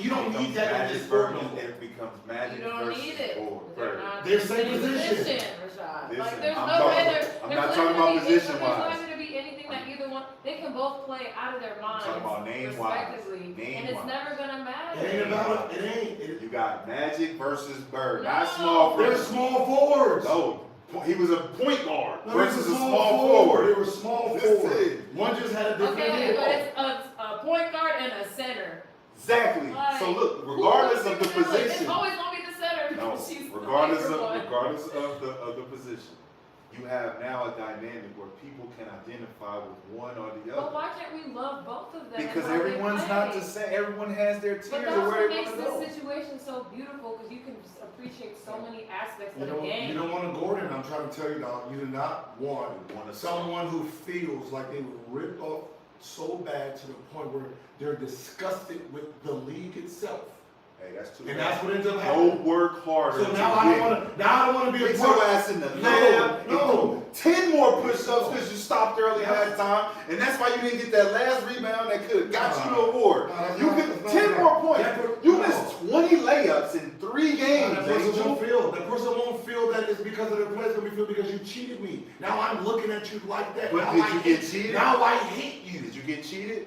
You don't need that in Magic this sport no versus, more. it becomes magic You don't versus need it. Ford. They're not They're in same any position. Rashad. Listen, Like there's I'm no way talking- there's I'm there's not not talking gonna about be position there's wise. not gonna be anything that either one. They can both play out of their minds, Talking about name-wise. respectively, Name-wise. and it's never gonna matter. It ain't about it. You got Magic versus Bird, No. not small. They're small forwards. No, he was a point guard No, versus they a were small forward. They were small Listen. forward. One just had a different Okay, but name. it's a point guard and a center. Exactly. Like, So look, who regardless wants of the to do it? position, It's always gonna be the center. no, She's the regardless favorite of one. the position, you have now a dynamic where people can identify with one or the But other. why can't we love both of them? and Because how they everyone's play? not the same. Everyone has their But tiers that's of what where they makes want to go. this situation so beautiful, because you can just appreciate so many aspects You of the don't, game. you don't want a Gordon. I'm trying to tell you, dog. You do not want someone who feels like they were ripped off so bad to the point where they're disgusted with the league itself. Hey, that's too And bad. that's what ends up Go happening. work harder. So now I don't want to be a Get part your of ass in the No, lab no. and do 10 more push-ups because you stopped early last time, and that's why you didn't get that last rebound that could have got you the award. You get 10 more points. You missed 20 layups in 3 games. That person Angel. won't feel. That person won't feel that it's because of their play. It's gonna be feel because you cheated me. Now I'm looking at you like that. But Now did I you hate- get cheated? Now I hate you. Did you get cheated?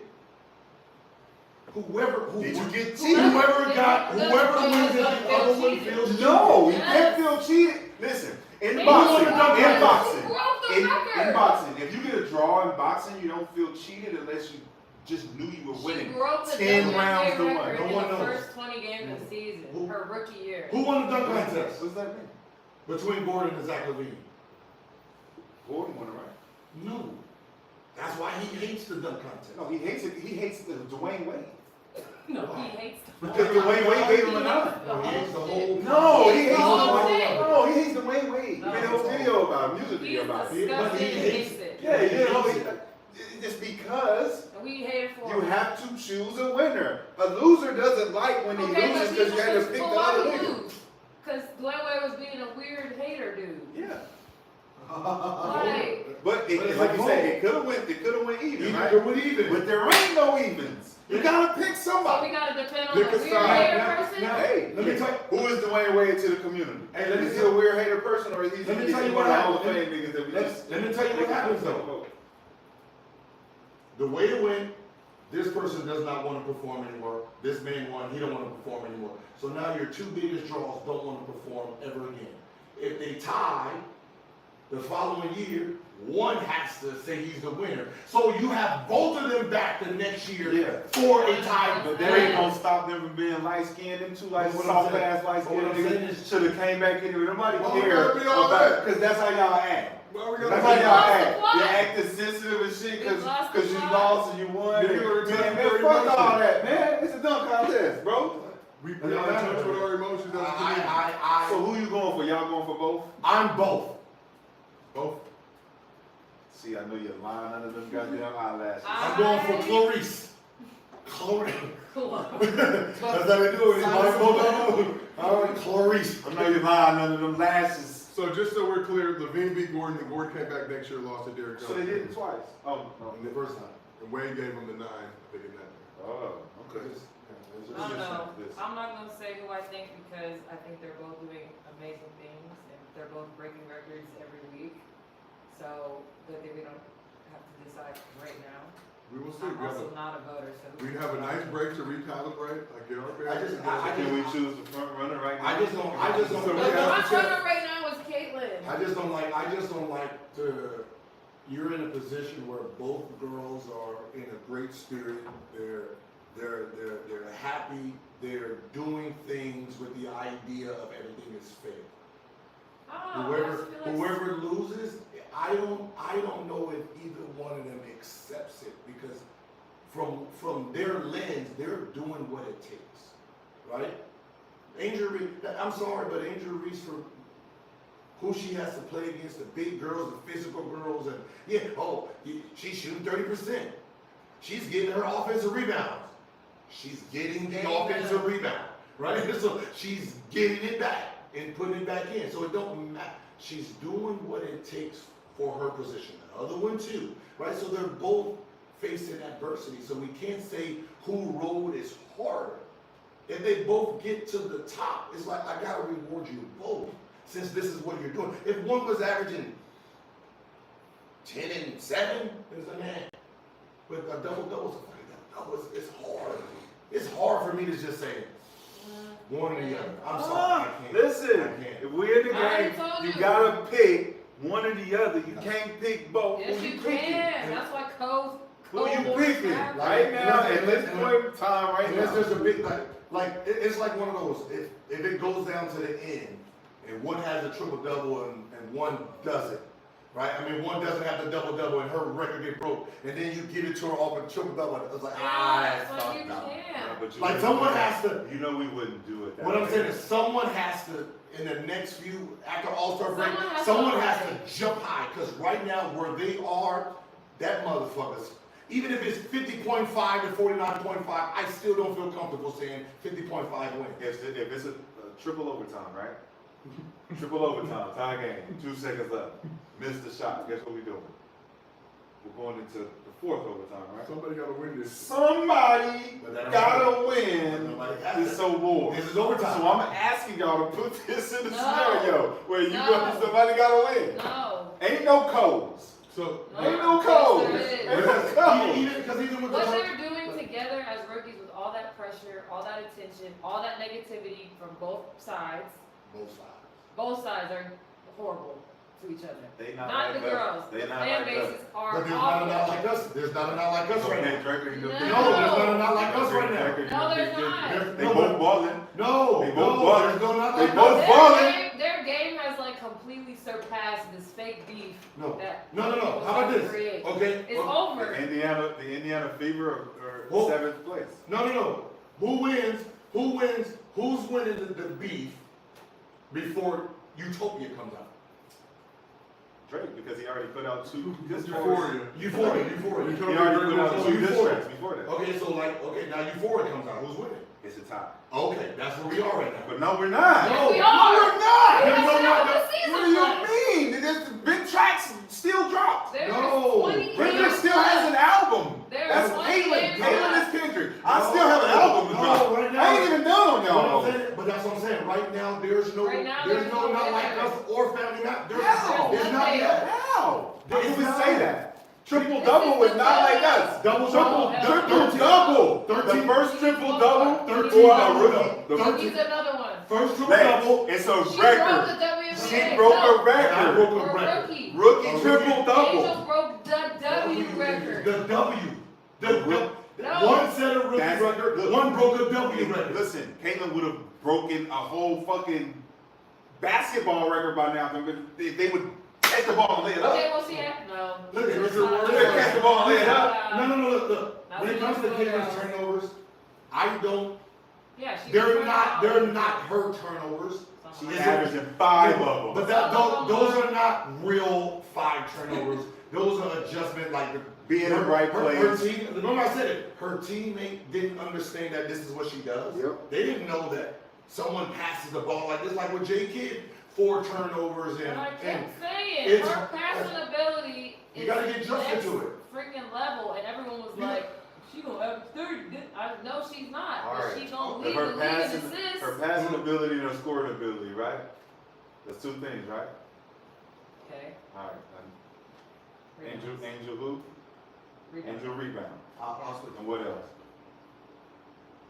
Whoever Did you get whoever cheated? got whoever wins it, the other one feels No, you Yes. can't feel cheated. Listen, in Maybe boxing, you wanna in know boxing, who broke the in record? boxing, if you get a draw in boxing, you don't feel cheated unless you just knew you were She winning. broke the 10 WNBA rounds to one. record No in one the knows. first 20 games of the season, Who? her rookie year. Who won the dunk contest What's that mean? between Gordon and Zach Levine? Gordon won it, right? No. That's why he hates the dunk contest. No, he hates it. He hates Dwayne Wade. No, he hates the Because Dwayne Wade gave him a nine. No, he hates the whole. No, he hates the whole Dwayne. thing. No, he hates Dwayne Wade. No. He made a whole video about it, music He's video about it. disgusting But he and hates hates it. Yeah, you know, He hates it's because And we hate it for you him. have to choose a winner. A loser doesn't like when he Okay, loses but because you had to pick the why other he nigga. lose? Because Dwayne Wade was being a weird hater dude. Yeah. Like, But But it's like you like said, it could have went even, right? Either would even. But there ain't no evens. You gotta pick so somebody. we gotta depend on Pick the a weird side. hater Now- person? now- Hey, Let me tell you. who is Dwayne Wade to the community? Hey, let me is he tell- a weird hater person or is he Let me tell you one what of the Hall of happens. Fame niggas that we Let just me tell you what happens though. The way to win, this person does not want to perform anymore. This man won, he don't want to perform anymore. So now your two biggest draws don't want to perform ever again. If they tie the following year, one has to say he's the winner. So you have both of them back the next year Yeah. for a tie. But that ain't gonna stop them from being light skinned. Them two like What I'm soft saying- ass light what I'm skinned saying niggas is- should have came back anyway. Nobody Why we care gotta be all about that? because that's how y'all act. Well, we That's gotta how be y'all lost the act. plot. You acting sensitive and shit We lost the because you plot. lost and you won. Yeah, you gotta return Man, to your fuck emotions. all that, man. It's a dunk contest, bro. We are in touch with our emotions as a community. So who you going for? Y'all going for both? I'm both. Both. See, I know you're lying under them goddamn eyelashes. I'm going for Clarice. Clarice. Cool. That's how they do it. All right, Clarice. I know you're lying under them lashes. So just so we're clear, Levine beat Gordon, and Gordon came back next year, lost to Derrick Jones. So they did it twice. Oh, no. The first time. And Wade gave him the 9, I think, in that. Oh, okay. I don't know. I'm not gonna say who I think because I think they're both doing amazing things and they're both breaking records every week. So good that we don't have to decide right now. We will see. I'm also not a voter, so. We have a nice break to recalibrate. Get our bearings. Can we choose the front runner right now? I just don't. So The we have to front check. runner right now is Caitlyn. I just don't like to. You're in a position where both girls are in a great spirit. They're happy. They're doing things with the idea of everything is fair. Whoever loses, I don't know if either one of them accepts it because from their lens, they're doing what it takes, right? Angel Reese, I'm sorry, but Angel Reese for who she has to play against, the big girls, the physical girls, and she's shooting 30%. She's getting her offensive rebounds. She's getting the offensive rebound, right? So she's getting it back and putting it back in. So it don't matter. She's doing what it takes for her position. The other one too, right? So they're both facing adversity. So we can't say who road is harder. If they both get to the top, it's like I gotta reward you both since this is what you're doing. If one was averaging 10 and 7, it's like, man, But a double-double is a fucking double. It's hard. It's hard for me to just say one or the other. I'm sorry. I can't. Listen, I can't. if we're in the I already game, told you you. gotta pick one or the other. You can't pick both. Yes, Who you picking? can. That's why Cole. Who you Cole picking? Morant- Right now, Like, at this point in time, right Unless now. there's a big it's like one of those. If it goes down to the end, and one has a triple double and one doesn't, right? I mean, one doesn't have the double double and her record get broke, and then you give it to her off a triple double. It's like That's that's why you fucked up. can. But you Like know someone we- has to. You know we wouldn't do it that What I'm way. saying is someone has to, in the next few, after All-Star break, Someone someone has has to to jump high, because right now where they are, that motherfuckers, even if it's 50.5 to 49.5, I still don't feel comfortable saying 50.5 win. If it's a triple overtime, right? Triple overtime, tie game, 2 seconds left. Missed the shot. Guess what we doing? We're going into the fourth overtime, right? Somebody gotta win this. Somebody But that don't gotta happen. win Nobody has this it. award. This is overtime. So I'm asking y'all to put this in the No. scenario where you No. go, somebody gotta win. No. Ain't no codes. So, Ain't no codes. Yes, there is. Ain't no codes. Even with What the they're doing together as rookies with all that pressure, all that attention, all that negativity from both sides both sides. both sides are horrible to each other. They not Not like the us. girls. They The not fan like us. bases are But there's not awful. a lot like us. There's not a lot like us right Okay, now. Draker, you No. gonna No, there's not a lot like us right now. No, there's not. There's- They no, both balling. No, They both no, balling. there's no not They like both us. balling. Their game has like completely surpassed this fake beef No, that no. people How about this? create. Okay. It's well, over. The Indiana Fever are Whoa. 7th place. No. Who wins? Who's winning the beef before Utopia comes out? Drake, because he already put out 2 diss tracks. Euphoria. Euphoria. He already put out 2 diss tracks before that. Okay, so now Euphoria comes out. Who's winning? It's a tie. Okay, that's where we are right now. But no, we're not. No, we No, are. we're not. We No, haven't no, had no. the What season do you yet. mean? There's big tracks still dropped. There's No. 20 Kendrick games still has an left. album. There's That's 20 Caitlyn. games Caitlyn left. is Kendrick. I still have an album to No, drop. right now. I ain't even done on But y'all. that's what I'm saying. Right now, there's no, Right now, there's there's no no not like winner. us or family not. There's, How? It's not There's yet. How? How can It's we not. say that? Triple This double is is not like the us. Double Triple double. double. 13. The first triple double 13 for a double. rookie. The 13. He's another one. First triple Lex, double. it's a She broke the record. WNBA. She broke a I record. broke For a a record. rookie. Rookie A triple Angels double. broke the W record. The W. No. One set a rookie That's- record. look. One broke a W record. Listen, Caitlyn would have broken a whole fucking basketball record by now. They would catch the ball and lay it up. Okay, well, she had no. Look, It's it's not a- They catch the ball and lay it up. No. Look. That's When it comes to what I'm Caitlin's saying. turnovers, I don't. Yeah, she They're was not. out. They're not her turnovers. She's Is it- averaging 5 of them. But those are not real 5 turnovers. Those are adjustment like Being in the right her place. team. Remember I said it. Her teammate didn't understand that this is what she does. Yep. They didn't know that someone passes the ball like this, like with J Kidd, 4 turnovers But and. I kept saying, it's- her passing ability You is gotta get adjusted next to it. freaking level, and everyone was You- like, she gonna average 30. No, she's not. All But right. she gonna If lead her the league in passing, assists. her passing ability and her scoring ability, right? That's 2 things, right? Okay. All right. Angel who? Rebound. Angel rebound. I'll switch. And what else?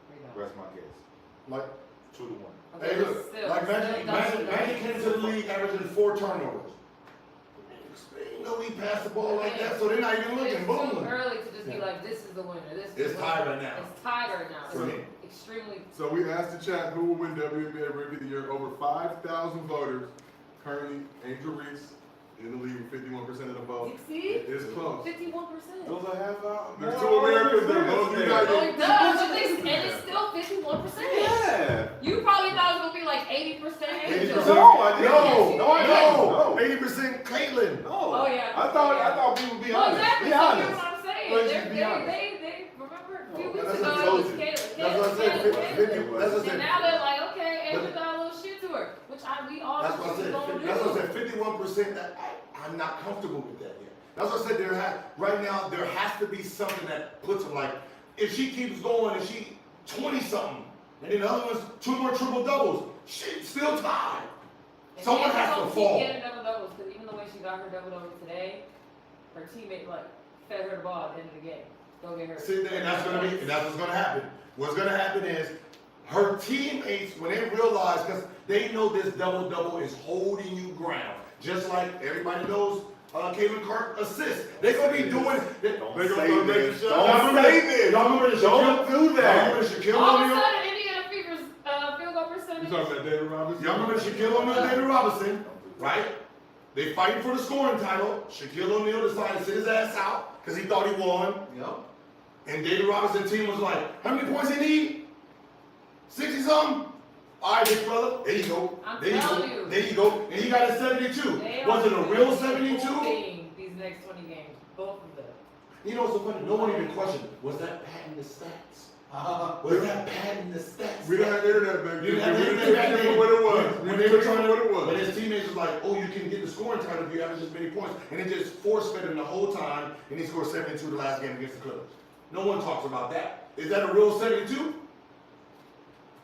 Rebound. Rest my case. Like, 2 to 1. Okay, hey, look, still, like still Magic doesn't- came to the league averaging 4 turnovers. They know he passed the ball like that, so they're not even looking. It's Boom. too early to just be like, this is the winner. This is It's the tied winner. right now. It's tied right now. For me. It's extremely. So we asked the chat who will win WNBA Rookie of the Year. Over 5,000 voters. Currently, Angel Reese in the lead with 51% of the vote. See? It is close. 51%. Those are half out. There's 2 Americans that vote Oh, united. it does, and it's still 51%. Yeah. You probably thought it was gonna be like 80% Angel. 80%. No, I didn't. No, No, I didn't. no. 80% Caitlyn. No. Oh, yeah. I thought people would be Well, honest. exactly. Be So honest. here's what I'm saying. Let's They just be honest. remember a few No, weeks that's ago what I it was told you. Caleb. That's what I said. Caleb. 50, that's what I And said. now they're like, okay, Angel got a little shit to her, which we all That's know what I she's said. gonna do. That's what I said. 51%. I'm not comfortable with that yet. That's what I said. Right now there has to be something that puts them like. If she keeps going and she 20 something, and then the other one's 2 more triple doubles, she's still tied. And Someone Angel has to gonna fall. keep getting double doubles because even the way she got her double double today, her teammate like fed her the ball at the end of the game. go get hurt. See, and that's what's gonna happen. What's gonna happen is her teammates, when they realize, because they know this double-double is holding you ground, just like everybody knows Caitlin Clark assists. They're gonna be doing. Don't They're say gonna make this. the Don't shot. say this. Y'all remember the Don't do that. Y'all remember the Shaquille All of a O'Neal? sudden, Indiana Fever's field goal percentage. You talking about David Robinson? Y'all remember Shaquille O'Neal and David Robinson, right? They fighting for the scoring title. Shaquille O'Neal decided to sit his ass out because he thought he won. Yep. And David Robinson's team was like, how many points he need? 60 something? All right, big fella. There you go. I'm There you telling go. you. There you go. And he got a 72. They Was it a are real 72? holding these next 20 games, both of them. You know what's so funny? No one even questioned, was that padding the stats? Was that padding the stats? We didn't have internet back then. You We didn't have didn't internet back tell then. people what it was. When We they were didn't trying tell people to, what when it was. his teammates was like, oh, you can get the scoring title if you average this many points. And it just force-fed him the whole time, and he scored 72 the last game against the Clippers. No one talks about that. Is that a real 72?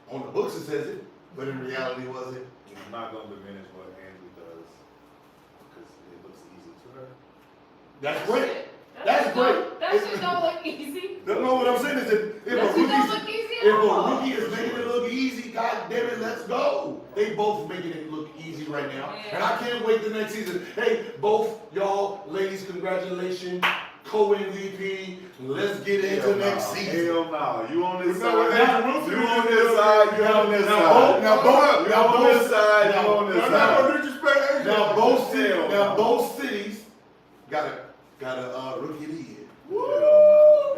On the books it says it, but in reality, was it? I'm not gonna diminish what Andrew does because it looks easy to her. That's great. That That's shit great. don't- That shit don't look easy. No, what I'm saying is that if That a shit don't rookie's, look easy if at a all. rookie is making it look easy, god damn it, let's go. They both making it look easy right now. Yeah. And I can't wait the next season. Hey, both y'all ladies, congratulations. Co-MVP. Let's get into next season. Hell no. You on this You know what side. Andrew You Wilson on did? this side. You on this side. Now both, You on this side. You now- on this I'm not side. gonna disrespect Andrew. now both cities got a rookie of the year.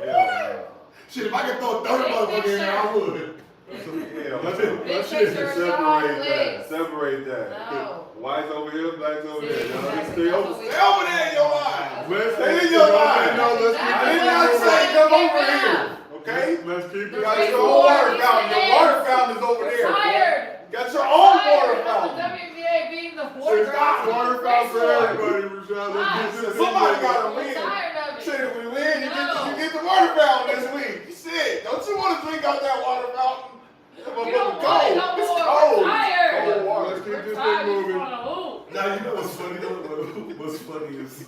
Hell Shit, if I could throw a third Big motherfucker in there, I picture. would. no. That's Hell it. no. Big That's it. picture is all Separate that. legs. Separate that. No. White's over here, black's over there. See, Y'all exactly. just stay That's over, what we- stay over there in your line. Let's Stay in keep your it line. moving. No, let's keep I it did not moving. say come Get over rid here. of. Okay? Let's keep You it got Big your moving. own four, water these fountain. Your days. water fountain is over We're there. tired. Got your own water Tired fountain. of the WNBA being the It's water got water fountain for everybody, Rashad. Let's get this Somebody thing gotta moving. win. I'm tired of it. Shit, if we win, you No. get the water fountain this week. Shit, don't you want to drink out that water fountain? We don't want it no It's more. cold. We're tired. Cold water. Let's keep We're this tired. thing We just moving. wanna hoop. Now you know what's funny though? What's funny is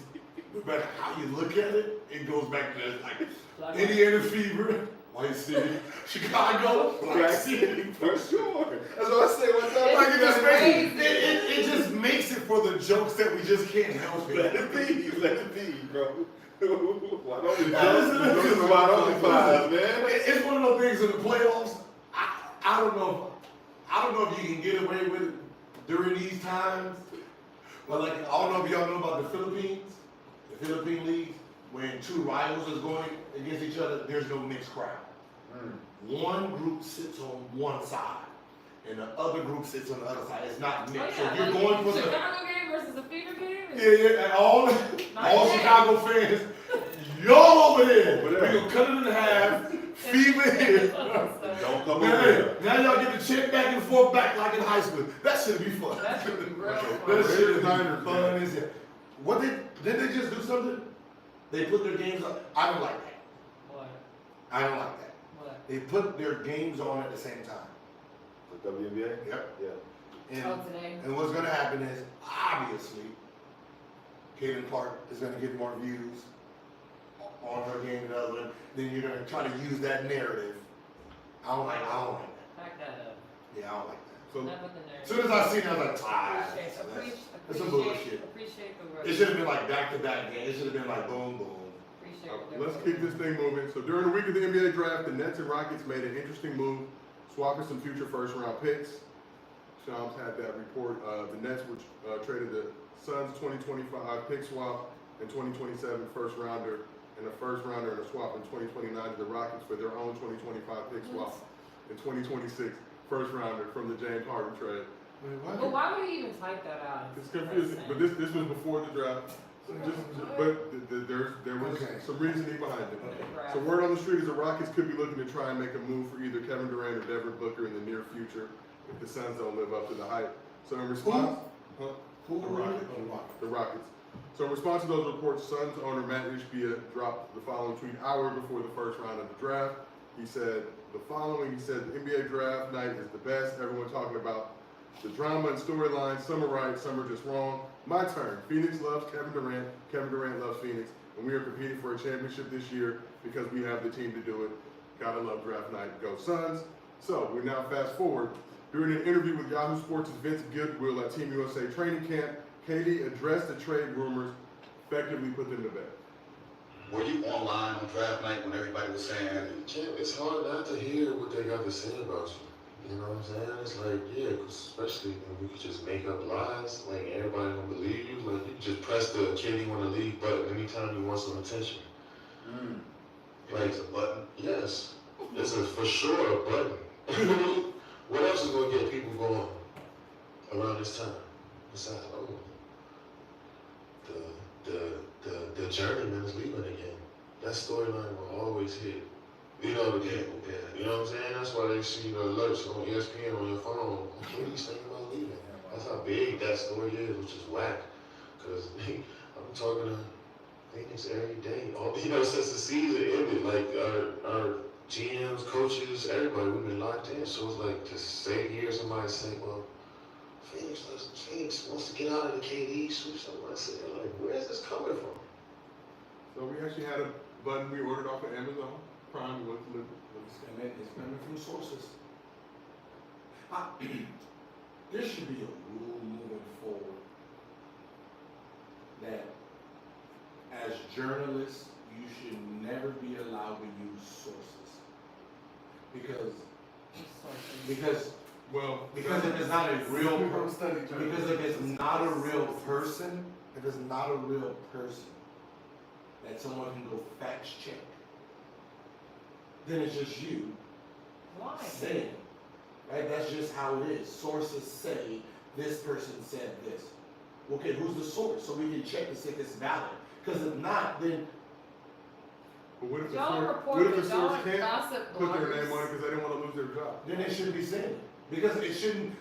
no matter how you look at it, it goes back to that like Indiana Fever, White City, Chicago, Black City. For sure. That's what I say. What's up? Like it just Crazy. makes it just makes it for the jokes that we just can't help Let it. it be. Let it be, bro. Why don't we Listen, This is why don't we five, man? It's one of those things in the playoffs. I don't know. I don't know if you can get away with it during these times. But like I don't know if y'all know about the Philippines, the Philippine leagues, when two rivals is going against each other, there's no mixed crowd. One group sits on one side, and the other group sits on the other side. It's not Oh, mixed. yeah, So you're like going for the Chicago game versus the Fever game? yeah, and all Nice. Chicago fans, y'all over there. Over there. We gonna cut it in half. Fever here. Don't come over Man, here. now y'all get the check back and forth back like in high school. That should be fun. That should be real fun. That should be Niners, fun man. as hell. What did they just do something? They put their games on. I don't like that. What? I don't like that. What? They put their games on at the same time. The WNBA? Yep. Yeah. And, Oh, today? and what's gonna happen is obviously Caitlin Clark is gonna get more views on her game than the other one. Then you're gonna try to use that narrative. I don't like that. Back that up. Yeah, I don't like that. So Enough with the As narrative. soon as I seen it, I was like, that's some bullshit. Appreciate the word. It should have been like back-to-back games. It should have been like boom, boom. Appreciate the let's word. keep this thing moving. So during the week of the NBA draft, the Nets and Rockets made an interesting move, swapping some future first-round picks. Shams had that report. The Nets which traded the Suns 2025 pick swap and 2027 first-rounder and a first-rounder and a swap in 2029 to the Rockets for their own 2025 pick swap in 2026 first-rounder from the James Harden trade. Wait, But what? why would he even type that out? It's confusing, but this was before the draft. There was Okay. some reasoning behind it. Okay. So word on the street is the Rockets could be looking to try and make a move for either Kevin Durant or Devin Booker in the near future if the Suns don't live up to the hype. So in response, Who The were Rockets. they? the Rockets. So in response to those reports, Suns owner Matt Ishbia dropped the following tweet hours before the first round of the draft. He said the following, he said the NBA draft night is the best. Everyone talking about the drama and storyline. Some are right, some are just wrong. My turn. Phoenix loves Kevin Durant. Kevin Durant loves Phoenix. And we are competing for a championship this year. because we have the team to do it. Gotta love draft night. Go Suns. So we now fast forward. During an interview with Yahoo Sports' Vince Goodwill at Team USA training camp, KD addressed the trade rumors, effectively put them to bed. Were you online on draft night when everybody was saying, It's hard not to hear what they got to say about you. You know what I'm saying? It's like, yeah, 'cause especially when you could just make up lies, like everybody don't believe you. Like you can just press the KD want to leave button anytime you want some attention. like it's a button? Yes, it's for sure a button. What else is gonna get people going around this time? Besides, the journeyman is leaving again. That storyline will always hit. You know the people. Yeah. You know what I'm saying? That's why they see the alerts on ESPN on your phone. He's thinking about leaving. That's how big that story is, which is whack. Cause I'm talking to Phoenix every day. Since the season ended, like our GMs, coaches, everybody, we've been locked in. So it's like to hear somebody say, well, Phoenix wants to get out of the KD sweep. Somebody say, like, where's this coming from? So we actually had a button we ordered off of Amazon Prime with It's coming from sources. There should be a rule moving forward that as journalists, you should never be allowed to use sources. Because if it's not a real person, because if it's not a real person, that someone can go fact check, then it's just you saying, right? That's just how it is. Sources say this person said this. Okay, who's the source? So we can check to see if it's valid. Because if not, then. But what if the Y'all source, reported, what if the source y'all can't gossip put their bloggers. name on it because they didn't want to lose their job? Then they shouldn't be saying it. Because it shouldn't,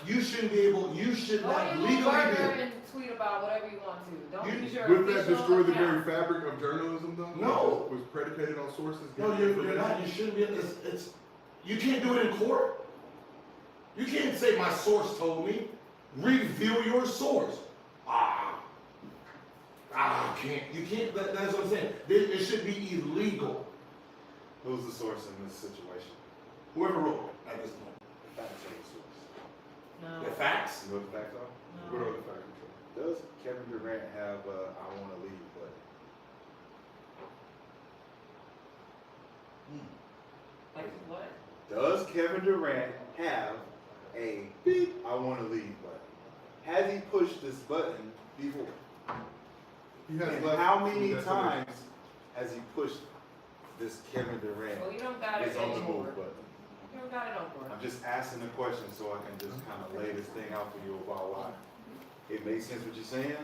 you shouldn't be able, you should Go not on your legally little be burger able. and tweet about whatever you want to. Don't use your Wouldn't that official destroy the very account. fabric of journalism, though? No. Was predicated on sources? No, giving you're information? not. You shouldn't be. You can't do it in court. You can't say my source told me. Reveal your source. Can't. You can't. That's what I'm saying. It should be illegal. Who's the source in this situation? Whoever wrote it at this point. The facts are the source. No. The facts. You know what the facts are? What No. are the factors? Does Kevin Durant have I want to leave button? Like what? Does Kevin Durant have a beep I want to leave button? Has he pushed this button before? He has And left how some many destination. times has he pushed this Kevin Durant Well, you don't got it is on the anymore. move button? You don't got it no more. I'm just asking the question so I can just kind of lay this thing out for you about why. It makes sense what you're saying,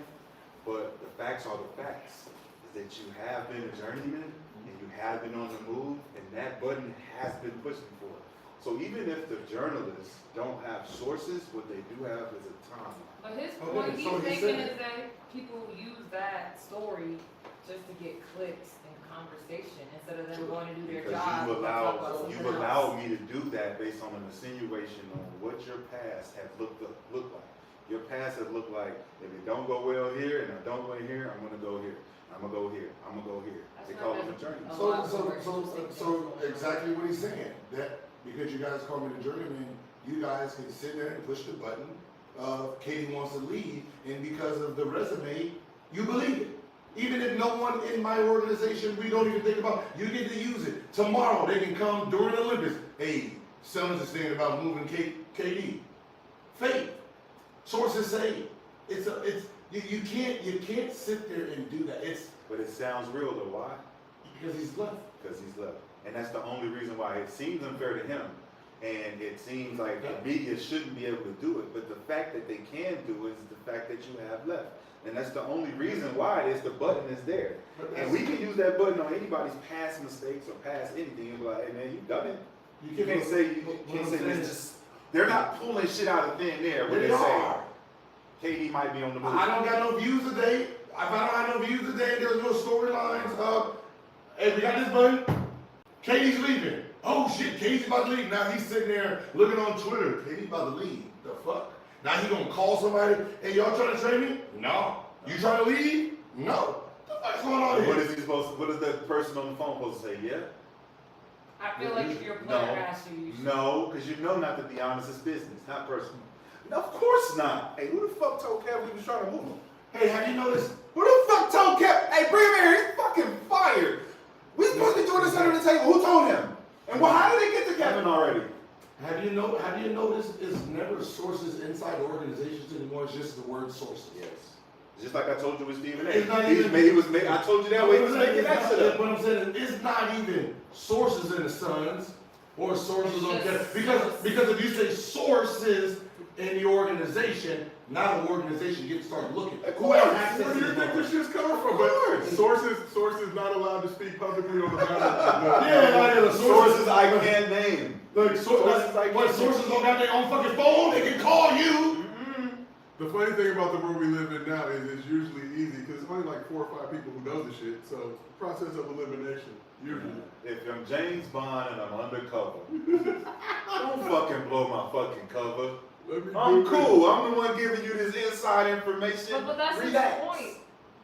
but the facts are the facts. Is that you have been a journeyman and you have been on the move, and that button has been pushed before. So even if the journalists don't have sources, what they do have is a timeline. But his Okay, point he's so he making said- is that people use that story just to get clicks and conversation instead of them going to do their Because job. you and talk about allowed something else. me to do that based on an insinuation on what your past have looked like. Your past has looked like if it don't go well here and I don't go here, I'm gonna go here. I'm gonna go here. I'm gonna go here. That's They why call it there's a journey. a So, lot so, more so, interesting so things exactly what he's saying. That because you guys call me the journeyman, you guys can sit there and push the button of Katie wants to leave, and because of the resume, you believe it. Even if no one in my organization, we don't even think about, you get to use it. Tomorrow they can come during the Olympics. Hey, Suns is thinking about moving KD. Fake. Sources say you can't sit there and do that. It's But it sounds real though. Why? because he's left. Because he's left. And that's the only reason why it seems unfair to him. And it seems like the media shouldn't be able to do it. But the fact that they can do it is the fact that you have left. And that's the only reason why it is the button is there. And we can use that button on anybody's past mistakes or past anything and be like, hey man, you've done it. You can't say this just, they're not pulling shit out of thin air when They they say are. KD might be on the move. I don't got no views today. If I don't have no views today, there's no storylines of, hey, we got this button. Katie's leaving. Oh shit, Katie's about to leave. Now he's sitting there looking on Twitter. Katie's about to leave. The fuck? Now he gonna call somebody, hey, y'all trying to trade me? No. You trying to leave? No. The What's going on What here? is he supposed to, what is that person on the phone supposed to say? Yeah? I feel like if your player asks you, you should. No, because you know not to be honest, it's business, not personal. No, of course not. Hey, who the fuck told Kev we was trying to move him? Hey, have you noticed? Who the fuck told Kev? Hey, bring him here. He's fucking fired. We supposed to be doing this under the table. Who told him? And well, how did they get to Kevin already? Have you noticed it's never sources inside organizations anymore, it's just the word sources. Yes. Just like I told you with Stephen A. It's not even- I told you that way he was making that shit up. What I'm saying is, it's not even sources in the Suns or sources on because if you say sources in the organization, now the organization gets to start looking. Who has access Where to do you this think this information? shit's coming from? But sources not allowed to speak publicly on the matter. Yeah, the Sources I can't name. Like sources don't have their own fucking phone, they can call you. The funny thing about the world we live in now is it's usually easy because it's only like 4 or 5 people who know the shit. So process of elimination, usually. If I'm James Bond and I'm undercover, don't fucking blow my fucking cover. I'm cool. I'm the one giving you this inside information. But that's Relax. the point.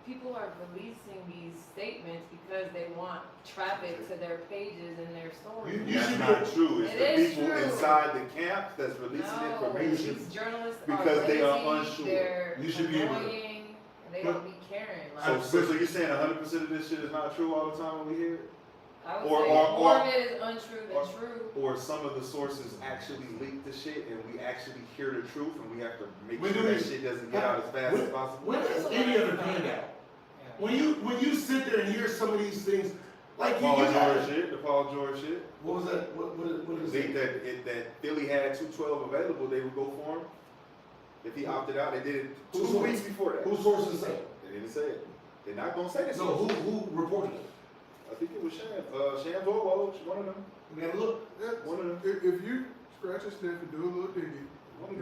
People are releasing these statements because they want traffic to their pages and their stories. That's not true. It's It the is people true. inside the camp that's releasing No, information. these journalists because are they are lazy, unsure. They're You should be able to- annoying, and they don't be caring. So, Like, so you're saying 100% of this shit is not true all the time when we hear it? I would or- say or- more or- of it is untrue than true. Or some of the sources actually leak the shit and we actually hear the truth and we have to make When sure do that we- shit doesn't get out as fast as possible? When has any of it panned out? When you sit there and hear some of these things, like you Paul George gotta- shit, the Paul George shit. What was that? What is Think it? that Philly had 212 available, they would go for him. If he opted out, they did it Who's 2 weeks before that. Whose sources say? They didn't say it. They're not gonna say this. No, who reported it? I think it was Shams or Woj, one of them. We gotta look. One of them. If you scratch a sniff and do a little digging,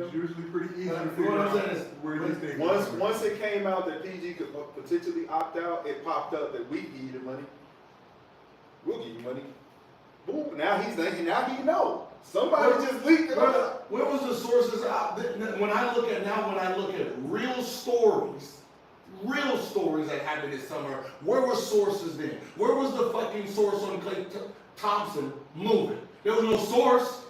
it's usually pretty easy to What figure I'm out saying is, where these things Once it came out that PG could potentially opt out, it popped up that we give you the money. We'll give you money. Boom. Now he's thinking. Now he know. Somebody just leaked it up. Where was the sources out? When I look at real stories that happened this summer, where were sources then? Where was the fucking source on Klay Thompson moving? There was no source.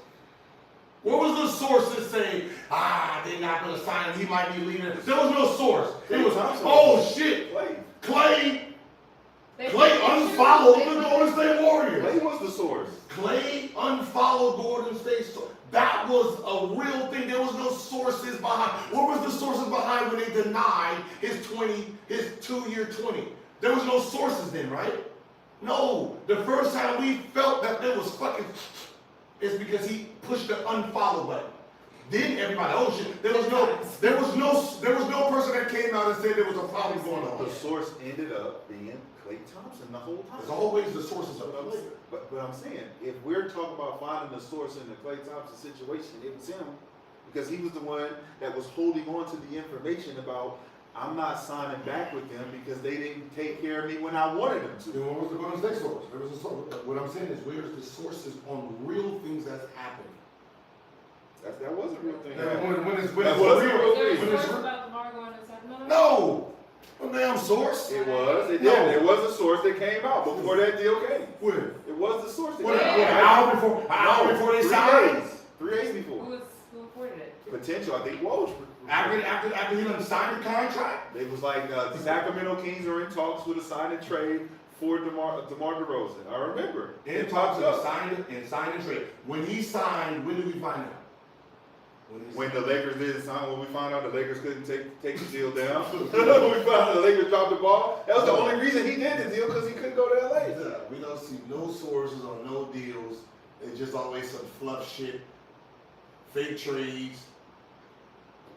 Where was the source that say, they're not gonna sign him, he might be leaving? There was no source. It was, oh shit, Klay unfollowed the Golden State Warriors. Klay was the source. Klay unfollowed Golden State. That was a real thing. There was no sources behind. What was the sources behind when they denied his 2-year 20? There was no sources then, right? No. The first time we felt that there was fucking is because he pushed the unfollow button. Then everybody, oh shit, there was no person that came out and said there was a problem going on. The source ended up being Klay Thompson the whole time. There's always the sources of the player. But I'm saying, if we're talking about finding the source in the Klay Thompson situation, it was him. Because he was the one that was holding on to the information about, I'm not signing back with them because they didn't take care of me when I wanted them to. Then what was the Golden State source? There was a source. What I'm saying is, where's the sources on real things that's happening? That was a real thing. When it's That was a real Is thing. there a source about DeMar going to Sacramento? No! A damn source? It was. It No. did. There was a source that came out before that deal came. When? It was the source that What, came an out. hour before they signed? 3 days before. Who reported it? Potential, I think Woj. After he done signed the contract? It was like the Sacramento Kings are in talks with a sign and trade for DeMar DeRozan. I remember. In talks of sign and trade. When he signed, when did we find out? When the Lakers didn't sign, when we found out the Lakers couldn't take the deal down, when we found out the Lakers dropped the ball, that was the only reason he did the deal, because he couldn't go to LA. Yeah, we don't see no sources or no deals. It's just always some fluff shit, fake trades.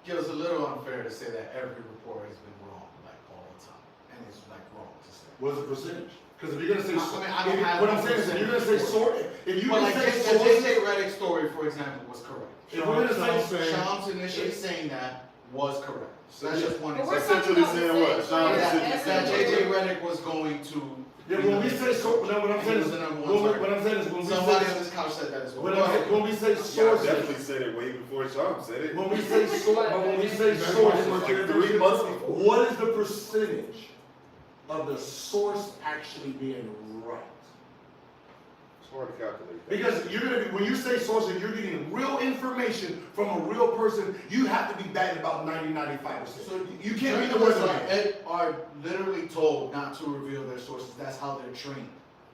It's a little unfair to say that every report has been wrong, like all the time, and it's like wrong to say. What's the percentage? Because if you're gonna say, I don't have what I'm the saying is, if you're gonna say percentage. source, if you But can like say the sources, JJ Redick story, for example, was correct. if we're gonna say, Shams initially saying that was correct. So that's just one But we're example. talking Essentially about saying what? the same Shams thing. essentially That's That saying JJ Redick was going to. yeah, when we say source, what I'm saying is, He was the number one target. what I'm saying is, when we Somebody say, on this couch said that as well. when we say Yeah, I sources, definitely said it way before Shams said it. when we say But sources, Like 3 months before. what is the percentage? of the source actually being right? It's hard to calculate. Because you're gonna be, when you say source and you're getting real information from a real person, you have to be batting about 90-95%. So you can't be the journalists weatherman. are literally told not to reveal their sources. That's how they're trained.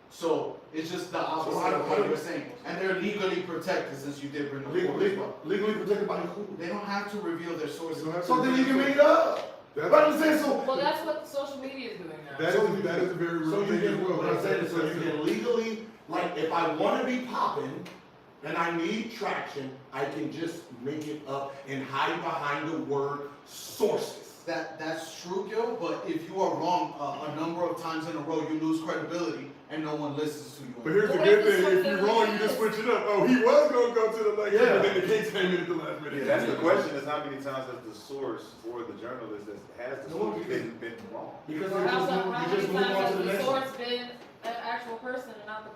So it's just the opposite of what you were saying. And they're legally protected, since you did bring the point. Legally protected by who? They don't have to reveal their sources. So then you can make it up. But I'm saying so. Well, that's what social media is doing now. That is a very So real you thing as can, well. what I'm saying is, so you can legally, like, if I want to be popping and I need traction, I can just make it up and hide behind the word sources. That's true, Gil, but if you are wrong a number of times in a row, you lose credibility and no one listens to you. But here's the But good what if thing, it's if you're something wrong, that you just is? switch it up. Oh, he was going to go to the lecture, Yeah. but then the Kings came in at the last minute. Yeah, that's the question, is how many times has the source or the journalist that has the No, source been wrong? Because Or you how just many move on times to the has the next one. source been an actual person and not the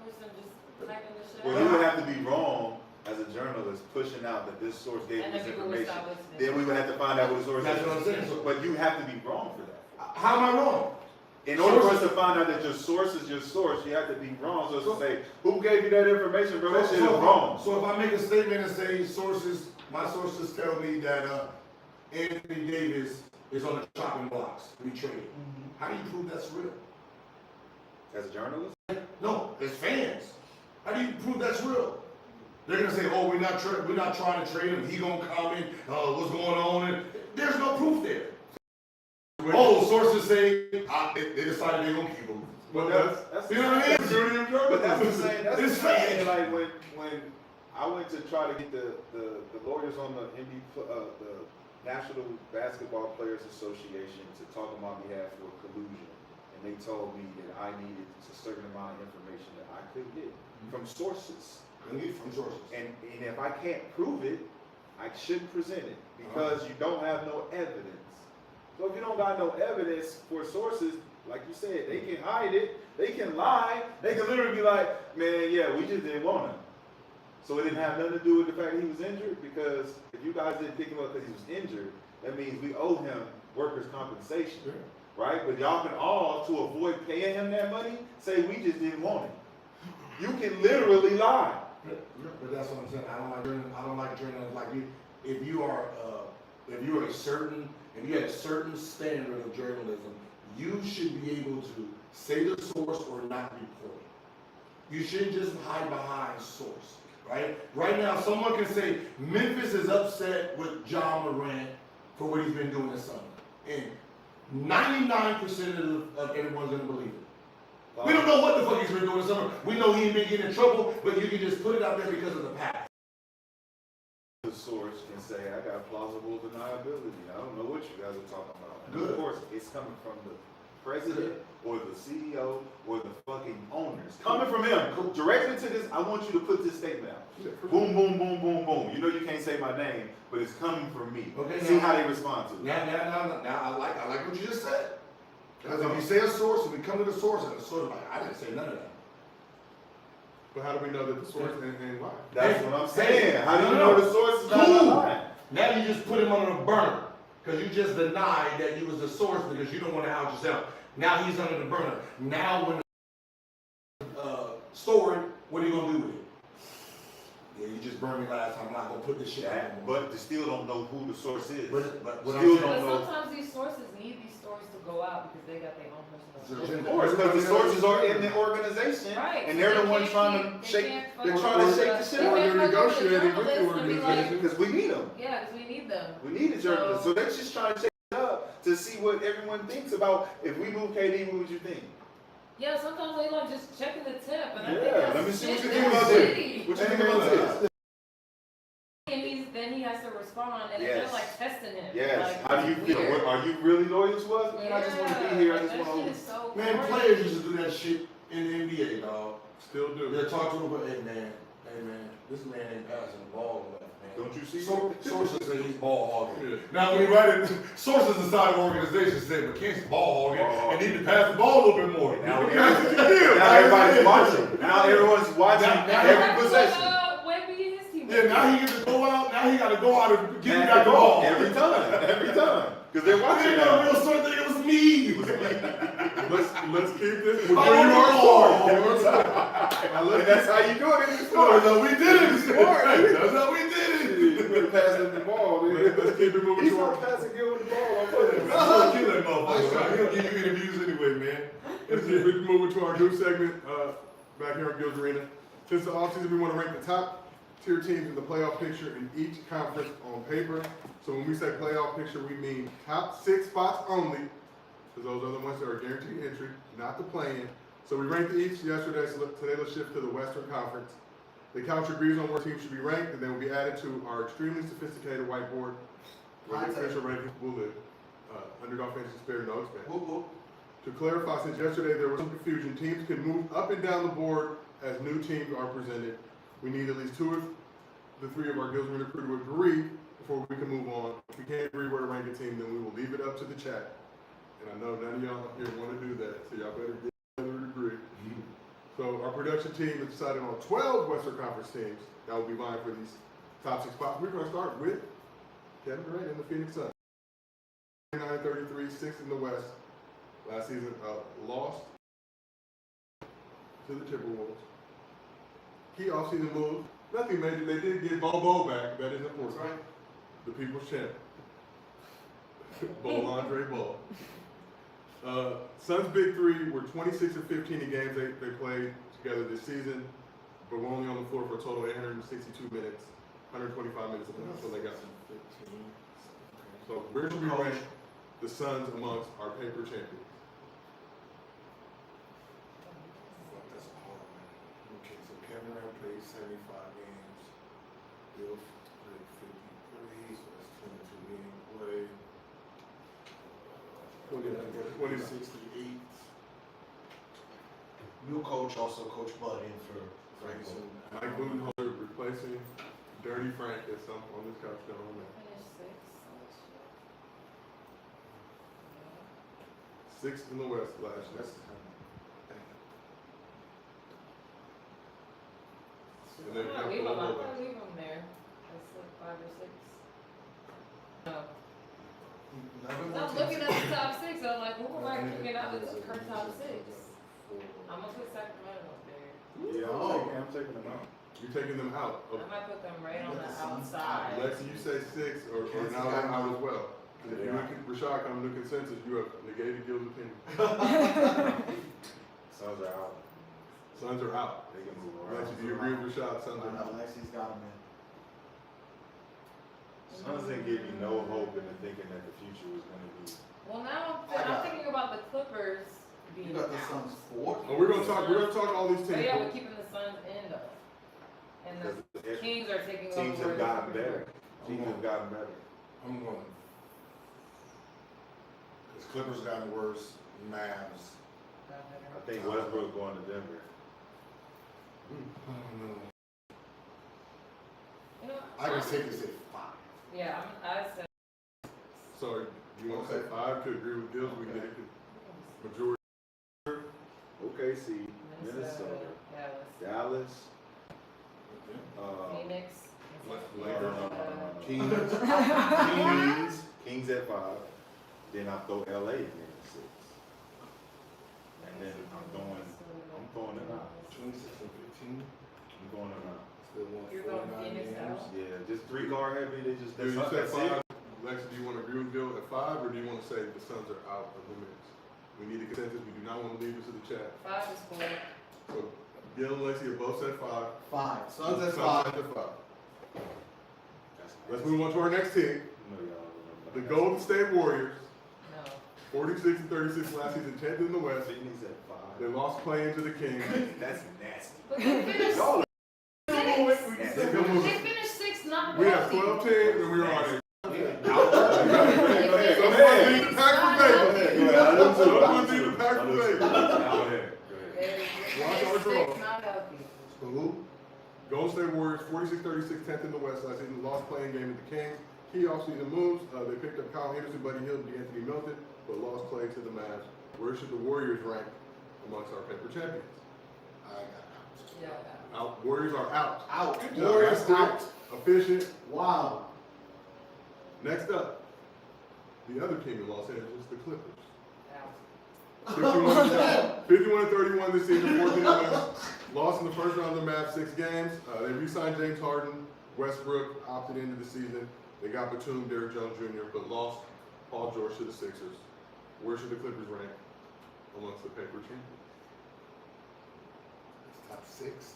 person just typing the shit Well, out? you would have to be wrong as a journalist pushing out that this source gave And this then people would information. stop listening. Then we would have to find out what the source That's is. what I'm saying. So, But you have to be wrong for that. how am I wrong? In order for us to find out that your source is your source, you have to be wrong. So it's to say, who gave you that information, bro? That shit is wrong. So if I make a statement and say sources, my sources tell me that Anthony Davis is on the chopping blocks to be traded. How do you prove that's real? As a journalist? No, as fans. How do you prove that's real? They're gonna say, "Oh, we're not trying to trade him. He gonna comment. What's going on?" And there's no proof there. Oh, sources say they decided they're gonna keep him. But that's You know what I mean? But that's what I'm saying. That's It's the same fake. thing. Like when I went to try to get the lawyers on the the National Basketball Players Association to talk on my behalf for collusion, and they told me that I needed a certain amount of information that I couldn't get from sources. From sources. And if I can't prove it, I shouldn't present it because you don't have no evidence. So if you don't got no evidence for sources, like you said, they can hide it, they can lie, they can literally be like, man, yeah, we just didn't want him. So it didn't have nothing to do with the fact that he was injured, because if you guys didn't pick him up because he was injured, that means we owe him workers' compensation, right? But y'all can all, to avoid paying him that money, say we just didn't want him. You can literally lie. But that's what I'm saying. I don't like journalists like you. If you have a certain standard of journalism, you should be able to say the source or not report it. You shouldn't just hide behind source, right? Right now, someone can say Memphis is upset with John Morant for what he's been doing this summer, and 99% of everyone's gonna believe it. We don't know what the fuck he's been doing this summer. We know he ain't been getting in trouble, but you can just put it out there because of the past. The source can say, I got plausible deniability. I don't know what you guys are talking about. And Good. of course, it's coming from the president or the CEO or the fucking owners. Coming from him, directly to this, I want you to put this statement out. Boom, boom, boom, boom, boom. You know you can't say my name, but it's coming from me. Okay, See now- how they respond to it. Now, I like what you just said. Because if you say a source, and we come to the source, and the source like, I didn't say none of that. But how do we know that the source and why? That's what I'm saying. Hey, How do you no, know no. the source is not Cool. lying? Now you just put him under the burner. Because you just denied that you was the source because you don't want to out yourself. Now he's under the burner. Now when story, what are you going to do with it? Yeah, you just burned me last time. I'm not going to put this shit out anymore. But they still don't know who the source is. But what I'm Still saying- don't know. But sometimes these sources need these stories to go out because they got their own personal. Of course, because the sources are in the organization, Right. and so they're they the ones can't trying keep- to they shake. can't They're fuck trying to with shake the the- shit they out. Or can't they're fuck with the negotiating with the journalists and be like, organization. Because we need them. yeah, because we need them. We need the journalists. So they're just trying to shake it up to see what everyone thinks about. If we move KD, what would you think? Yeah, sometimes they like just checking the temp, and I think Yeah, that's let me see what you shit, think that's about this. shitty. What you think about this? And then he has to respond, and Yes. they're like testing him. Yes. Like, How do you it's feel? weird. Are you really loyal to us? Man, I just want to be here. I just that want shit to. is so Man, corny. players used to do that shit in the NBA, dog. Still do. They'll talk to him, but hey man, this man ain't passing the ball enough, man. Don't you see? Sources say he's ball hogging. Yeah. Now when you write it, sources inside the organization say McKinney's ball hogging and need to pass the ball a little bit more. Now, That's what you do. now everybody's watching. Now everyone's watching Now every That's possession. what Wemby and his team. Yeah, now he gets to go out. Now he got to go out and get And back the ball every time, because they're I watching didn't know now. real source think it was me. Let's keep this. We'll give you our story. And that's how you do it in the sport. That's how we did it. Sport. That's how we did it. You better pass him the ball, man. Let's keep it moving He's to not our. passing Gilbert the ball. I'm putting Kill that motherfucker. He'll give you interviews anyway, man. Let's keep it moving to our new segment back here on Gilbert Arenas. Since the offseason, we want to rank the top tier teams in the playoff picture in each conference on paper. So when we say playoff picture, we mean top 6 spots only, because those are the ones that are guaranteed entry, not the play-in. So we ranked each yesterday, so today let's shift to the Western Conference. The couch agrees on where teams should be ranked, and then will be added to our extremely sophisticated whiteboard where the official rankings will live. Underdog fans can spare no expense. To clarify, since yesterday there was some confusion, teams can move up and down the board as new teams are presented. We need at least 2 of the 3 of our Gilbert Arenas crew to agree before we can move on. If we can't agree where to rank a team, then we will leave it up to the chat. And I know none of y'all here want to do that, so y'all better get together and agree. So our production team has decided on 12 Western Conference teams that will be vying for these top 6 spots. We're going to start with Kevin Durant and the Phoenix Suns. 29-33, 6th in the West. Last season, lost to the Timberwolves. Key offseason moves. Nothing major. They did get Bobo back. That is important. Right. The people's champ. Andre Ball. Suns' big 3 were 26-15 in games they played together this season, but were only on the floor for a total of 862 minutes, 125 minutes until they got some 15. So where should we rank the Suns amongst our paper champions? That's a hard one. Okay, so Kevin Durant played 75 games. Bill played 53, so that's 22 games played. 68. New coach, also Coach Bud in for Frank. Mike Budenholzer replacing Dirty Frank at some on this couch down on that. Finish 6. 6th in the West last year. And then I'm have gonna leave Bobo them. I'm back. gonna leave them there. That's like 5 or 6. No. I'm looking at the top 6. I'm like, who am I kicking out of the current top 6? I'm gonna put Sacramento up there. Yeah, I'm taking them out. You're taking them out. I might put them right on the outside. Lexi, you say 6 or now I'm out as well. If you look at Rashad come to consensus, you have negated Gil's opinion. Suns are out. Suns are out. They can move around. Lexi, do you agree with Rashad? Suns are out. Lexi's got him in. Suns didn't give me no hope into thinking that the future was going to be. Well, now I'm thinking about the Clippers being You got the out. Suns 4. Oh, we're gonna talk all these But teams. yeah, we're keeping the Suns in though. And the Because Kings are taking over. teams where have the gotten Clippers better. Teams have gotten better. I'm going. Because Clippers gotten worse. Mavs. got better. I think Westbrook's going to Denver. I don't know. You know, I can take this at 5. Yeah, I said. So you want to say 5 to agree with Gil? We can get it majority. OKC, Minnesota, Dallas, Phoenix. Kings at 5. Then I throw LA in there at 6. And then I'm throwing them out. 26 and 15. I'm throwing them out. Still won You're going 49 Phoenix games. out? Yeah, just 3 guard heavy. They just Do you that's say it. 5? Lexi, do you want to agree with Gil at 5, or do you want to say the Suns are out of the mix? We need a consensus. We do not want to leave this to the chat. 5 is cool. So Gil and Lexi have both said 5. 5. Suns at 5. Suns at 5. Let's move on to our next team, No, y'all remember. the Golden State Warriors. No. 46 and 36 last season, 10th in the West. Phoenix at They 5. lost playing to the Kings. That's nasty. But they finished Y'all sixth. Still moving. They finished 6th, not We have healthy. 12 teams, and we are on it. They Someone finished lead the pack for Vegas. Someone lead the pack for Vegas. Watch our draw. 6, not healthy. Who? Golden State Warriors, 46-36, 10th in the West last season, lost playing game with the Kings. Key offseason moves, they picked up Kyle Henderson, Buddy Hield, and Anthony Milton, but lost Clay to the Mavs. Where should the Warriors rank amongst our paper champions? I got Yeah. Out. Warriors are out. Out. Good job. Warriors That's out. Efficient. Wow. Next up, the other team in Los Angeles, the Clippers. Out. 51-31 this season, 14 wins. Lost in the first round of the Mavs 6 games. They re-signed James Harden. Westbrook opted into the season. They got Batum, Derrick Jones Jr., but lost Paul George to the Sixers. Where should the Clippers rank amongst the paper champions? Top 6.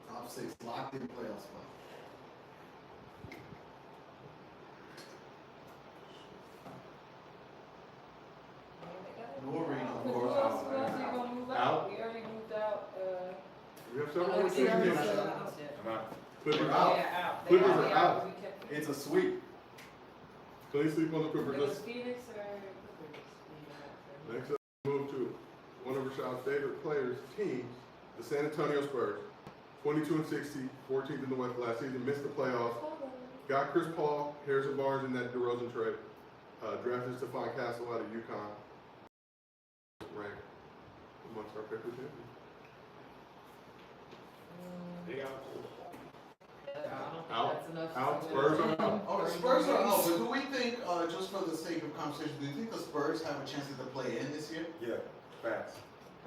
Top 6, locked in playoff spot. No arena, of Who course. else are you gonna move Out. out? We already moved out, We have oh, several we more did seasons. already Clippers sell the house yet. Clippers Out. out. Yeah, out. They Clippers already are out. We kept. It's a sweep. Please sleep on the It Clippers. was Let's Phoenix or Clippers? next up move to one of Rashad's favorite players, teams, the San Antonio Spurs. 22-60, 14th in the West last season, missed the playoffs. Got Chris Paul, Harrison Barnes in that DeRozan trade. Drafted Stephon Castle out of UConn. Ranked amongst our paper champions. They out. I don't think that's enough. Out. Spurs are out. Oh, the Spurs are out, but do we think, just for the sake of conversation, do you think the Spurs have a chance to play in this year? Yeah, facts.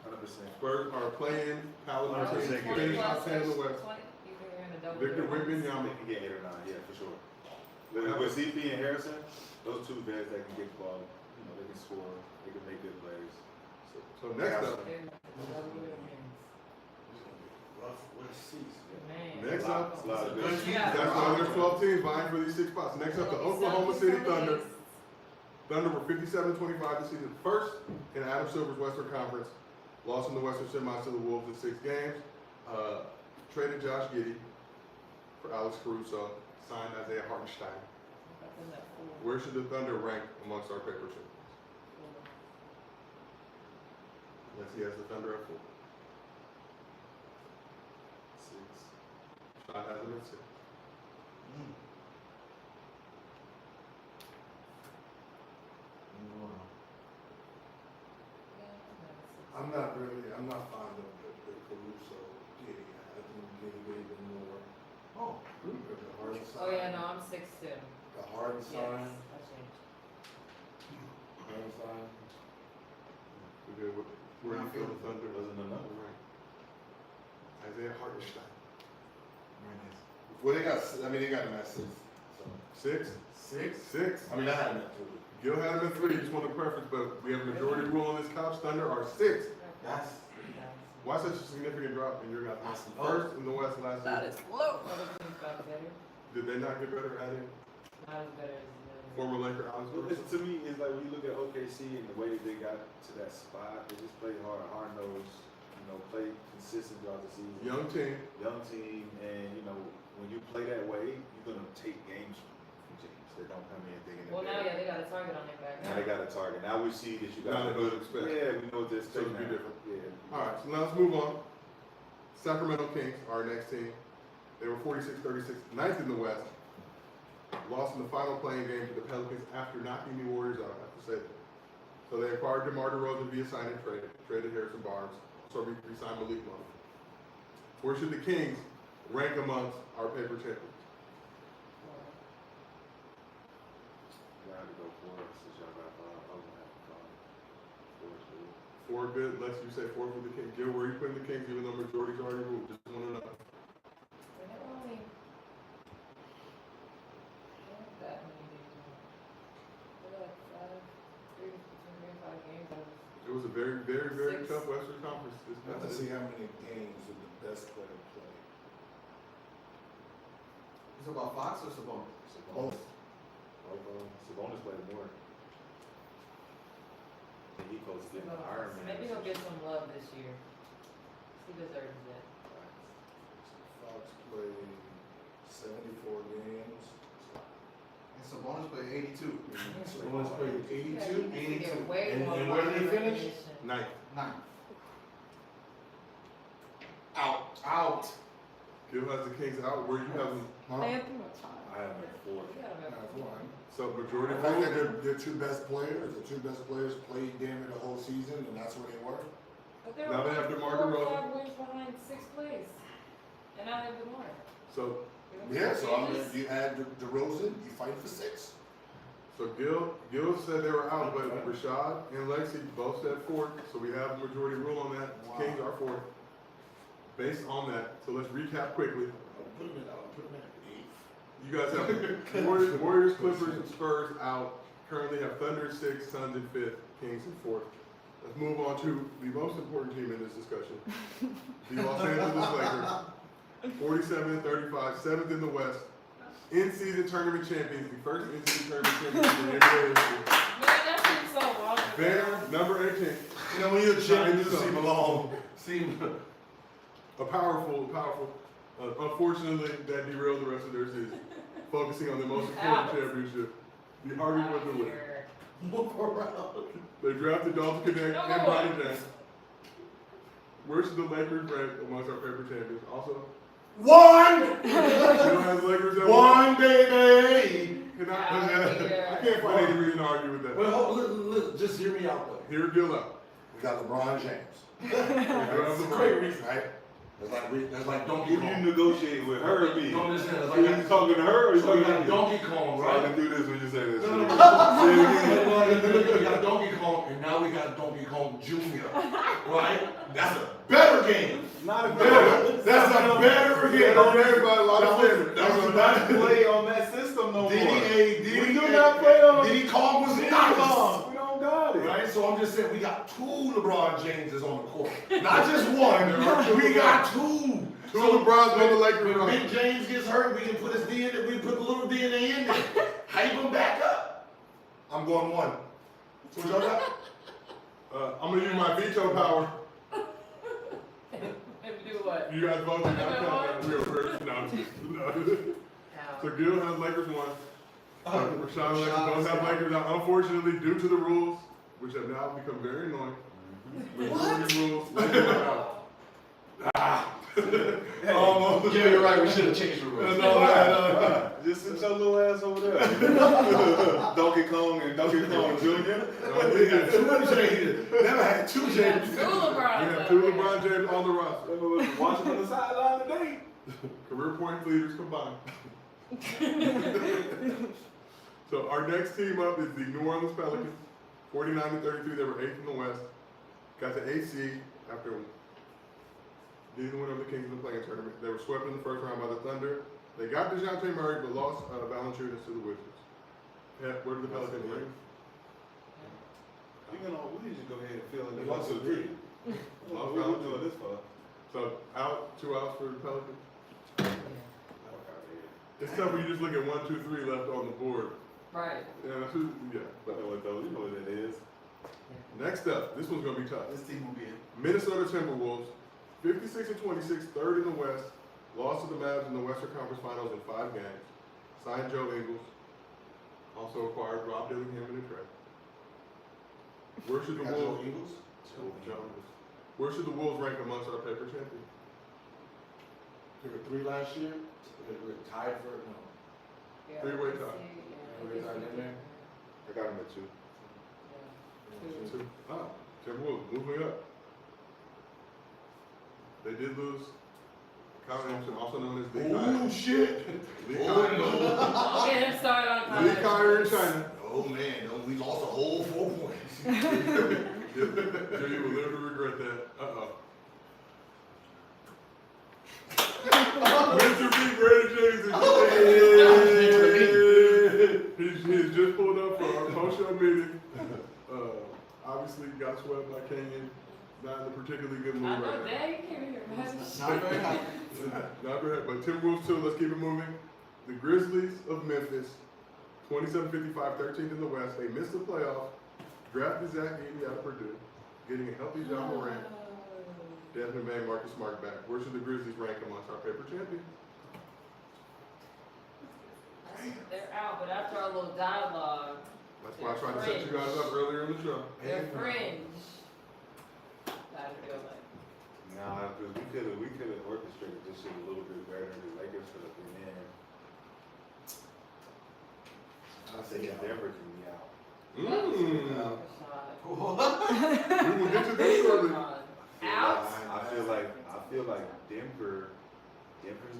100%. Spurs are playing Paladin team. 100% Finish top 10 in the West. You think they're in the double Victor digits? Wembanyama. They can get 8 or 9, yeah, for sure. With CP and Harrison, those two vets that can get the ball, they can score, they can make good plays. So next up, They're in the double digits. Rough West season. Man. Next up, It's a lot of good Good teams. Yeah. that's why there's 12 teams vying for these 6 spots. Next up, the Oklahoma City Thunder. Thunder were 57-25 this season, first in Adam Silver's Western Conference. Lost in the Western Semis to the Wolves in 6 games. Traded Josh Giddey for Alex Caruso. Signed Isaiah Hartenstein. Where should the Thunder rank amongst our paper champions? Yes, he has the Thunder at 4. 6. Shot has them at 6. I'm not fond of the Caruso Giddey. I think Giddey gave them more. Oh, The hard sign. Oh, yeah, no, I'm 6'2". The hard Yes, sign. I changed. Hard sign. Okay, where do you feel the Thunder Wasn't enough. rank? Isaiah Hartenstein. Well, they got him at 6. So. 6? 6? 6. I mean, I had him at 3. Gil had him at 3, just want a preference, but we have a majority rule on this couch. Thunder are 6. that's, Why such a significant drop in your guys? First in the West last That year. is low. Other teams got better. Did they not get better at it? Not as better as Former Laker Alex Well, Caruso. to me, it's like when you look at OKC and the way that they got to that spot, they just played hard-nosed, play consistent throughout the season. Young team. Young team, and when you play that way, you're gonna take games from teams that don't come in thinking Well, now, that yeah, they got a target on their back. now they got a target. Now we see that you got Now they know what to expect. Yeah, we know what to So expect it'll be now. different. Yeah. All right, so now let's move on. Sacramento Kings, our next team. They were 46-36, ninth in the West. Lost in the final playing game to the Pelicans after knocking the Warriors out, I have to say that. So they acquired DeMar DeRozan via sign and trade, traded Harrison Barnes, so re-signed Malik Monk. Where should the Kings rank amongst our paper champions? Y'all have to go for it since y'all got 5. I'm gonna have to call it. 4 good, let's you say 4 for the Kings. Gil, where are you putting the Kings even though majority's already ruled? Just want to know. They never only that many games. They got 3 and 5 games out of It was a very, very, very 6. tough Western Conference this I have to past see season. how many games did the best player play. it's about Fox or Sabonis? Both. Sabonis played more. And he goes to get an Iron Man. Maybe he'll get some love this year. He deserves it. Fox played 74 games. And Sabonis played 82. Sabonis played 82. Yeah, he needs to get way And- more and where did he finish? recognition. Ninth. 9. Out. Gil has the Kings out. Where you have them? Huh? I have him at 4. He got him at That's 4. one. So majority The fact that ruled. their two best players played damn near the whole season, and that's where they were. But they're Now they only have DeMar 4 or DeRozan. 5 wins behind 6th place. And now they have DeMar. So Yeah, so I mean, if you add DeRozan, you fight for 6. So Gil said they were out, but Rashad and Lexi both said fourth, so we have the majority rule on that. Wow. Kings are fourth. Based on that, so let's recap quickly. Put him in eighth. You guys have Warriors, Clippers, and Spurs out. Currently have Thunder 6, Suns in 5th, Kings in 4th. Let's move on to the most important team in this discussion. The Los Angeles Lakers. 47-35, 7th in the West. In-season tournament champions, the first in-season tournament champions in the NBA history. Man, that seems so long. Banner, number 18. You know, when you're a champion, you seem alone. A powerful. Unfortunately, that derailed the rest of their season. Focusing on the most important championship, the Harvey Winter League. Move around. They drafted Dalton Connect and Bronny James. Where should the Lakers rank amongst our favorite champions? Also, One! we don't have the Lakers at One, baby! I can't find any reason to argue with that. Well, listen, just hear me out though. Hear Gil out. We got LeBron James. We don't have That's a LeBron. great reason, right? That's like Donkey Who you Kong. negotiating with, her or me? Don't understand. That's Are you like talking to her or you so we talking to got me? Donkey Kong, I right? can do this when you say this. No, no, Say it again. We got Donkey Kong, and now we got Donkey Kong Jr. Right? That's a better game. Not a Better. That's a better game. Don't everybody a lot of standards. That's That's a not better play on that system no more. Diddy We do not play on Diddy Kong was Diddy nice. Kong. We don't got it. Right? So I'm just saying we got two LeBron Jameses on the court. Not just one. We got two. Two LeBrons on the Lakers When roster. Big James gets hurt, we can put his DNA, we can put a little DNA in there. Hype him back up. I'm going one. What y'all got? I'm gonna use my veto power. If you do what? You guys vote. We are first. No. So Gil has Lakers 1. Rashawn and Lakers both have Lakers out. Unfortunately, due to the rules, which have now become very annoying, majority rules, Lakers are out. Yeah, you're right. We should have changed the rules. Just sit your little ass over there. Donkey Kong and Donkey Kong Jr. We got two James. Never had two James. Two LeBron. We have 2 LeBron James on the roster. Watching on the sideline today. Career point leaders combined. So our next team up is the New Orleans Pelicans. 49-33, they were 8th in the West. Got the AC after didn't win over the Kings in the playing tournament. They were swept in the first round by the Thunder. They got DeJounte Murray, but lost Valanciunas to the Wizards. Where did the Pelicans rank? We need to go ahead and fill in They the lost 1, 2, 3. What are we doing this for? So out, 2 outs for the Pelicans. It's tough when you just look at 1, 2, 3 left on the board. Right. Yeah, that's who, yeah. You know what that is. Next up, this one's gonna be tough. This team will be in. Minnesota Timberwolves, 56-26, 3rd in the West. Lost to the Mavs in the Western Conference Finals in 5 games. Signed Joe Ingles. Also acquired Rob Dillingham in a trade. Where should the Wolves? Joe Ingles. Where should the Wolves rank amongst our paper champions? There were 3 last year. They were tied for no. Yeah, Three-way let's tie. see, yeah, Three-way tie in there. I got him at 2. Yeah. 2. Oh, Timberwolves moving up. They did lose Kyle Anderson, also known as Lee Oh Kyer. shit! Lee Oh Kyer. no! Don't get him started on Lee college. Kyer in China. Oh man, we lost a whole 4 points. Jimmy will live to regret that. Mr. B. Grady James. He has just pulled up for our post-show meeting. Obviously got swept by Kenyon. Not in a particularly good mood I know right now. they came here, man. Not very happy. Not very happy. But Timberwolves 2, let's keep it moving. The Grizzlies of Memphis, 27-55, 13th in the West. They missed the playoffs. Drafted Zack Edey out of Purdue. Getting a healthy John Morant. Desmond Bain, Marcus Smart back. Where should the Grizzlies rank amongst our paper champions? They're out, but after our little dialogue, That's why I tried to set you guys up earlier in the show. they're fringe. I feel like. Nah, because we could have orchestrated this shit a little bit better. The Lakers could have been in. I think Denver can be out. Mmm. Rashad. We will get to this shortly. Out? I feel like Denver's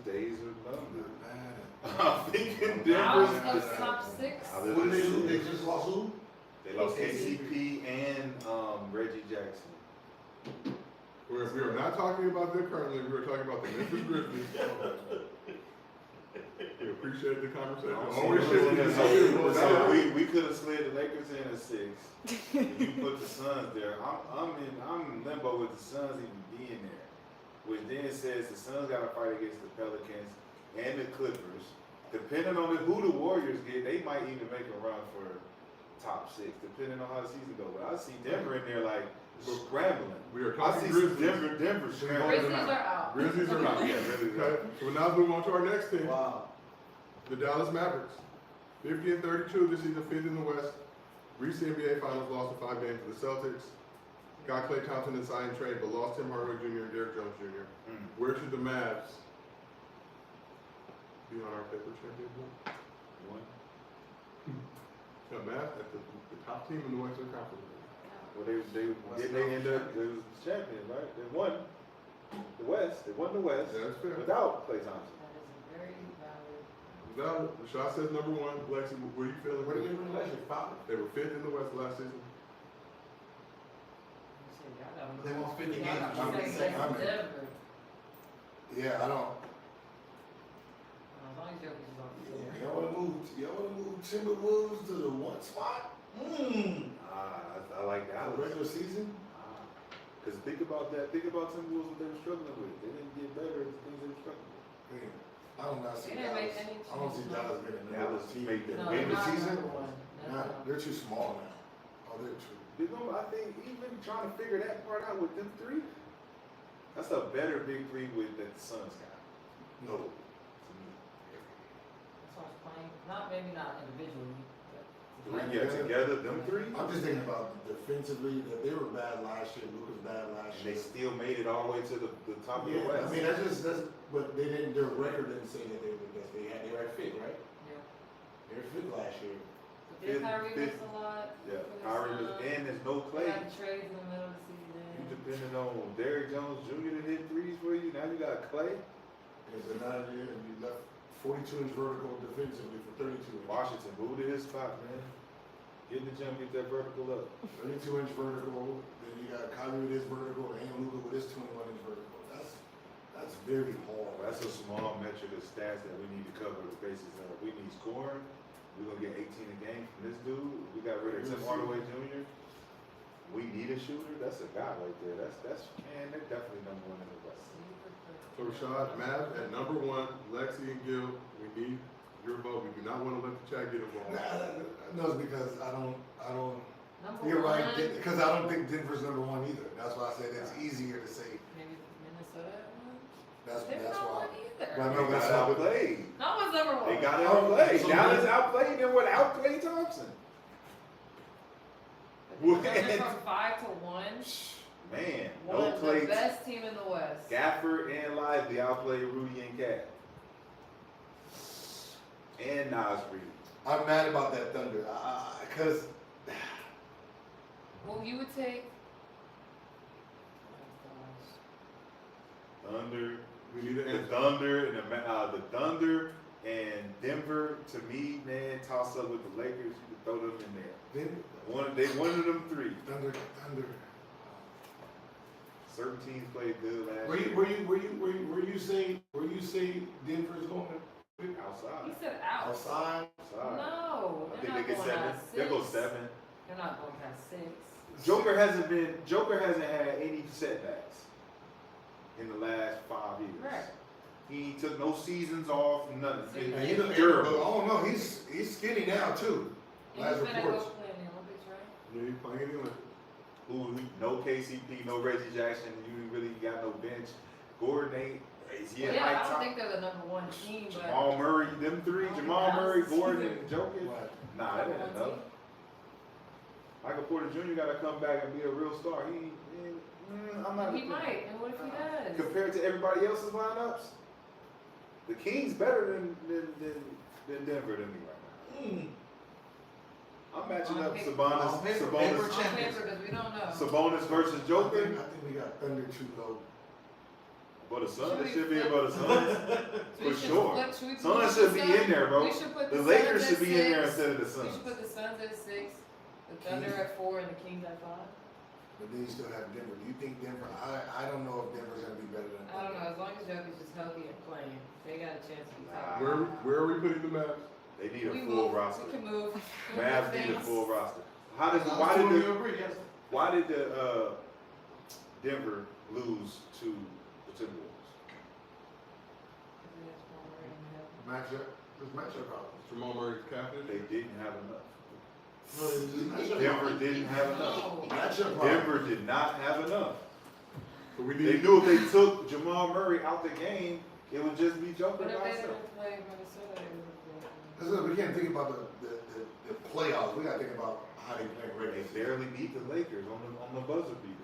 days are numbered. I'm thinking I was Denver's. close top 6. What did they lose? They just lost who? They lost KCP and Reggie Jackson. We are not talking about them currently. We were talking about the Memphis Grizzlies. We appreciate the conversation. Always So we could have slid the Lakers in at 6. You put the Suns there. I'm in limbo with the Suns even being there, which then says the Suns got to fight against the Pelicans and the Clippers. Depending on who the Warriors get, they might even make a run for top 6, depending on how the season goes. But I see Denver in there like scrambling. We are I talking see Grizzlies. Denver scrambling. Grizzlies are out. Grizzlies are not. Yeah, Grizzlies Okay, so now let's move on to our next team. Wow. The Dallas Mavericks. 50-32 this season, 5th in the West. Reached the NBA Finals, lost in 5 games to the Celtics. Got Klay Thompson in sign trade, but lost Tim Hardaway Jr. and Derrick Jones Jr. Where should the Mavs be on our paper champion? The Mavs at the top team in the Western Conference. Well, they end up they was champion, right? They won the West. They won the West Yeah, that's fair. without Klay Thompson. That is a very valid. Valid. Rashad says number 1. Lexi, what are you feeling? What did they win last year? 5? They were 5th in the West last season. They won 50 games. I'm just saying, I'm in. Denver. Yeah, I don't. As long as Jokic is on the field. Y'all wanna move Timberwolves to the 1 spot? I like that. The regular season? Because think about that. Think about Timberwolves, what they were struggling with. They didn't get better at the things they were struggling with. Man, I don't know. They didn't make any I don't see changes. Dallas being a Dallas number team. made the No, Regular they're not season? number 1. No. They're too small now. Oh, they're too. You know, I think even trying to figure that part out with them 3, that's a better big 3 with that the Suns got. No. To me. That's what I was playing. Maybe not individually, but. Yeah, together, them 3. I'm just thinking about defensively, that they were bad last year, Luka's bad last And they year. still made it all the way to the top of the Yeah, West. I mean, but they didn't, their record didn't say that they were the best. They were at 5th, right? Yeah. They were 5th last year. But then Kyrie Fifth. missed a lot. Yeah, for the Kyrie was, Suns. and there's no They Klay. got trades in the middle of the season. You depending on Derrick Jones Jr. to hit 3s for you. Now you got Klay. It's another year, and you left 42-inch vertical defensively for 32-inch. Washington moved to his spot, man. Get in the gym, get that vertical up. 32-inch vertical, then you got Kyrie with his vertical, and Luka with his 21-inch vertical. That's very hard. That's a small metric of stats that we need to cover the bases of. We need scoring. We're gonna get 18 a game from this dude. We got rid of Tim Hardaway Jr. We need a shooter. That's a guy right there. That's man, they're definitely number 1 in the West. So Rashad, Mavs at number 1, Lexi and Gil, we need your vote. We do not want to let the chat get involved. No, it's because I don't. Number You're right, 1, because I don't think Denver's number 1 either. That's why I said it's easier to say. maybe Minnesota at 1. That's They're why. not 1 But either. I They know that's got how. outplayed. No one's number 1. They got outplayed. So Dallas outplayed them without Klay Thompson. They're from 5 to 1. Man, One no of the Klay. best team in the West. Gafford and Lively outplayed Rudy and Cat. And Nas Reed. I'm mad about that Thunder, because Well, you would take. Thunder. We need an The answer. Thunder and the Thunder and Denver, to me, man, toss up with the Lakers. You could throw them in there. then One of them 3. Thunder. Certain teams played good last Where year. you say Denver's going Outside. He said out. outside? Outside. No, I they're think not they get going 7. past 6. They'll go 7. They're not going past 6. Joker hasn't had any setbacks in the last 5 years. Right. He took no seasons off, nothing. And It's he look durable. but I don't know. He's skinny now too. And Last he's gonna go reports. play in the Olympics, right? Yeah, he's playing in the Olympics. No KCP, no Reggie Jackson. You really got no bench. Gordon ain't. Is he Well, at yeah, high I don't top? think they're the number 1 team, but. Jamal Murray, them 3. Oh, Jamal Dallas Murray, is Gordon, either- and Jokic. What? Nah, that ain't enough. Michael Porter Jr. got to come back and be a real star. I'm not. He might, and what if he does? Compared to everybody else's lineups, the Kings better than Denver to me right now. I'm matching On up paper. Sabonis, On paper, Sabonis, paper On paper, because we don't know. Sabonis versus I Joker. think we got Thunder too low. But the Suns should be above the Suns. We For should sure. flip- should we Suns put should the be Suns- in there, bro. We should put The the Lakers Suns should at be in there 6. instead of the We Suns. should put the Suns at 6, the Thunder at 4, and the Kings at 5. But then you still have Denver. Do you think Denver? I don't know if Denver's gonna be better than. I don't know, as long as Jokic is healthy and playing, they got a chance to be top. Where are we putting the Mavs? They need a We full move, roster. we can move. Mavs need a full roster. Why did You agree, yes. the Denver lose to the Timberwolves? Matchup. There's matchup problems. Jamal Murray's captain. They didn't have enough. No, there's matchup Denver problems. didn't have enough. No. Matchup problems. Denver did not have enough. So we They need. knew if they took Jamal Murray out the game, it would just be Joker But if by they himself. didn't play Minnesota, they would have Listen, we can't think about the playoffs. We gotta think about how they play They regular season. barely beat the Lakers on the buzzer beater.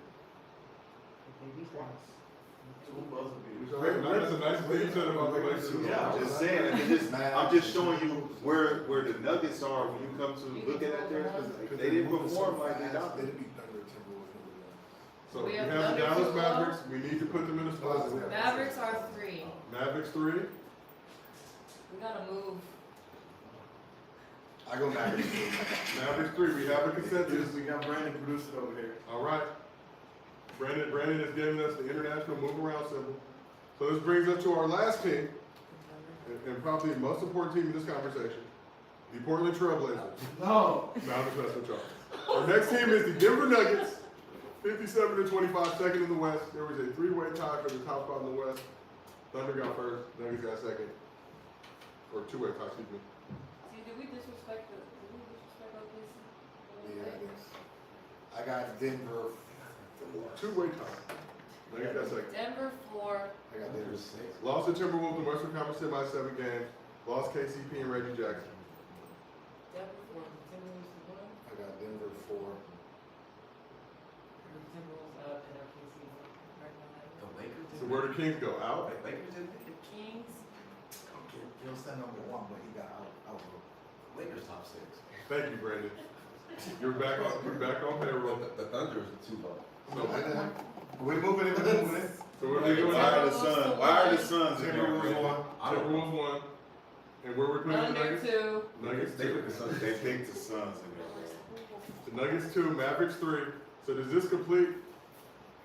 That's a nice thing you said about the Lakers. Yeah. I'm just saying, I'm just showing you where the Nuggets are when you come to look at there. Because they didn't perform like they They got. didn't beat Thunder, Timberwolves. So We we have have the Thunder Dallas too, Mavericks. We need to put them in a spot. Mavericks are 3. Mavericks 3. We gotta move. I go Mavericks. Mavericks 3. We have a consensus. We got Brandon producing over here. All right. Brandon is giving us the international move around symbol. So this brings us to our last team, and probably the most important team in this conversation, the Portland Trailblazers. No. No, I'm just messing with y'all. Our next team is the Denver Nuggets, 57-25, second in the West. There was a three-way tie for the top spot in the West. Thunder got first, Nuggets got second. Or two-way tie, excuse me. See, did we disrespect OKC? Yeah, I guess. I got Denver. Two-way tie. Nuggets got second. Denver 4. I got Denver 6. Lost to Timberwolves in Western Conference semi 7 games. Lost KCP and Reggie Jackson. Denver 4. Timberwolves 1. I got Denver 4. Timberwolves up and OKC right The now. Lakers So where do Kings go? Out? The Lakers didn't make it. The Kings. Okay, he'll stand number 1, but he got out. Lakers top 6. Thank you, Brandon. You're back on payroll. The Thunder is the 2 vote. So, We're moving it, we're moving it. so what are we doing Why now? are the Suns? Why are the Suns in there? Timberwolves man? 1. Timberwolves 1. And where we're putting the Thunder Nuggets? 2. Nuggets They 2. put the Suns. They picked the Suns in there. The Nuggets 2, Mavericks 3. So does this complete?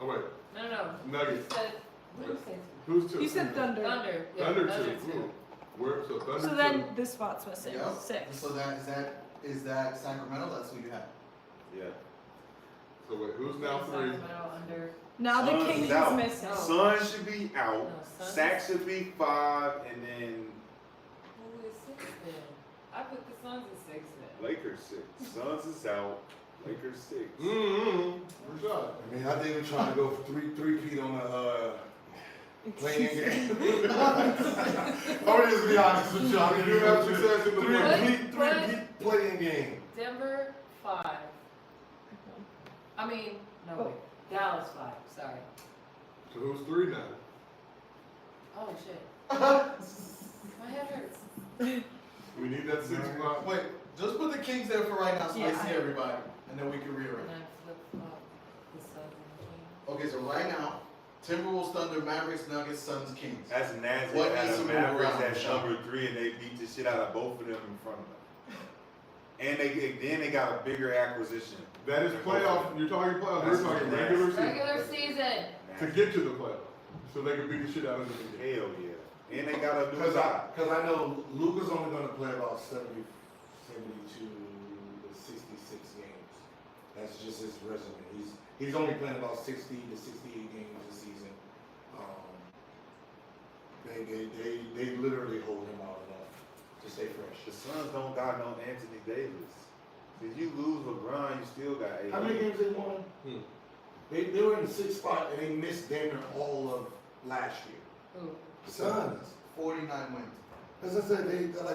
Oh wait, No. Nuggets. You said, what did you say? Who's 2? You said Thunder. Thunder. Yeah, Thunder Thunder 2. 2. Ooh. Where? So Thunder 2. So then this spot's missing. Yep. 6. So is that Sacramento? That's who you have. Yeah. So wait, who's now 3? Sacramento under. Now the Suns King is is out. missing. No. Suns should be out. No, Suns Sack is- should be 5, and then Who is 6 then? I put the Suns at 6 then. Lakers 6. Suns is out. Lakers 6. Mm-hmm. Rashad. I mean, I think we're trying to go for three feet on a playing game. I'm gonna just be honest with you. I mean, You have success in the playoffs. three playing game. Denver 5. I mean, no wait. Dallas 5. Sorry. So who's 3 now? Oh shit. My head hurts. We need that 6 spot. Wait, just put the Kings there for right now so Yeah. I see everybody, and then we can And rearrange. then flip flop the Suns and the Kings. Okay, so right now, Timberwolves, Thunder, Mavericks, Nuggets, Suns, Kings. That's nasty. What Had needs a to move Mavericks around, at Sean? number 3, and they beat the shit out of both of them in front of them. And they got a bigger acquisition. That is playoff. You're talking playoffs. We're talking regular season. Regular season. To get to the playoffs. So they can beat the shit out of them. Hell yeah. And they got a new Because guy. I know Luka's only gonna play about 72 to 66 games. That's just his resume. He's only playing about 60 to 68 games this season. They literally hold him out enough to stay fresh. The Suns don't got no Anthony Davis. If you lose LeBron, you still got 8. How many games they won? They were in the 6th spot and they missed damn near all of last year. Who? The Suns. 49 wins. As I said,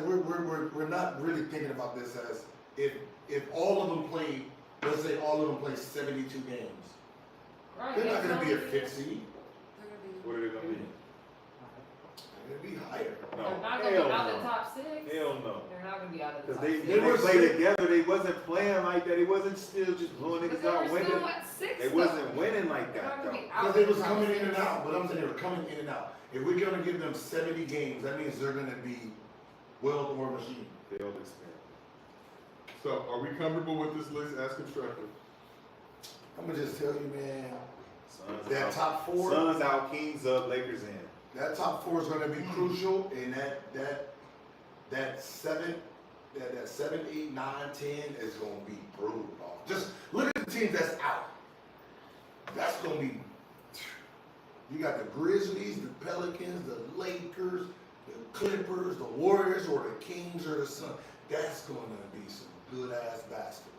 we're not really thinking about this as if all of them play, let's say all of them play 72 games. Right. They're not that's gonna be a only- 5th seed. They're gonna be. What are they gonna be? They're gonna be higher. fair. No, They're not gonna be hell out no. the top 6. Hell no. They're not gonna be out of the Because top they 6. They were played sick. together. They wasn't playing like that. They wasn't still just blowing Because niggas they out were winning. still at 6. They wasn't winning like They're that not gonna be though. out Because they of was the top coming in 6. and out, but I'm saying they were coming in and out. If we're gonna give them 70 games, that means they're gonna be well-oiled machine. Failed experiment. So, are we comfortable with this list as constructed? I'm gonna just tell you, man, Suns that out. top four, Suns out, Kings up, Lakers in. that top four is gonna be crucial, and that 7, 8, 9, 10 is gonna be brutal. Just look at the teams that's out. That's gonna be. You got the Grizzlies, the Pelicans, the Lakers, the Clippers, the Warriors, or the Kings, or the Suns. That's gonna be some good ass basketball.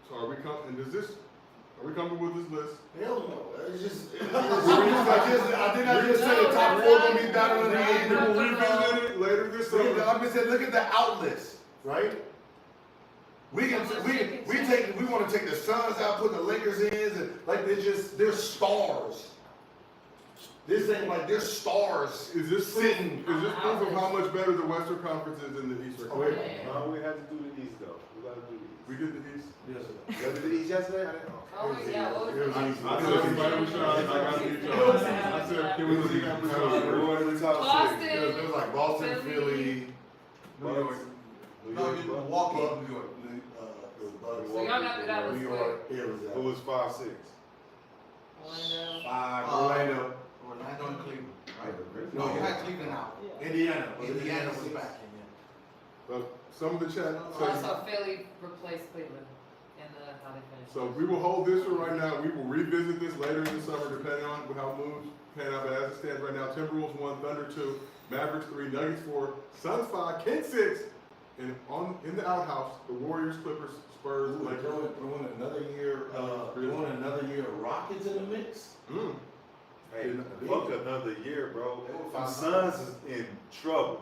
So, are we comfortable with this list? Hell no. It's just. I just said the top four gonna be better than We the will revisit it later this summer. I'm just saying, look at the outlets, right? We want to take the Suns out, put the Lakers in, and like they're stars. This ain't like they're stars. Is this sitting? proof of how much better the Western Conference is than the Eastern Oh, wait. Conference? No, we had to do the East though. We gotta do the East. We did the East. Yes, sir. You did the East yesterday? I didn't know. Oh, yeah, what was It was the easy. I told everybody we tried. I got you, John. I said, can we look at the What are the top Boston. six? It was like Boston, Philly, New York. New No, York, you Bucks. Milwaukee. New York. It was Bucks. So y'all got that was New quick. York. Yeah, it was Who was 5-6? Orlando. 5. Orlando. Orlando and Cleveland, right? No, No, you had Cleveland out. Indiana. Indiana was back. But some of the chat Also, Philly replaced Cleveland in how they finished. So we will hold this one right now. We will revisit this later in the summer, depending on how it moves, pan out. But as it stands right now, Timberwolves 1, Thunder 2, Mavericks 3, Nuggets 4, Suns 5, Kings 6, and in the outhouse, the Warriors, Clippers, Spurs, Ooh, Lakers. throwing another year of Rockets in the mix. Hey, Yeah. fuck another year, bro. Them Suns is in trouble.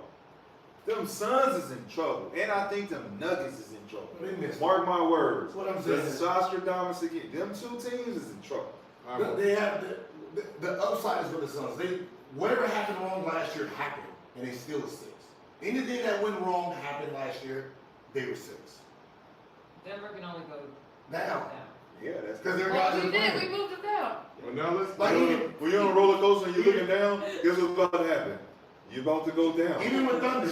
Them Suns is in trouble. And I think them Nuggets is in trouble. They missed. Mark my words. What I'm saying The is- Nostradamus again. Them two teams is in trouble. All right, They have the upside is with the Suns. Whatever happened wrong last year happened, and they still a 6. Anything that went wrong happened last year, they were 6. Denver can only go Now, down. Yeah, that's because their Well, guys we are did. playing. We moved it down. well, now let's. Like, when you're on a roller coaster and you're looking down, guess what's about to happen? You're about to go down. Even with Thunder,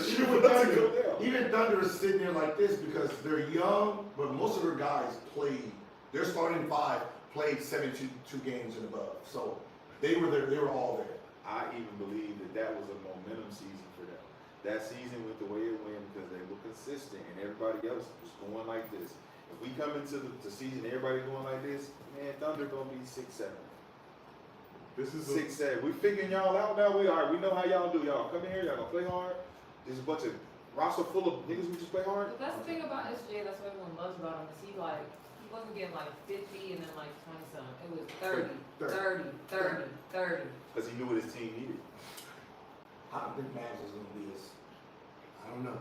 down. even Thunder is sitting there like this because they're young, but most of their guys played. Their starting 5 played 72 games and above, so they were there. They were all there. I even believe that was a momentum season for them. That season went the way it went because they were consistent and everybody else was going like this. If we come into the season, everybody going like this, man, Thunder gonna be 6-7. This is 6-7. We figuring y'all out now. We know how y'all do. Y'all come in here, y'all gonna play hard. There's a bunch of roster full of niggas who just play hard. But that's the thing about SJ. That's what everyone loves about him. Is he wasn't getting like 50 and then like 20 something. It was 30. Because he knew what his team needed. I don't think Mavs is gonna be as. I don't know.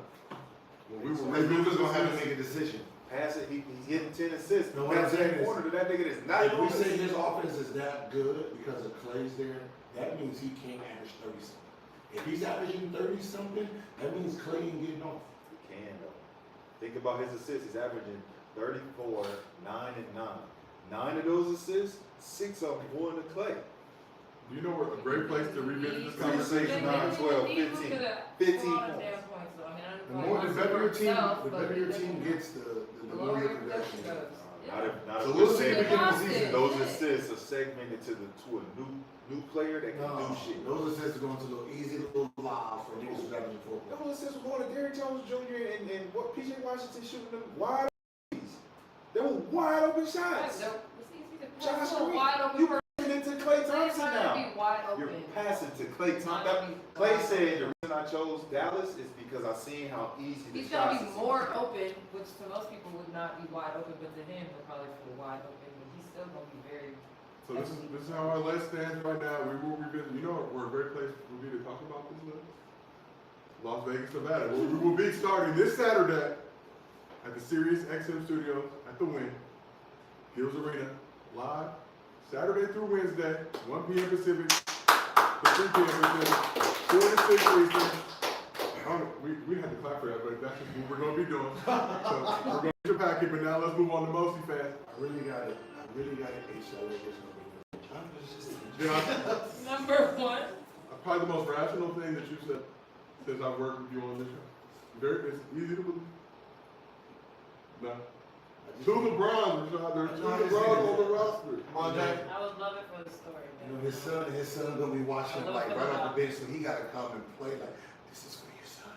Well, we will Maybe revisit Luka's gonna have to this. make a decision. Pass it, he's getting 10 assists. No, what I'm Pass saying that is- corner to that nigga that's not If we on say his offense is that good because of Clay's there, that means he can't average 30 something. If he's averaging 30 something, that means Clay ain't getting off. He can though. Think about his assists. He's averaging 34, 9 and 9. 9 of those assists, 6 of them going to Clay. Do you know what a great place to revisit this 3, conversation? 6, 9, 12, 15. 15 points. The more the better your team, the better your team gets, the more your production gets. Not So if we'll we're see if we saying get the season. those assists are segmented to a new player that can do shit. Those assists are going to little easy little lobs for niggas who's averaging 4 points. Those assists were going to Derrick Jones Jr. and what PJ Washington shooting them wide open. They were wide open shots. Josh Green, you passing it to Klay Thompson now. You're passing to Klay Thompson. Klay said the reason I chose Dallas is because I seen how easy the He's shots gonna be more open, which to most people would not be wide open, but to him, he'll probably feel wide open, but he's still gonna be very. So this is how our list stands right now. We will revisit. You know where a great place would be to talk about this list? Las Vegas, Nevada. Where we will be starting this Saturday at the Sirius XM Studios at the Wynn, Gilbert Arenas, live Saturday through Wednesday, 1 p.m. Pacific to 3 p.m. Pacific, 4 to 6 Eastern. We had to clap for that, but that's just what we're going to be doing. So we're going to get your packet, but now let's move on to Mosey fast. I really got it. HLA was Number one. Probably the most rational thing that you said since I've worked with you on this show. It's easy to believe. No. Two LeBrons, Rashad. There's two LeBrons on the roster. Come on, Jack. I would love it for the story. You know, his son gonna be watching like right off the bench, so he gotta come and play like, this is for your son.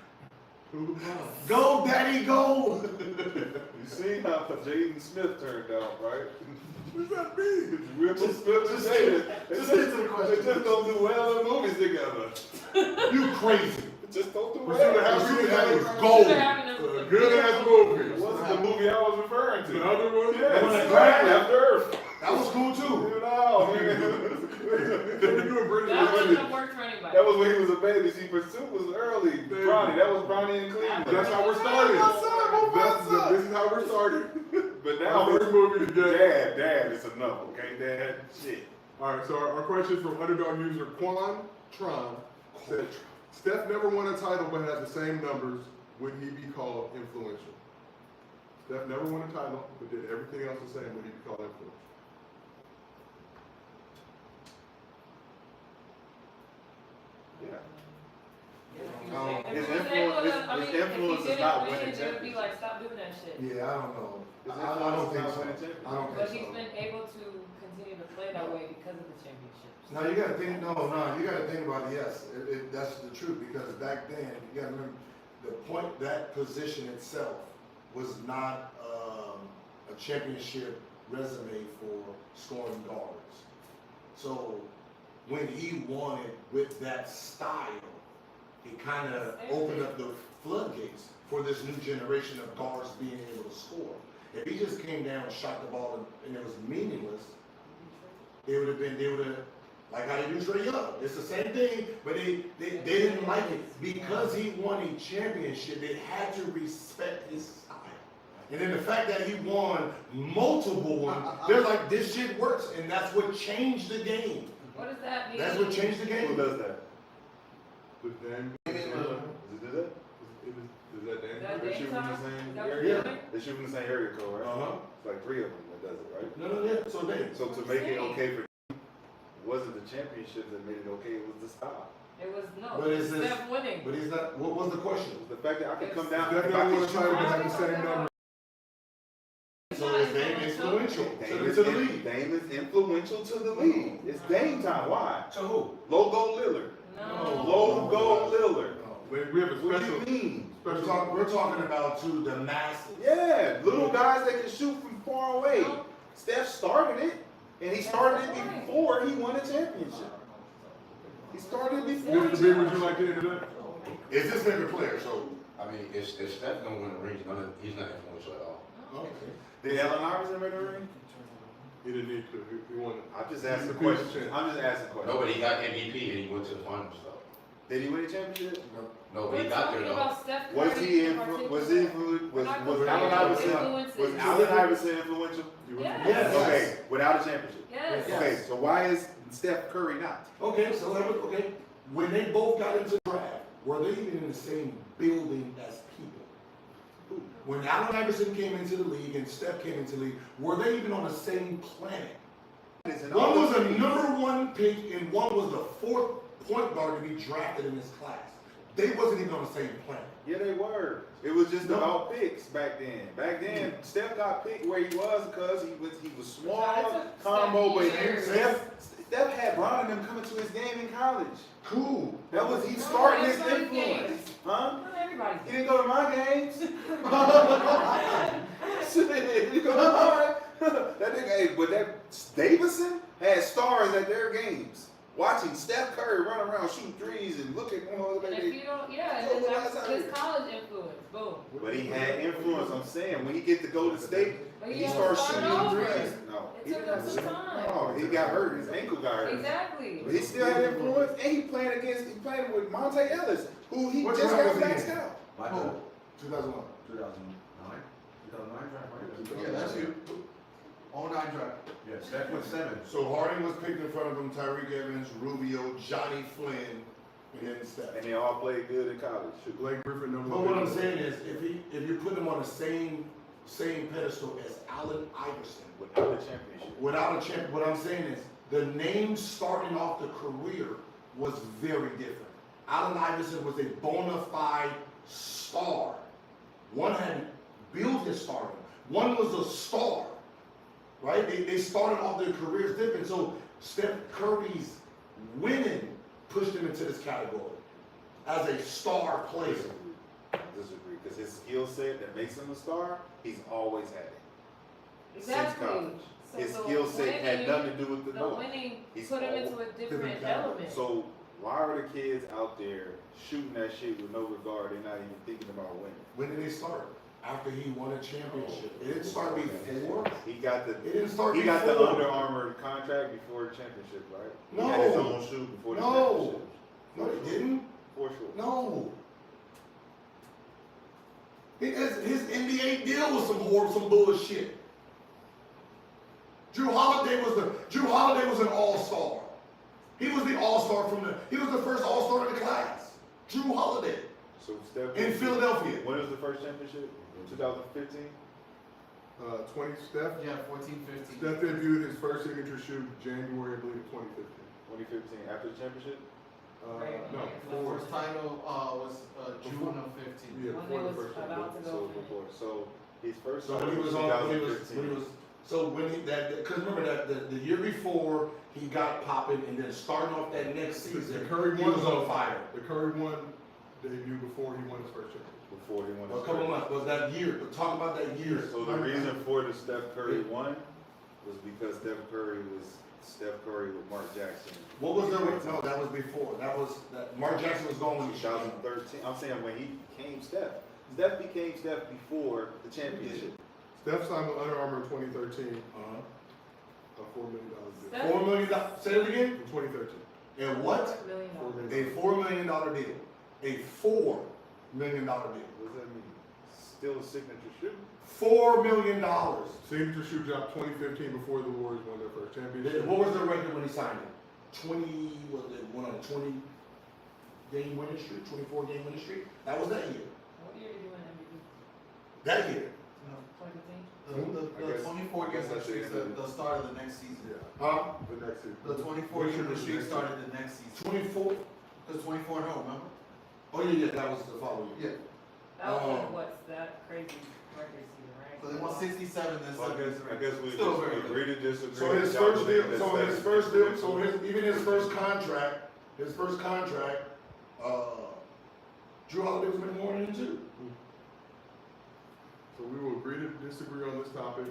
Two LeBrons. Go, daddy, go! You see how Jaden Smith turned out, right? What does that mean? Will Smith and Jaden. They just answer the question. They just don't do well in movies together. You crazy. They just don't do Pursuit well. of Happiness Pursuit of is Happiness. gold. They're having a Good ass movie. What's the movie I was referring to? The other one? Yeah, One that Crash crashed? After Earth. That was cool too. You know, They were doing British That wouldn't Religion. have worked for anybody. that was when he was a baby. See, Pursuit was early. Bronny, that was Bronny in Cleveland. That's how we're starting. This is how we're starting. But Our now, first movie together. Dad, it's enough, okay? Dad, shit. All right, so our question from underdog user Quan Tron said, Steph never won a title but had the same numbers. Would he be called influential? Steph never won a title but did everything else the same. Would he be called influential? Yeah. His influence is not winning It would be like, stop doing that shit. Yeah, I don't know. His I don't think influence is not so. winning championships. I don't But think he's so. been able to continue to play that way because of the championships. No, you gotta think, you gotta think about it, yes, that's the truth, because back then, you gotta remember, the point, that position itself was not, a championship resume for scoring guards. So, when he won it with that style, it kinda opened up the floodgates for this new generation of guards being able to score. If he just came down, shot the ball, and it was meaningless, they would have, like how they do Trae Young. It's the same thing, but they didn't like it. Because he won a championship, they had to respect his style. And then the fact that he won multiple ones, they're like, this shit works, and that's what changed the game. What does that mean? That's what changed the Who game. does that? The Dame. Does it do that? Is that Dame? That They Dame shoot from time? the same Is that what area. you're doing? They shoot from the same area code, right? Uh-huh. It's like 3 of them that does it, right? No, yeah, so they. So to make it okay for you, wasn't the championship that made it okay, it was the style. It was, no, But is this- Steph winning. But he's not, what was the question? It was the fact that I could come down. Steph if I never won a could title shoot- but had the same number. So is Dame influential Dame to the league? Dame is influential to the league. It's Dame time. Why? To who? Logo Lillard. No. Logo Lillard. We have a What do special. you mean? We're talking about to the masses. Yeah, little guys that can shoot from far away. No. Steph started it, and he started it before he won a championship. He started it before. Mr. B, would you like to enter that? Is this favorite player? So, I mean, if Steph don't win the ring, he's not influential at all. okay. Did Allen Iverson win the ring? He didn't need to. He won it. I'm just asking a He's a piece of question. shit. I'm just asking a question. No, but he got MVP and he went to the finals though. Did he win a championship? No, but We're he got talking there though. about Steph Was Curry he in was particular. he influ- was We're not Allen talking Iverson about influences. was Allen Iverson influential? Yes. Yes. Okay, without a championship. Yes. Yes. Okay, so why is Steph Curry not? Okay, so okay. When they both got into the draft, were they even in the same building as people? When Allen Iverson came into the league and Steph came into the league, were they even on the same planet? One was a #1 pick and one was the 4th point guard to be drafted in this class. They wasn't even on the same planet. Yeah, they were. It was just No. about picks back then. Back then, Steph got picked where he was because he was small, Steph combo, but years. Steph had Bron and them coming to his game in college. Cool. That was he No, starting his everybody's influence, games. huh? Not everybody's He didn't go to my games. Shit, he go to mine. That nigga, hey, but that Davidson had stars at their games. Watching Steph Curry run around, shoot threes, and look at one other And if baby. you don't, yeah, So and what that's I his say? college influence. Boom. But he had influence. I'm saying when he get to Golden State, But he he started started shooting over. threes. No, It he took didn't. him some time. No, he got hurt. His ankle got hurt. Exactly. But he still had influence, and he playing with Monte Ellis, who he What just draft got was he maxed in? out. My Who? draft, 2001. 2009? 2009 draft, right? Yeah, that's you. 09 draft. Yeah, Steph went 7. So Harden was picked in front of him, Tyreek Evans, Rubio, Johnny Flynn, and then Steph. And they all played good in college. Shoot. Blake Griffin, number But one. what I'm saying is, if you put him on the same pedestal as Allen Iverson, Without a championship. without a champ, what I'm saying is the name starting off the career was very different. Allen Iverson was a bona fide star. One had built his stardom. One was a star, right? They started off their careers different. So Steph Curry's winning pushed him into this category as a star player. Disagree. Because his skill set that makes him a star, he's always had it. Exactly. Since college. So His the skill set had winning- nothing to do with the The no. winning He's put him all into a different different category. element. So why are the kids out there shooting that shit with no regard? They're not even thinking about winning. When did they start? After he won a championship. It didn't start before. He got the It didn't start he before. got the Under Armour contract before the championship, right? He had his No. own shoe before the No. championship. No, they didn't. For sure. No. His NBA deal was some bullshit. Drew Holiday was an all-star. He was the all-star he was the first all-star in the class. Drew Holiday So Steph in Philadelphia. When was the first championship? 2015? 20 Steph. Yeah, 14-15. Steph debuted his first signature shoe January, I believe, of 2015. 2015, after the championship? Right. No, The before. first title was June of 15. Yeah, When before they the was first about one. to So go before. So his first So title when he was was on, 2015. because remember that the year before he got popping, and then starting off that next The season, Curry he one was on fire. The Curry one debut before he won his first championship. Before he won A his couple first. months was that year. But talk about that year. So the reason for the Steph Curry one was because Steph Curry with Mark Jackson. What was the no? That was before. That Mark Jackson was going when he shot. 2013. I'm saying when he became Steph. Steph became Steph before the championship. Steph signed with Under Armour in 2013, Uh-huh. a $4 million deal. Steph- $4 million. Say it again. In 2013. And what? $4 million. A $4 million deal. A $4 million deal. What does that mean? Still a signature shoe? $4 million. Signature shoe dropped 2015 before the Warriors won their first championship. What was the record when he signed it? 20, was it went on a 20 game winning streak, 24 game winning streak? That was that year. What year did you win MVP? That year. 2015? The 24 game win streak, the start of the next season. Yeah, Huh? the next season. The 24 game win streak started the next season. 24. Because 24-0, remember? Oh yeah, that was the following year. Yeah. That was like, what's that crazy record season, right? So they won 67 then So I guess we Still just very good. agree to disagree. So his Y'all first believe deal, that so Steph his is first deal, the so even his first contract, Drew Holiday was making more than him too. So we will agree to disagree on this topic.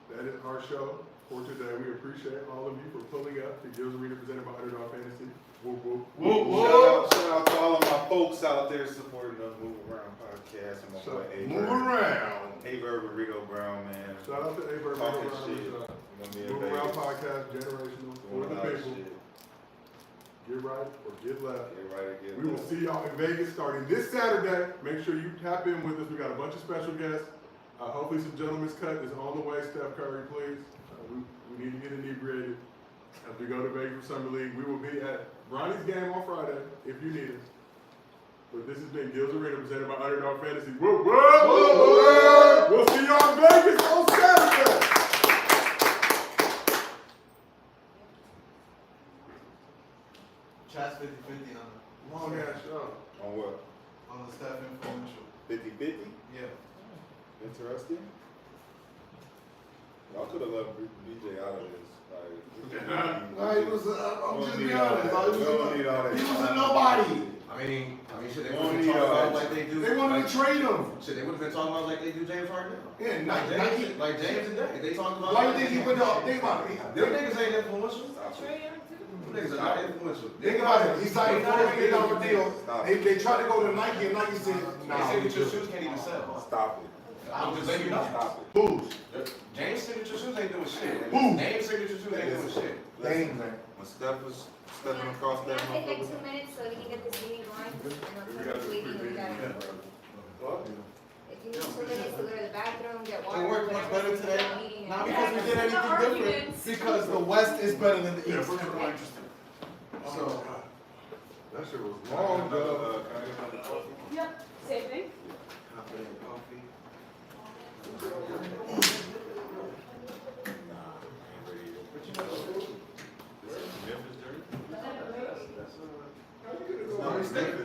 That is our show for today. We appreciate all of you for pulling up to Gilbert Arenas presented by Underdog Fantasy. Whoop, whoop. Shout out to all of my folks out there supporting the Move Around podcast. And my boy Move around. Aver Burrito Brown, man. Shout out to Aver. Talking shit. Gonna be in Move Around Vegas. Podcast, generational, for Doing the a lot of people. shit. Get right or get left. Get right or get We will left. see y'all in Vegas starting this Saturday. Make sure you tap in with us. We got a bunch of special guests. Hopefully some gentlemen's cut is on the way. Steph Curry, please. We need to get inebriated as we go to Vegas for Summer League. We will be at Ronnie's game on Friday if you need us. But this has been Gilbert Arenas presented by Underdog Fantasy. Whoop, whoop, whoop, whoop. We'll see y'all in Vegas on Saturday. Chats 50-50 on Long ass show. On what? the Steph influential. 50-50? Yeah. Interesting. Y'all could have left BJ out of this. No, he was. I'm just being honest. We don't need all that. He was a nobody. I mean, shit, they Don't would have been need talking all about that. like they do. They wanted to trade him. Shit, they would have been talking about like they do James Harden now. Yeah, Like Nike. James, like James and Day. They talking about. Why you think he went up? Think about it. Them niggas ain't influential. Trey Young too. Them niggas are not influential. Think about it. He signed a $4 million deal. Stop. They tried to go to Nike, and Nike said, They "Nah, we signature good." shoes can't even sell. Stop it. I'm just letting you know. Stop it. Who's? James signature shoes ain't doing shit. Who? Name signature shoes ain't doing shit. Dang, man. When Steph was stepping across that Can I take like motherfucker. 2 minutes so we can get this meeting going? I know We gotta somebody's waiting, we gotta. What? If you need 2 minutes to go to the bathroom, get water. It worked much better whatever, today. meeting Not and- because we did Yeah, anything the different, arguments. because the West is better than the Yeah, East. for sure. So, That shit was long, Can I though. get another coffee? Yep, same thing. Can I put in coffee? Nah, I ain't ready yet. What you know? This is Memphis jersey?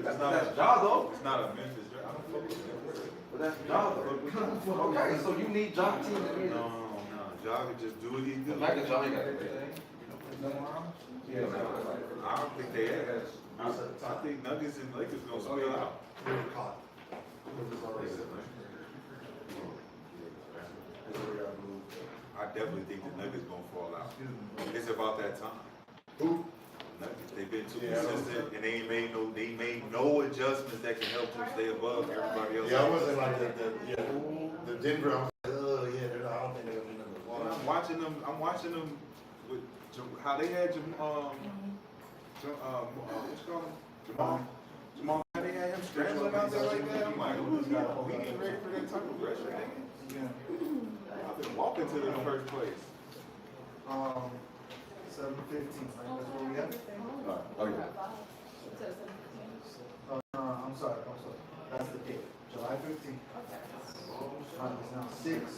That's not a Ja, though. It's not a Memphis jersey. I don't fuck with Memphis. But that's Ja, though. Okay, so you need Ja team to be No, Ja can just do what he do. Like a Ja, you got everything. Yeah, I don't think they have. I think Nuggets and Lakers gonna split out. I definitely think the Nuggets gonna fall out. It's about that time. Who? Nuggets, they've been too consistent and they made no adjustments that can help them stay above everybody else. Yeah, I wasn't like the Denver. I was like, oh yeah, I don't think they're gonna be number one. I'm watching them with how they had what you call him? Jamal, how they had him scrambling out there like that. I'm like, who's he? We ain't ready for that type of pressure, nigga. I've been walking to the first place. 7:15, right? That's where we at? Oh yeah. I'm sorry. That's the date, July 15th. It's now 6.